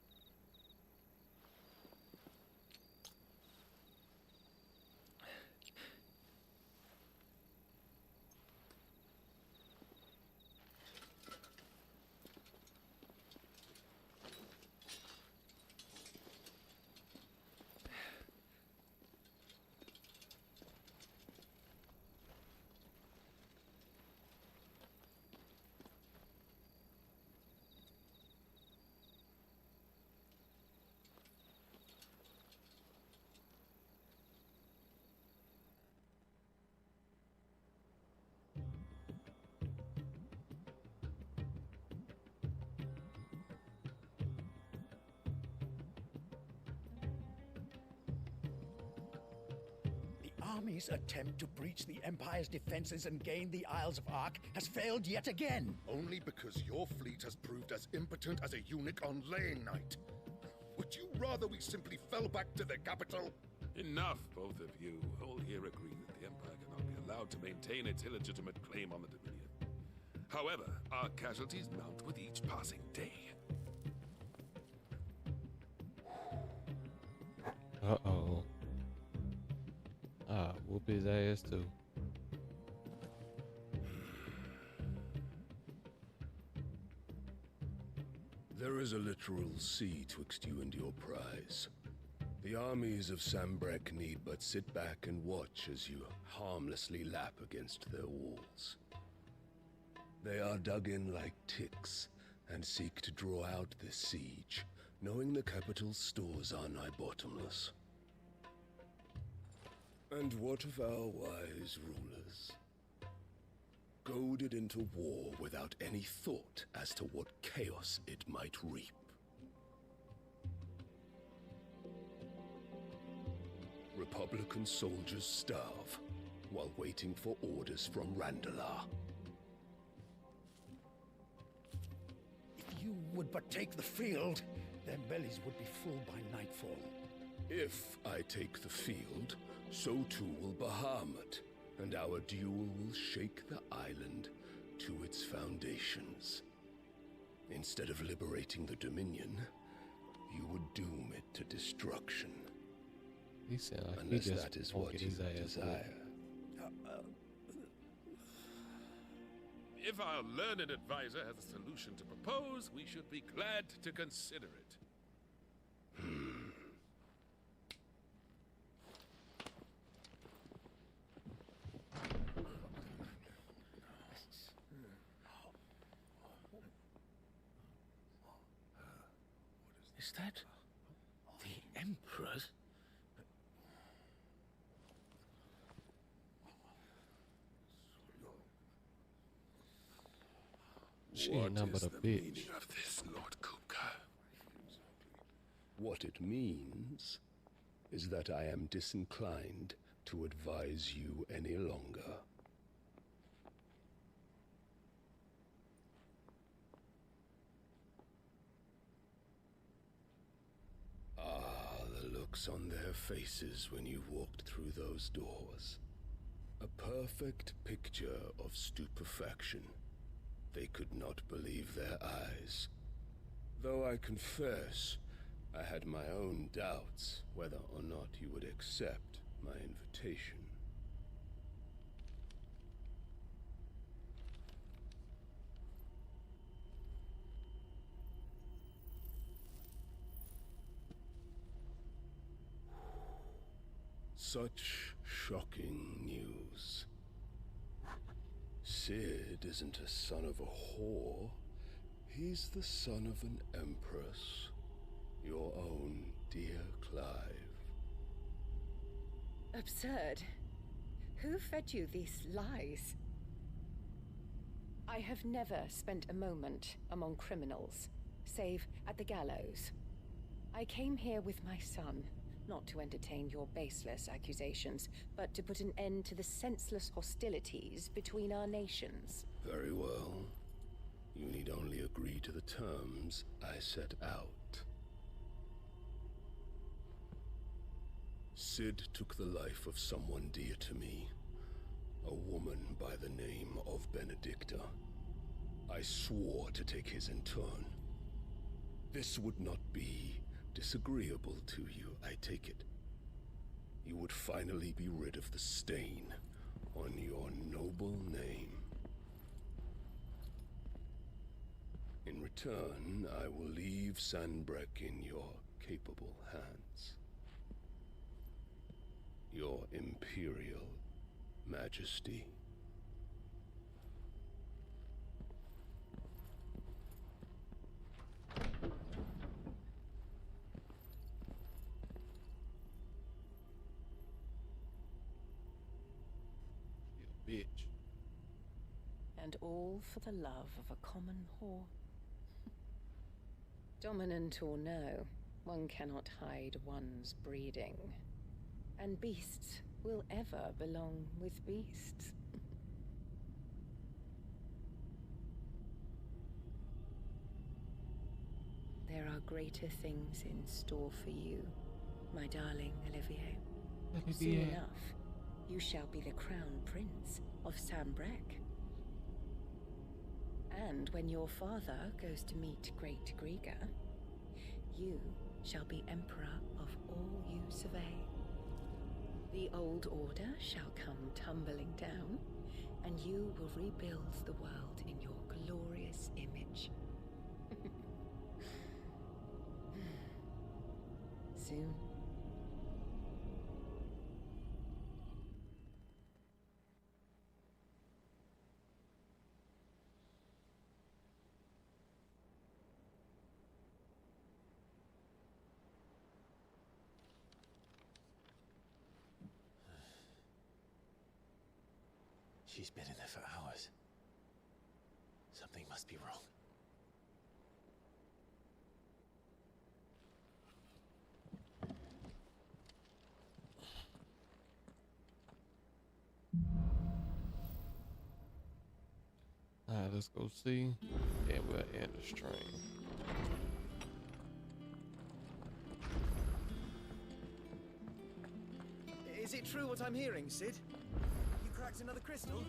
army's attempt to breach the Empire's defenses and gain the Isles of Ark has failed yet again. Only because your fleet has proved as impotent as a eunuch on laying night. Would you rather we simply fell back to the capital? Enough, both of you. All here agree that the Empire cannot be allowed to maintain its illegitimate claim on the Dominion. However, our casualties mount with each passing day. Uh-oh. Ah, whoop his ass too. There is a literal sea twixt you and your prize. The armies of Sambrek need but sit back and watch as you harmlessly lap against their walls. They are dug in like ticks and seek to draw out this siege, knowing the capital's stores are nigh bottomless. And what of our wise rulers? Goaded into war without any thought as to what chaos it might reap. Republican soldiers starve while waiting for orders from Randalar. If you would but take the field, their bellies would be full by nightfall. If I take the field, so too will Bahamut, and our duel will shake the island to its foundations. Instead of liberating the Dominion, you would doom it to destruction. He said like unless he just that is what you desire. If our learned advisor has a solution to propose, we should be glad to consider it. Is that the Emperor's? She ain't nothing but a bitch. Of this, Lord Kupka? What it means is that I am disinclined to advise you any longer. Ah, the looks on their faces when you walked through those doors. A perfect picture of stupefaction. They could not believe their eyes. Though I confess, I had my own doubts whether or not you would accept my invitation. Such shocking news. Sid isn't a son of a whore. He's the son of an empress. Your own dear Clive. Absurd. Who fed you these lies? I have never spent a moment among criminals, save at the gallows. I came here with my son, not to entertain your baseless accusations, but to put an end to the senseless hostilities between our nations. Very well. You need only agree to the terms I set out. Sid took the life of someone dear to me, a woman by the name of Benedicta. I swore to take his in turn. This would not be disagreeable to you, I take it. You would finally be rid of the stain on your noble name. In return, I will leave Sanbrek in your capable hands. Your Imperial Majesty. Bitch. And all for the love of a common whore. Dominant or no, one cannot hide one's breeding. And beasts will ever belong with beasts. There are greater things in store for you, my darling Olivier. Soon enough, you shall be the crown prince of Sambrec. And when your father goes to meet Great Griga, you shall be emperor of all you survey. The old order shall come tumbling down, and you will rebuild the world in your glorious image. Soon. She's been in there for hours. Something must be wrong. Alright, let's go see. Yeah, we'll end the stream. Is it true what I'm hearing, Sid? You cracked another crystal?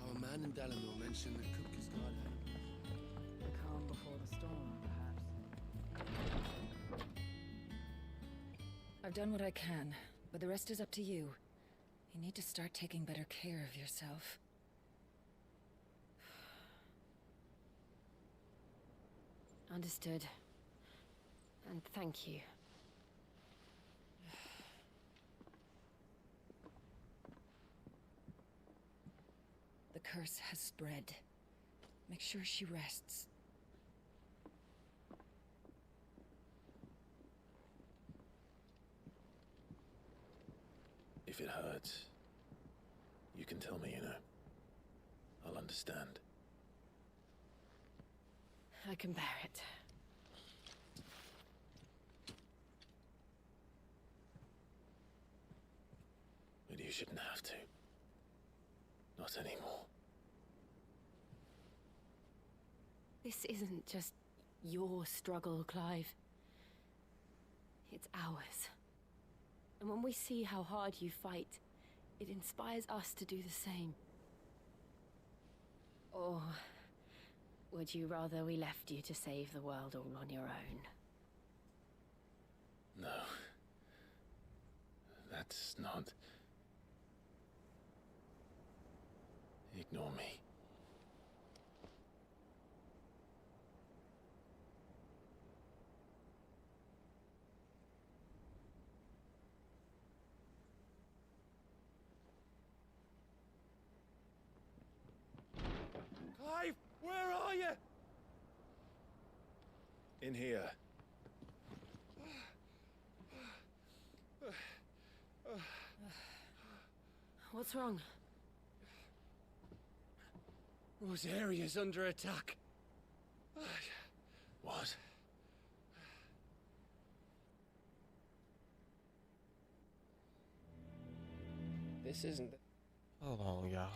Our man in Dalamil mentioned the cook is gone. The calm before the storm, perhaps. I've done what I can, but the rest is up to you. You need to start taking better care of yourself. Understood. And thank you. The curse has spread. Make sure she rests. If it hurts, you can tell me, you know. I'll understand. I can bear it. But you shouldn't have to. Not anymore. This isn't just your struggle, Clive. It's ours. And when we see how hard you fight, it inspires us to do the same. Or would you rather we left you to save the world all on your own? No. That's not... Ignore me. Clive, where are you? In here. What's wrong? Rosaria's under attack. What? This isn't... Hold on, y'all.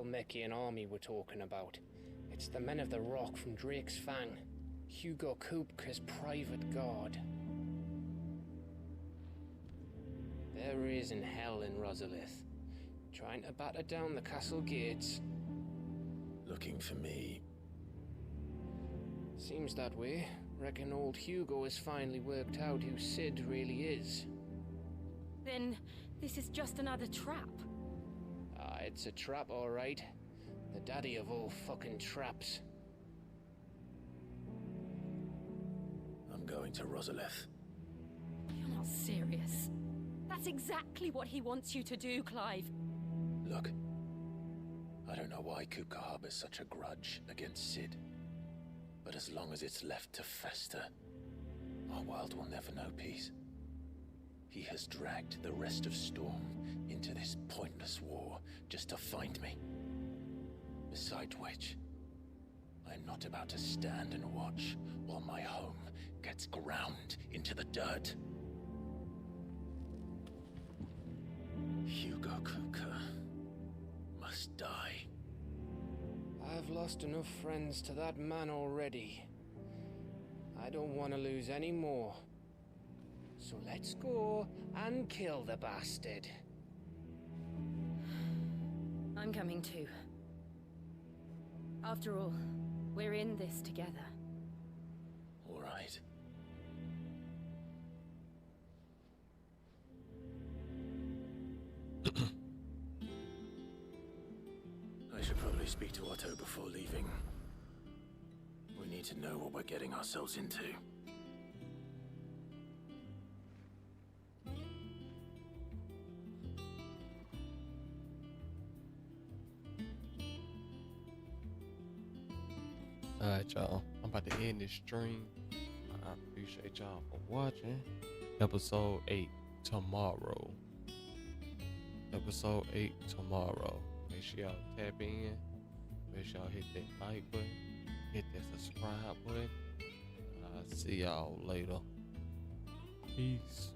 Kalmekian army we're talking about. It's the men of the Rock from Drake's Fang. Hugo Kupka's private guard. There is in hell in Rosalith, trying to batter down the castle gates. Looking for me? Seems that way. Reckon old Hugo has finally worked out who Sid really is. Then this is just another trap. Ah, it's a trap, all right. The daddy of all fucking traps. I'm going to Rosalith. You're not serious. That's exactly what he wants you to do, Clive. Look, I don't know why Kupka harbors such a grudge against Sid. But as long as it's left to fester, our world will never know peace. He has dragged the rest of Storm into this pointless war just to find me. Besides which, I'm not about to stand and watch while my home gets ground into the dirt. Hugo Kupka must die. I've lost enough friends to that man already. I don't want to lose any more. So let's go and kill the bastard. I'm coming too. After all, we're in this together. All right. I should probably speak to Otto before leaving. We need to know what we're getting ourselves into. Alright, y'all. I'm about to end this stream. I appreciate y'all for watching. Episode 8 tomorrow. Episode 8 tomorrow. Make sure y'all tap in. Make sure y'all hit that like button. Hit that subscribe button. I'll see y'all later. Peace.